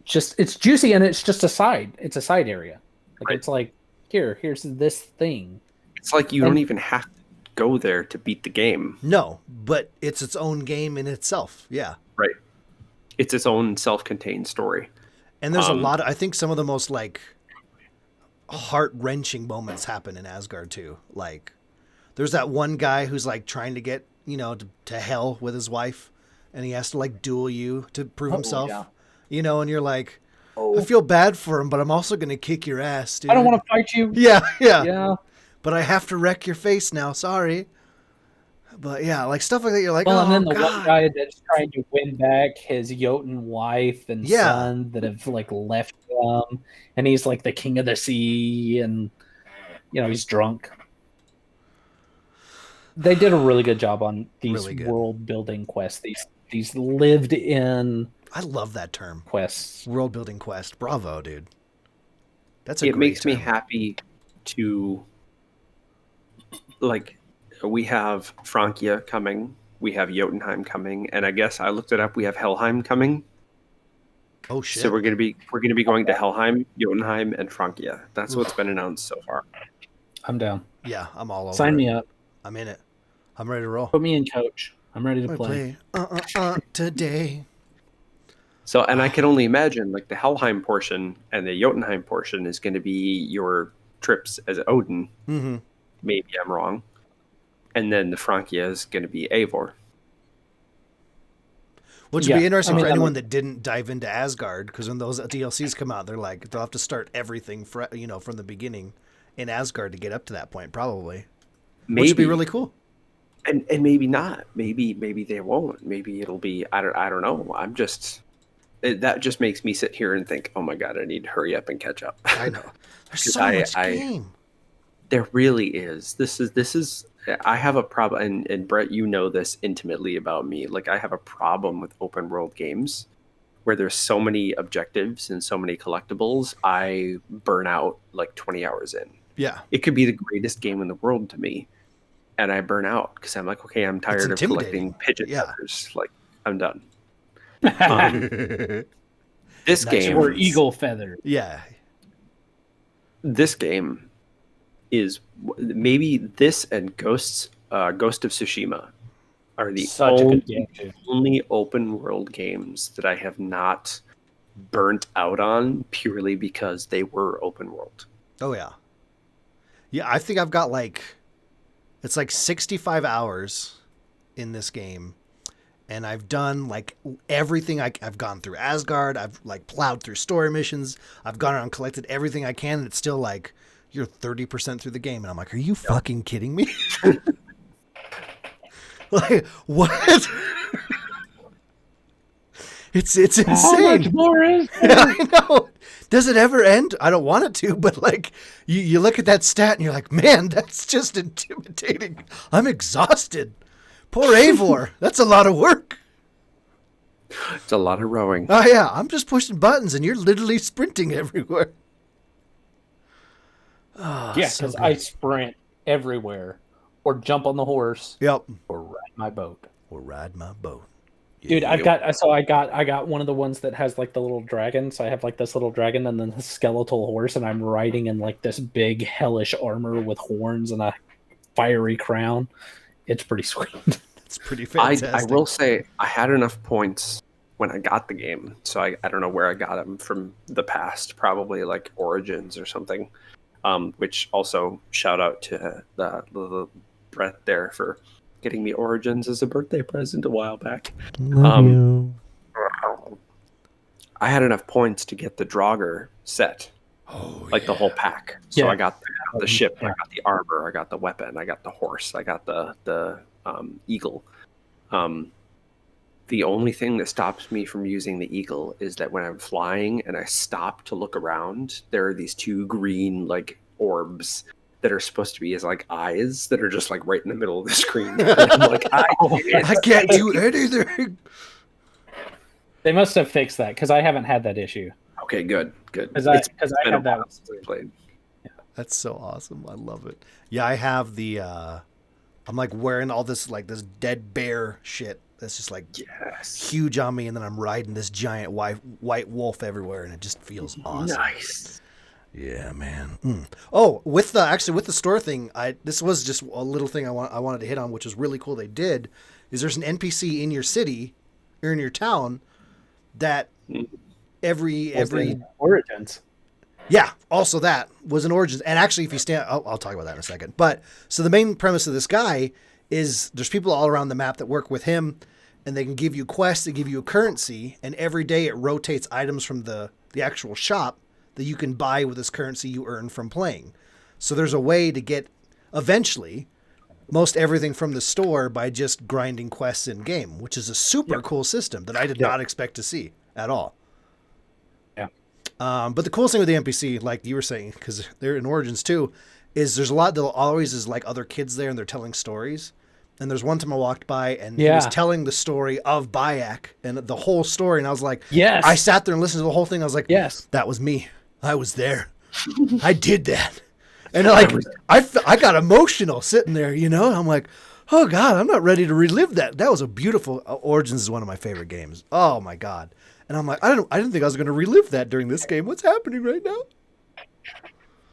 juicy, and it's just a side. It's a side area. Like Right. it's like here's this thing. It's like you don't And- even have to go there to beat the game. no, but it's its own game in itself. Yeah. Right. It's its own self-contained story. And there's a lot of, I think some of the most like heart-wrenching moments happen in Asgard too. Like there's that one guy who's like trying to get, to hell with his wife, and he has to like duel you to prove himself. yeah. And you're like, Oh, I feel bad for him, but I'm also going to kick your ass, dude. I don't want to fight you. Yeah, yeah. Yeah. But I have to wreck your face now. Sorry. But yeah, like stuff like that. You're like, Well, oh, and then the God. one guy that's trying to win back his Jotun wife and Yeah. son that have like left him, and he's like the king of the sea, and he's drunk. They did a really good job on these Really good. world building quests. These lived in I love that term. quests. World building quest. Bravo, dude. That's a It great makes me term. happy to, like, we have Francia coming, we have Jotunheim coming, and I guess I looked it up. We have Helheim coming. Oh shit. So we're gonna be going to Helheim, Jotunheim, and Francia. That's what's been announced so far. I'm down. Yeah, I'm all over. Sign it. me up. I'm in it. I'm ready to roll. Put me in, coach. I'm ready to I play. today. So, and I can only imagine, like, the Helheim portion and the Jotunheim portion is going to be your trips as Odin. Mm-hmm. Maybe I'm wrong. And then the Francia is going to be Eivor. Which Yeah, would be interesting I mean, for anyone I'm- that didn't dive into Asgard, because when those DLCs come out, they'll have to start everything from the beginning in Asgard to get up to that point, probably. Maybe. Which would be really cool. And maybe not. Maybe they won't. Maybe it'll be, I don't know. I'm just, that just makes me sit here and think, oh my God, I need to hurry up and catch up. I know. There's so much game. There really is. This is. I have a problem, and Brett, you know this intimately about me. Like, I have a problem with open world games where there's so many objectives and so many collectibles. I burn out like 20 hours in. Yeah. It could be the greatest game in the world to me, and I burn out because I'm like, okay, I'm tired of collecting pigeon feathers. Like, I'm done. This game or eagle feathers. Yeah. This game is maybe this and Ghost of Tsushima are the only open world games that I have not burnt out on purely because they were open world. Oh yeah. Yeah, I think I've got it's like 65 hours in this game, and I've done like everything. I've gone through Asgard. I've like plowed through story missions. I've gone around and collected everything I can, and it's still like, you're 30% through the game. And I'm like, are you fucking kidding me? Like, what? It's insane. How much more is there? Yeah, I know. Does it ever end? I don't want it to, but like, you look at that stat and you're like, man, that's just intimidating. I'm exhausted. Poor Eivor. That's a lot of work. It's a lot of rowing. Oh yeah, I'm just pushing buttons and you're literally sprinting everywhere. Oh, yeah, because I sprint everywhere, or jump on the horse. Yep. Or ride my boat. Yeah, Dude, I got one of the ones that has like the little dragon. So I have like this little dragon and then the skeletal horse, and I'm riding in like this big hellish armor with horns and a fiery crown. It's pretty sweet. It's pretty fantastic. I will say I had enough points when I got the game, so I don't know where I got them from the past, probably like Origins or something. Which also shout out to the Brett there for getting me Origins as a birthday present a while back. Love you. I had enough points to get the Draugr set, the whole pack. So I got the ship, I got the armor, I got the weapon, I got the horse, I got the eagle. The only thing that stops me from using the eagle is that when I'm flying and I stop to look around, there are these two green like orbs that are supposed to be as like eyes that are just like right in the middle of the screen. I'm like, I can't do anything. They must have fixed that because I haven't had that issue. Okay, good. Because I had that since I played. Yeah, that's so awesome. I love it. Yeah, I have the. I'm like wearing all this like this dead bear shit. That's just like huge on me, and then I'm riding this giant white wolf everywhere, and it just feels awesome. Nice. Yeah, man. Oh, with the store thing, this was just a little thing I wanted to hit on, which was really cool. They did is there's an NPC in your city or in your town that every Origins. Yeah, also that was an Origins, and actually, if you stand, I'll talk about that in a second. But so the main premise of this guy is there's people all around the map that work with him, and they can give you quests, they give you a currency, and every day it rotates items from the actual shop that you can buy with this currency you earn from playing. So there's a way to get, eventually, most everything from the store by just grinding quests in game, which is a super cool system that I did not expect to see at all. Yeah. But the coolest thing with the NPC, like you were saying, because they're in Origins too, is there's a lot that always is like other kids there and they're telling stories. And there's one time I walked by and he was telling the story of Bayek and the whole story. And I was like, yes. I sat there and listened to the whole thing. I was like, yes, that was me. I was there. I did that. And like, I got emotional sitting there, you know, I'm like, oh God, I'm not ready to relive that. That was a beautiful, Origins is one of my favorite games. Oh my God. And I'm like, I didn't think I was going to relive that during this game. What's happening right now?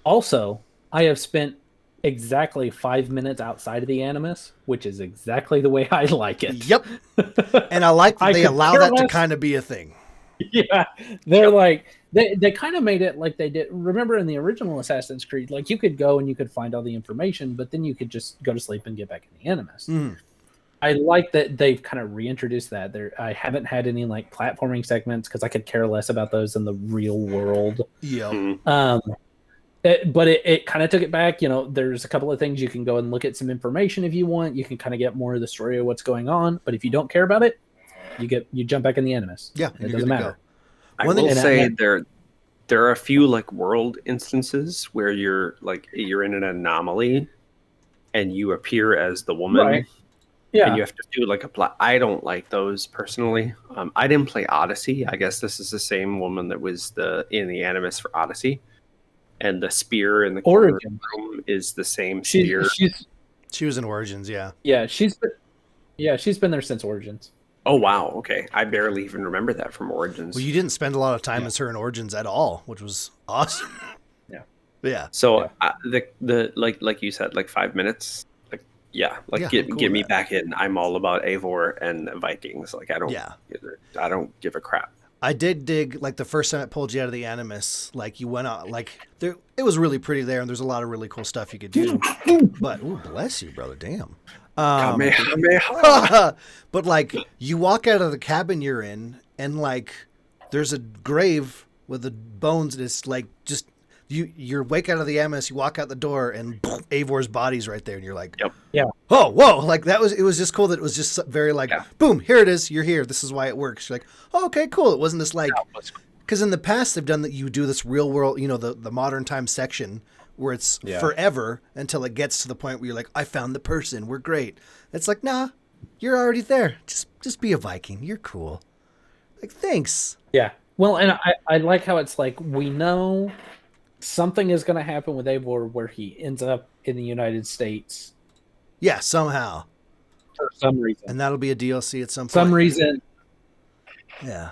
Also, I have spent exactly 5 minutes outside of the Animus, which is exactly the way I like it. Yep. And I like that they allow that to kind of be a thing. Yeah. They're like, they kind of made it like they did. Remember in the original Assassin's Creed, like you could go and you could find all the information, but then you could just go to sleep and get back in the Animus. Mm. I like that they've kind of reintroduced that. I haven't had any like platforming segments because I could care less about those in the real world. Yeah. But it kind of took it back. You know, there's a couple of things you can go and look at some information if you want. You can kind of get more of the story of what's going on. But if you don't care about it, you jump back in the Animus. Yeah, it doesn't matter. I One thing- will and say I- there are a few like world instances where you're in an anomaly and you appear as the woman. Right. And Yeah. you have to do like a plot. I don't like those personally. I didn't play Odyssey. I guess this is the same woman that was in the Animus for Odyssey, and the spear in the corner of the Origin. room is the same spear. She was in Origins, yeah. Yeah, she's been there since Origins. Oh wow, okay. I barely even remember that from Origins. Well, you didn't spend a lot of time as her in Origins at all, which was awesome. Yeah. Yeah. So the like you said, like 5 minutes. Like yeah, like Yeah, get I'm cool get with me that. back in. I'm all about Eivor and Vikings. Like I don't give a crap. I did dig like the first time it pulled you out of the Animus. Like you went out, like there, it was really pretty there, and there's a lot of really cool stuff you could do. But ooh, bless you, brother. Damn. Kamehameha. But like you walk out of the cabin you're in, and like there's a grave with the bones, and it's like just you wake out of the MS, you walk out the door, and boom, Eivor's body's right there, and you're like, Yep. Yeah. oh, whoa, like it was just cool that it was just very like, boom, here it is, you're here, this is why it works. You're like, oh, okay, cool. It wasn't this like, because in the past they've done that, you do this real world, you know, the modern time section where it's forever until it gets to the point where you're like, I found the person, we're great. It's like, nah, you're already there. Just be a Viking. You're cool. Like, thanks. Yeah. Well, and I like how it's like we know something is going to happen with Eivor where he ends up in the United States Yeah, somehow. for some reason. And that'll be a DLC at some point. Some reason. Yeah.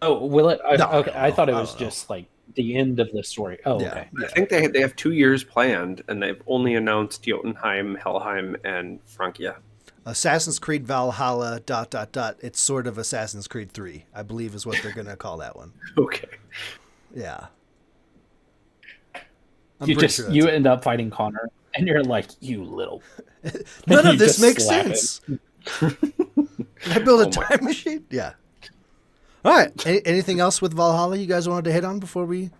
Oh, will it? No, Okay, I thought it I was don't know. just like the end of the story. Oh, Yeah. okay. I think they have 2 years planned, and they've only announced Jotunheim, Helheim, and Francia. Assassin's Creed Valhalla ... It's sort of Assassin's Creed 3, I believe is what they're going to call that one. Okay. Yeah. You end up fighting Connor, and you're like, you little. None You of this just makes slap sense. Can I build a time machine? Yeah. All right. Anything else with Valhalla you guys wanted to hit on before we?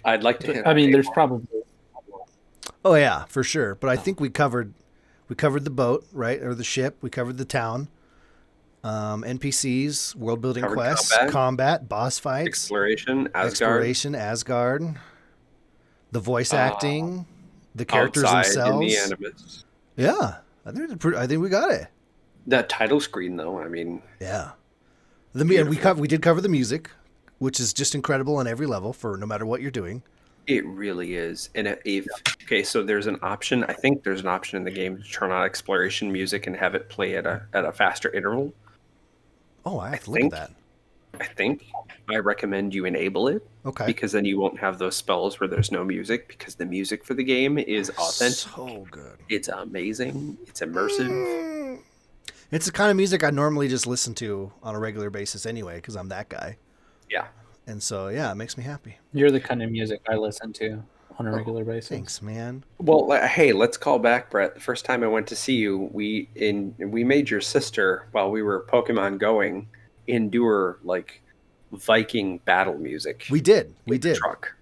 I'd like to hit I mean, on there's Eivor. probably. Oh yeah, for sure. But I think we covered the boat, right, or the ship. We covered the town, NPCs, world building Covered quests, combat, boss fights, exploration, Asgard, the voice acting, the characters outside in themselves. the Animus. Yeah, I think we got it. That title screen, though, I mean, Yeah, and we did cover the music, which is just incredible on every level for no matter what you're doing. it really is. And okay, so there's an option. I think there's an option in the game to turn on exploration music and have it play at a faster interval. Oh, I have to look at that. I recommend you enable it. Okay. Because then you won't have those spells where there's no music, because the music for the game is authentic. So good. It's amazing. It's immersive. It's the kind of music I normally just listen to on a regular basis anyway, because I'm that guy. Yeah. And so, yeah, it makes me happy. You're the kind of music I listen to on a regular basis. Thanks, man. Well, hey, let's call back, Brett. The first time I went to see you, we made your sister, while we were Pokemon going, endure like Viking battle music. We did. in the truck.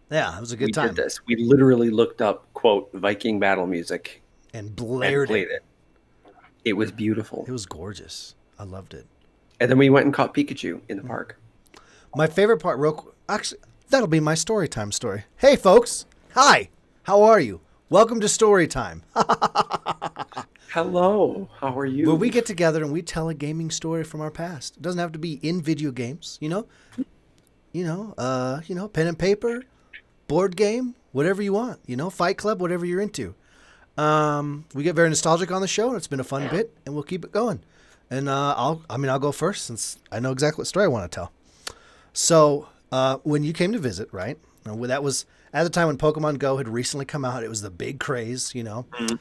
Yeah, it was a good We time. did this. We literally looked up, quote, Viking battle music And and blared played it. it. It was beautiful. It was gorgeous. I loved it. And then we went and caught Pikachu in the park. My favorite part, actually, that'll be my story time story. Hey, folks. Hi. How are you? Welcome to Story Time. Hello. How are you? Where we get together and we tell a gaming story from our past. It doesn't have to be in video games, pen and paper, board game, whatever you want, Fight Club, whatever you're into. We get very nostalgic on the show, and it's been a fun bit, and we'll keep it going. And I'll go first since I know exactly what story I want to tell. So when you came to visit, right? That was at the time when Pokemon Go had recently come out. It was the big craze, Mm-hmm.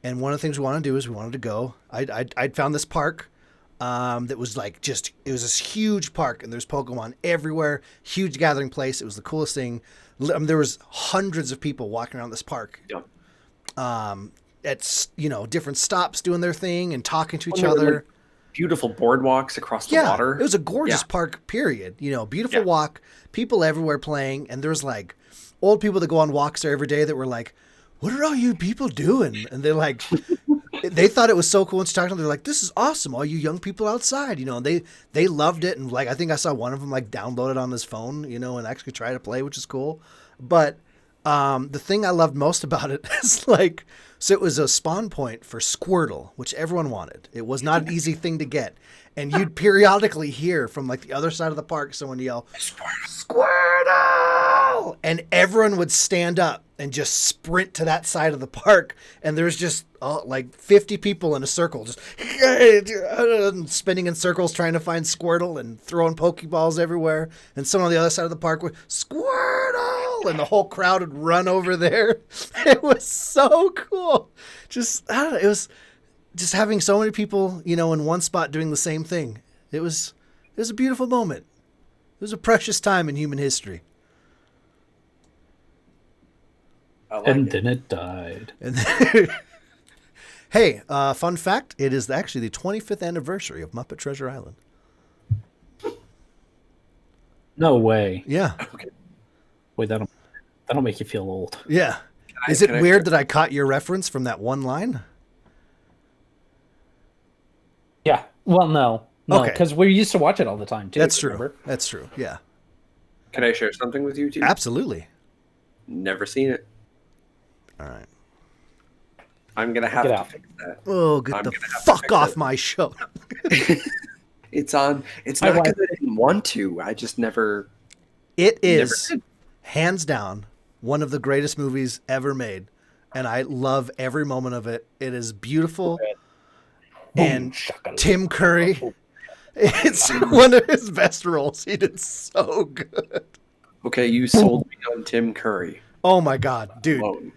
And one of the things we wanted to do is we wanted to go. I'd found this park that was like it was this huge park, and there's Pokemon everywhere, huge gathering place. It was the coolest thing. There was hundreds of people walking around this park. Yep. At different stops doing their thing and talking to each There were, other. like, beautiful boardwalks across the water. It was a gorgeous park, period. Beautiful walk, people everywhere playing, and there's like old people that go on walks there every day that were like, what are all you people doing? And they're like, They thought it was so cool. And she talked to them. They're like, "This is awesome! All you young people outside, you know." And they loved it. And like, I think I saw one of them like download it on his phone, you know, and actually try to play, which is cool. But the thing I loved most about it is like, so it was a spawn point for Squirtle, which everyone wanted. It was not an easy thing to get. And you'd periodically hear from like the other side of the park someone yell, Squirtle! And everyone would stand up and just sprint to that side of the park. And there was just like 50 people in a circle, just spinning in circles trying to find Squirtle and throwing Pokeballs everywhere. And someone on the other side of the park would, Squirtle! And the whole crowd would run over there. It was so cool. Just, I don't know, it was just having so many people, you know, in one spot doing the same thing. It was a beautiful moment. It was a precious time in human history. And then it died. And hey, fun fact, it is actually the 25th anniversary of Muppet Treasure Island. No way. Yeah. Okay. Wait, that'll make you feel old. Yeah. Is it weird that I caught your reference from that one line? Yeah. Well, no, Okay. because we used to watch it all the time too. That's true. remember? That's true. Yeah. Can I share something with you, too? Absolutely. Never seen it. All right. I'm going to have Get to out. fix that. Oh, get I'm the gonna have to fuck fix off it. my show. It's on. It's My not wife- because I didn't want to. I just never. It never is did. hands down one of the greatest movies ever made. And I love every moment of it. It is beautiful. And shakalaka. Tim Curry, it's one of his best roles. He did so good. Okay, you sold me on Tim Curry. Oh my God, dude. Alone.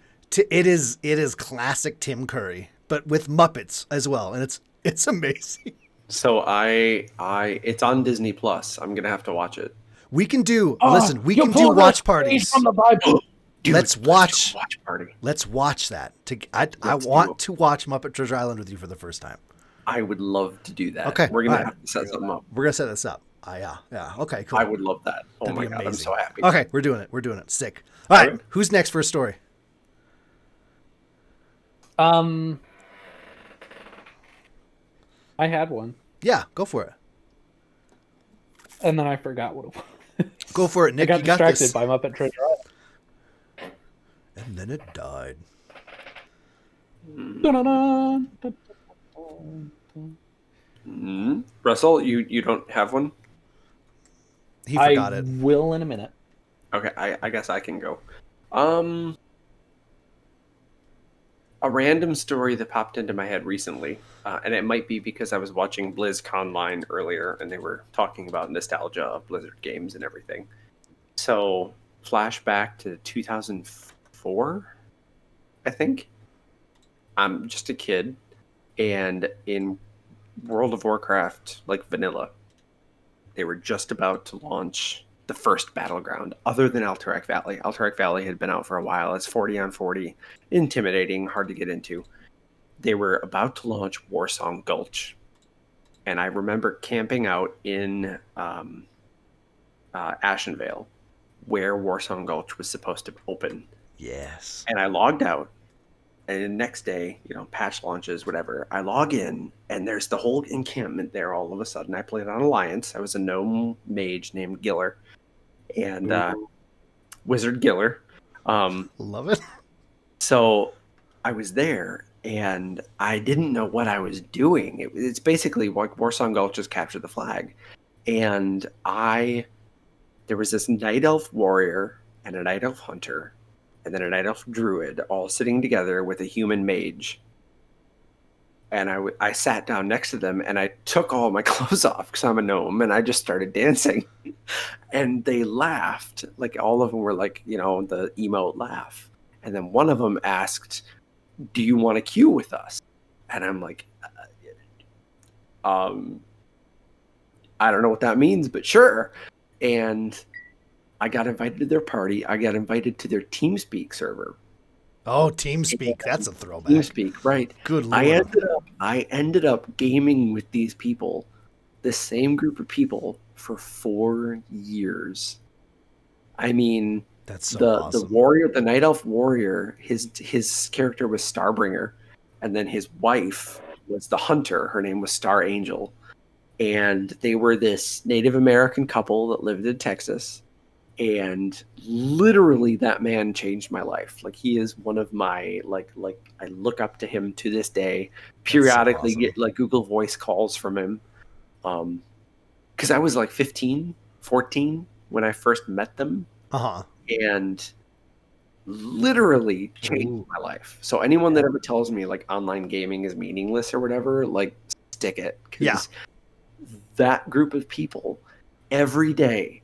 It is classic Tim Curry, but with Muppets as well. And it's amazing. So it's on Disney Plus. I'm gonna have to watch it. We can do, Oh, listen, we you can do pulled watch a page parties. from the Bible. Dude, Let's do watch. a watch party. Let's watch that. I Let's do want it. to watch Muppet Treasure Island with you for the first time. I would love to do that. Okay, We're gonna all right. have to set something up. We're going to set this up. Yeah. Okay, cool. I would love that. Oh That'd my be god, I'm amazing. so happy. Okay, we're doing it. Sick. All right, right. who's next for a story? I had one, Yeah, go for it. and then I forgot what it was. Go for it, I Nick. got You got distracted this. by Muppet Treasure Island. And then it died. Dun-dun-dun. Russell, you don't have one? He forgot I it. will in a minute. Okay, I guess I can go. A random story that popped into my head recently, and it might be because I was watching BlizzConline earlier, and they were talking about nostalgia of Blizzard games and everything. So, flashback to 2004, I think. I'm just a kid, and in World of Warcraft, like vanilla, they were just about to launch the first battleground other than Alterac Valley. Alterac Valley had been out for a while. It's 40 on 40, intimidating, hard to get into. They were about to launch Warsong Gulch. And I remember camping out in Ashenvale, where Warsong Gulch was supposed to open. Yes. And I logged out. And the next day, patch launches, whatever, I log in, and there's the whole encampment there all of a sudden. I played on Alliance. I was a gnome mage named Giller. And Wizard Giller. Love it. So I was there, and I didn't know what I was doing. It's basically like Warsong Gulch just captured the flag. And there was this Night Elf warrior and a Night Elf hunter, and then a Night Elf druid all sitting together with a human mage. And I sat down next to them, and I took all my clothes off because I'm a gnome, and I just started dancing. And they laughed. Like, all of them were like, the emote laugh. And then one of them asked, "Do you want to queue with us?" And I'm like, I don't know what that means, but sure. And I got invited to their party. I got invited to their TeamSpeak server. Oh, TeamSpeak. That's a throwback. TeamSpeak, right. Good Lord. I ended up gaming with these people, the same group of people, for 4 years. I mean, That's so the awesome. warrior, the Night Elf warrior, his character was Starbringer, and then his wife was the hunter. Her name was Star Angel, and they were this Native American couple that lived in Texas. And literally, that man changed my life. Like, he is one of my like I look up to him to this day. Periodically, awesome. get like Google Voice calls from him. Because I was like 15, 14 when I first met them, and literally changed my life. So anyone that ever tells me like online gaming is meaningless or whatever, like, stick it. 'Cause that group of people, every day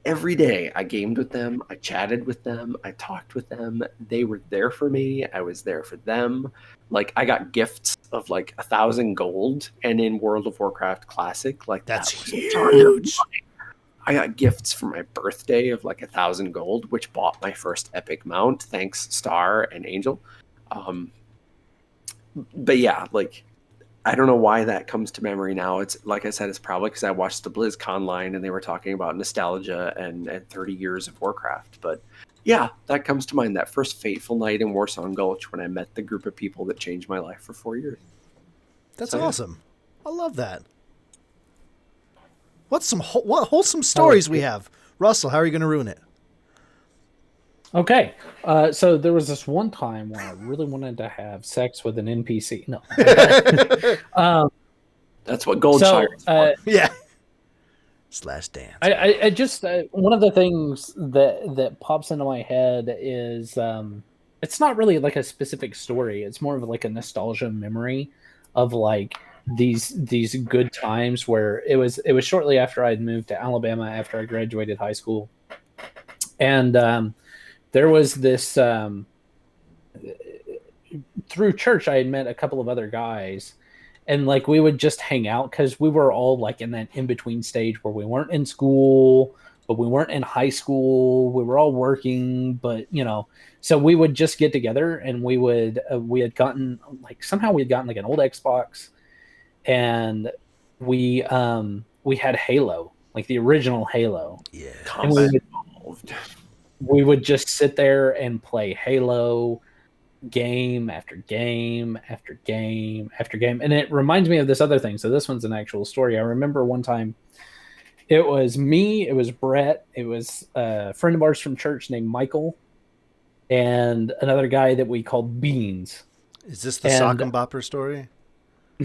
I gamed with them, I chatted with them, I talked with them. They were there for me, I was there for them. Like, I got gifts of like 1,000 gold, and in World of Warcraft Classic, like, That's that was huge. I got gifts for my birthday of like 1,000 gold, which bought my first epic mount. Thanks, Star and Angel. But yeah, like, I don't know why that comes to memory now. It's like I said, it's probably because I watched the BlizzCon line and they were talking about nostalgia and 30 years of Warcraft. But yeah, that comes to mind. That first fateful night in Warsong Gulch when I met the group of people that changed my life for 4 years. That's awesome. I love that. What wholesome stories we have. Russell, how are you going to ruin it? So there was this one time where I really wanted to have sex with an NPC. No. That's what Goldshire is for. Yeah. /dance. I just one of the things that pops into my head is it's not really like a specific story. It's more of like a nostalgia memory of like these good times where it was shortly after I'd moved to Alabama after I graduated high school, and there was this through church I had met a couple of other guys, and like we would just hang out because we were all like in that in between stage where we weren't in school but we weren't in high school. We were all working, but so we would just get together and we had gotten like an old Xbox. And we had Halo, like the original Halo. Yeah. And we would just sit there and play Halo game after game after game after game. And it reminds me of this other thing. So this one's an actual story. I remember one time it was me, it was Brett, it was a friend of ours from church named Michael, and another guy that we called Beans. Is this the Sock and Bopper story?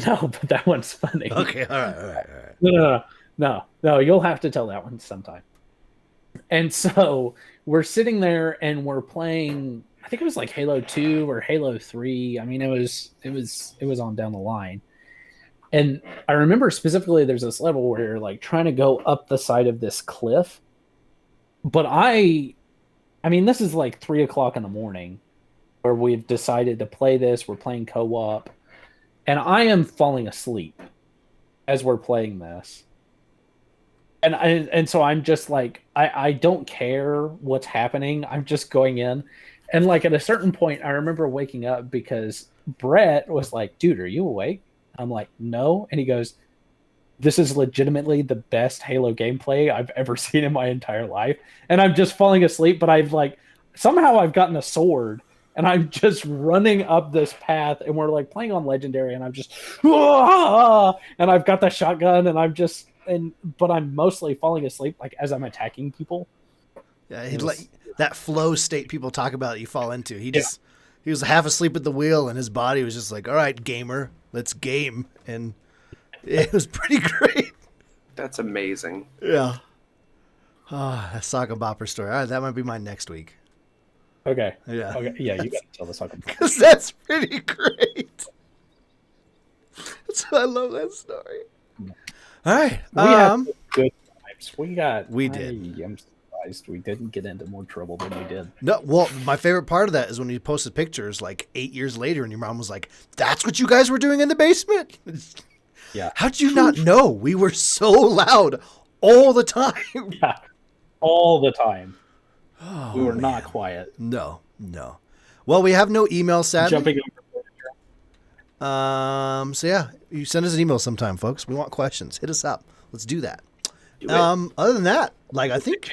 No, but that one's funny. Okay, all right. No, you'll have to tell that one sometime. And so we're sitting there and we're playing, I think it was like Halo 2 or Halo 3. I mean, it was on down the line. And I remember specifically there's this level where you're like trying to go up the side of this cliff. But I mean, this is like 3:00 in the morning where we've decided to play this. We're playing co-op. And I am falling asleep as we're playing this. And so I'm just like, I don't care what's happening. I'm just going in. And like at a certain point, I remember waking up because Brett was like, dude, are you awake? I'm like, no. And he goes, this is legitimately the best Halo gameplay I've ever seen in my entire life. And I'm just falling asleep, but somehow I've gotten a sword. And I'm just running up this path, and we're like playing on Legendary, and I'm just, and I've got the shotgun, and but I'm mostly falling asleep, like as I'm attacking people. Yeah, that flow state people talk about that you fall into. He was half asleep at the wheel, and his body was just like, all right, gamer, let's game. And it was pretty great. That's amazing. Yeah. That Sock and Bopper story. All right, that might be mine next week. Okay. Yeah. Okay. Yeah, you got to tell the Sock and Bopper. Because that's pretty great. I love that story. All right. We had good times. We did. I'm surprised we didn't get into more trouble than we did. No, well, my favorite part of that is when you posted pictures like 8 years later and your mom was like, that's what you guys were doing in the basement? Yeah. How'd you not know? We were so loud all the time. Yeah. All the time. Oh, we were not quiet. No. Well, we have no email, sadly. Jumping over. So yeah, you send us an email sometime, folks. We want questions. Hit us up. Let's do that. Other than that, like I think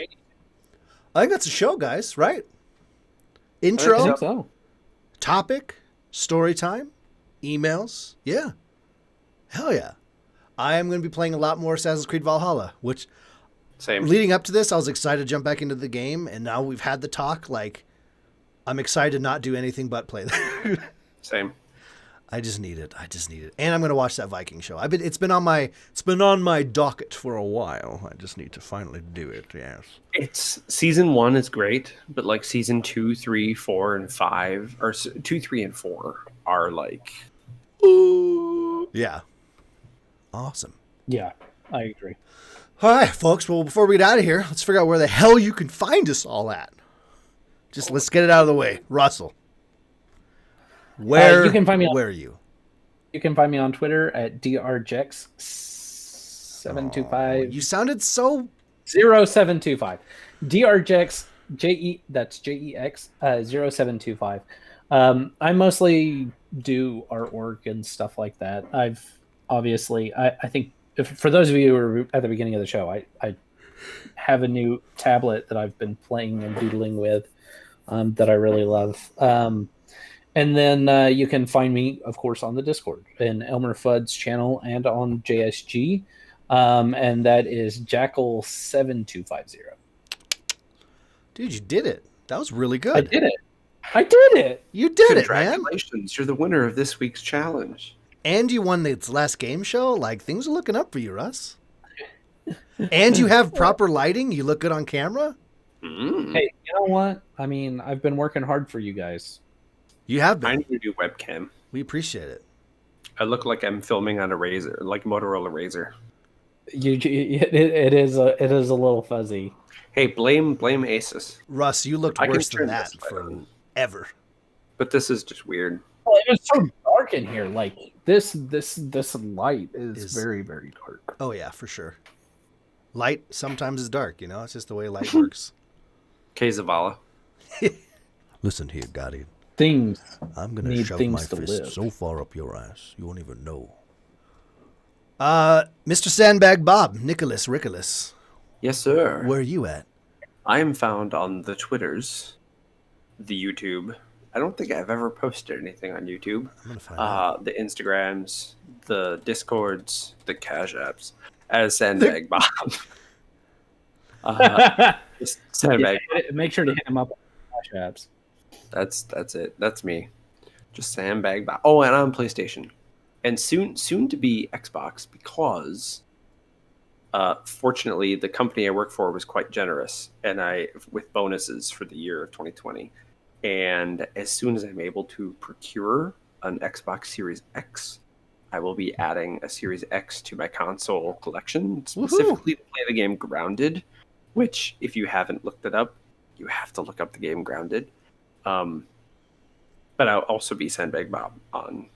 that's a show, guys. Right? Intro. I think so. Topic. story time, emails. Yeah. Hell yeah. I am going to be playing a lot more Assassin's Creed Valhalla, which Same. leading up to this, I was excited to jump back into the game. And now we've had the talk. Like, I'm excited to not do anything but play that. Same. I just need it. And I'm going to watch that Viking show. It's been on my docket for a while. I just need to finally do it. Yes. It's season 1 is great, but like season 2, 3, 4, and 5, or 2, 3, and 4 are like, ooh. Yeah. Awesome. Yeah, I agree. All right, folks. Well, before we get out of here, let's figure out where the hell you can find us all at. Just let's get it out of the way. Russell. Where you can find me. Where are you? You can find me on Twitter at drjex725. You sounded so 0725. drjex that's JEX 0725. I mostly do artwork and stuff like that. I've obviously I think for those of you who were at the beginning of the show, I have a new tablet that I've been playing and doodling with that I really love. And then you can find me, of course, on the Discord in ELMMERFUDD's channel and on JSG. And that is Jackal7250. Dude, you did it. That was really good. I did it. You did it, man. Congratulations. You're the winner of this week's challenge. And you won its last game show. Like, things are looking up for you, Russ. And you have proper lighting. You look good on camera. Mm. Hey, you know what? I mean, I've been working hard for you guys. You have I been. need to do webcam. We appreciate it. I look like I'm filming on a Razor, like Motorola Razor. It is a little fuzzy. Hey, blame Asus. Russ, you looked I can worse than turn that this light on. forever. But this is just weird. Well, it is so dark in here. Like this light is very, very dark. Oh, yeah, for sure. Light sometimes is dark, you know? It's just the way light works. Okay, Zavala. Listen here, Guardian. Things I'm going to need shove things my to fist live. so far up your ass, you won't even know. Mr. Sandbag Bob, Nicholas Rickolas, Yes, sir. where are you at? I am found on the Twitters, the YouTube. I don't think I've ever posted anything on YouTube. I'm going to find out. The Instagrams, the Discords, the Cash Apps, as Sandbag Bob. Just Sandbag. Make sure to hit him up on Cash Apps. That's it. That's me. Just Sandbag Bob. Oh, and on PlayStation, and soon to be Xbox, because fortunately the company I work for was quite generous, and with bonuses for the year of 2020. And as soon as I'm able to procure an Xbox Series X, I will be adding a Series X to my console collection, specifically to play the game Grounded, which, if you haven't looked it up, you have to look up the game Grounded. But I'll also be Sandbag Bob on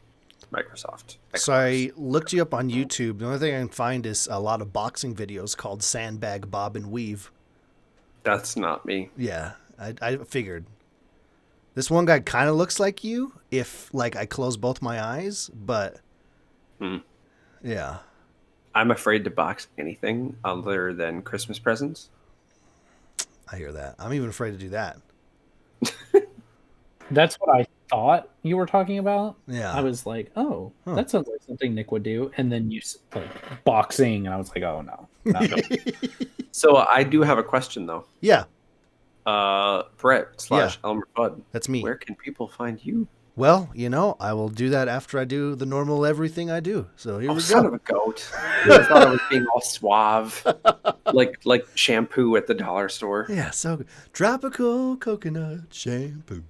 Microsoft. Xbox. So I looked you up on YouTube. The only thing I can find is a lot of boxing videos called Sandbag Bob and Weave. That's not me. Yeah, I figured. This one guy kind of looks like you if, like, I close both my eyes, but yeah. I'm afraid to box anything other than Christmas presents. I hear that. I'm even afraid to do that. That's what I thought you were talking about. Yeah. I was like, oh, that sounds like something Nick would do. And then you like boxing, and I was like, oh no. Not me. So I do have a question though. Yeah, Brett / ELMMERFUDD. that's me. Where can people find you? Well, you know, I will do that after I do the normal everything I do. So here we Son go. of a goat. I thought I was being all suave, like shampoo at the dollar store. Yeah, so good. Tropical coconut shampoo.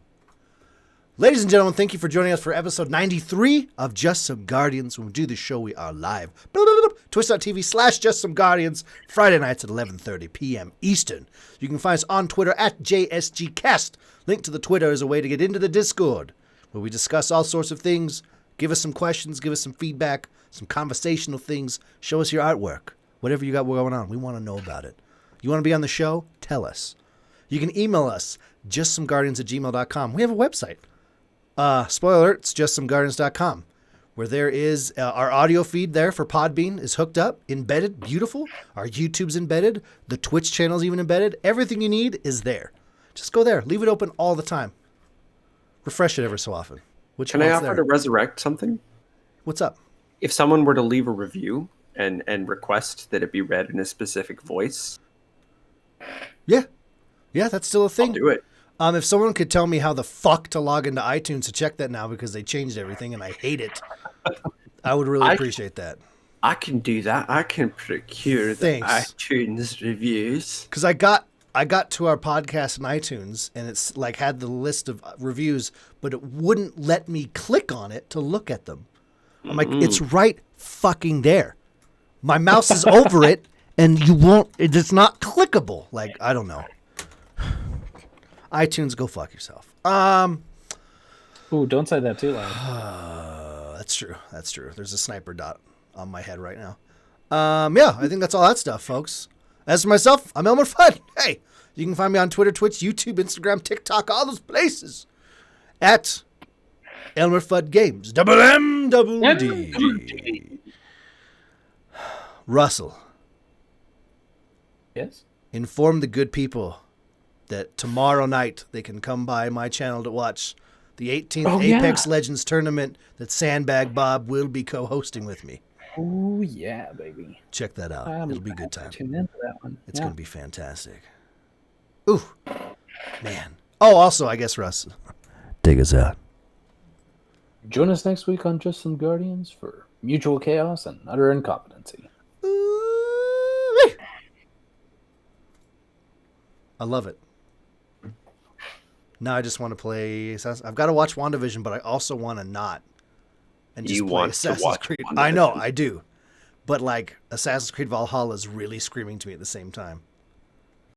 Ladies and gentlemen, thank you for joining us for episode 93 of Just Some Guardians. When we do the show, we are live. Twitch.tv/JustSomeGuardians, Friday nights at 11:30 p.m. Eastern. You can find us on Twitter at JSGCast. Link to the Twitter is a way to get into the Discord, where we discuss all sorts of things. Give us some questions, give us some feedback, some conversational things. Show us your artwork. Whatever you got going on, we want to know about it. You want to be on the show? Tell us. You can email us, justsomeguardians@gmail.com. We have a website. Spoiler alert, it's justsomeguardians.com, where there is our audio feed there for Podbean is hooked up, embedded, beautiful. Our YouTube's embedded. The Twitch channel's even embedded. Everything you need is there. Just go there. Leave it open all the time. Refresh it ever so often. Which Can I one's offer there? to resurrect something? What's up? If someone were to leave a review and request that it be read in a specific voice, Yeah, that's still a I'll thing. do it. If someone could tell me how the fuck to log into iTunes to check that now because they changed everything and I hate it, I would really appreciate that. I can do that. I can procure the Thanks. iTunes reviews. Because I got to our podcast in iTunes and it's like had the list of reviews, but it wouldn't let me click on it to look at them. I'm like, it's right fucking there. My mouse is over it and it's not clickable. Like, I don't know. iTunes, go fuck yourself. Ooh, don't say that too loud. That's true. There's a sniper dot on my head right now. Yeah, I think that's all that stuff, folks. As for myself, I'm ELMMERFUDD. Hey, you can find me on Twitter, Twitch, YouTube, Instagram, TikTok, all those places at ELMMERFUDD Games. Double M, double D. Russell, Yes. inform the good people that tomorrow night they can come by my channel to watch the 18th Apex Legends tournament that SANDBAGBOB will be co-hosting with me. Oh yeah, baby. Check that out. It'll be a good time. Tune into that one. It's going to be fantastic. Ooh, man. Oh, also, I guess, Russ, dig us out. Join us next week on Just Some Guardians for mutual chaos and utter incompetency. Ooh-wee. I love it. Now I just want to play. I've got to watch WandaVision, but I also want to not. And just You play want to Assassin's watch Creed. WandaVision. I know, I do. But like Assassin's Creed Valhalla is really screaming to me at the same time.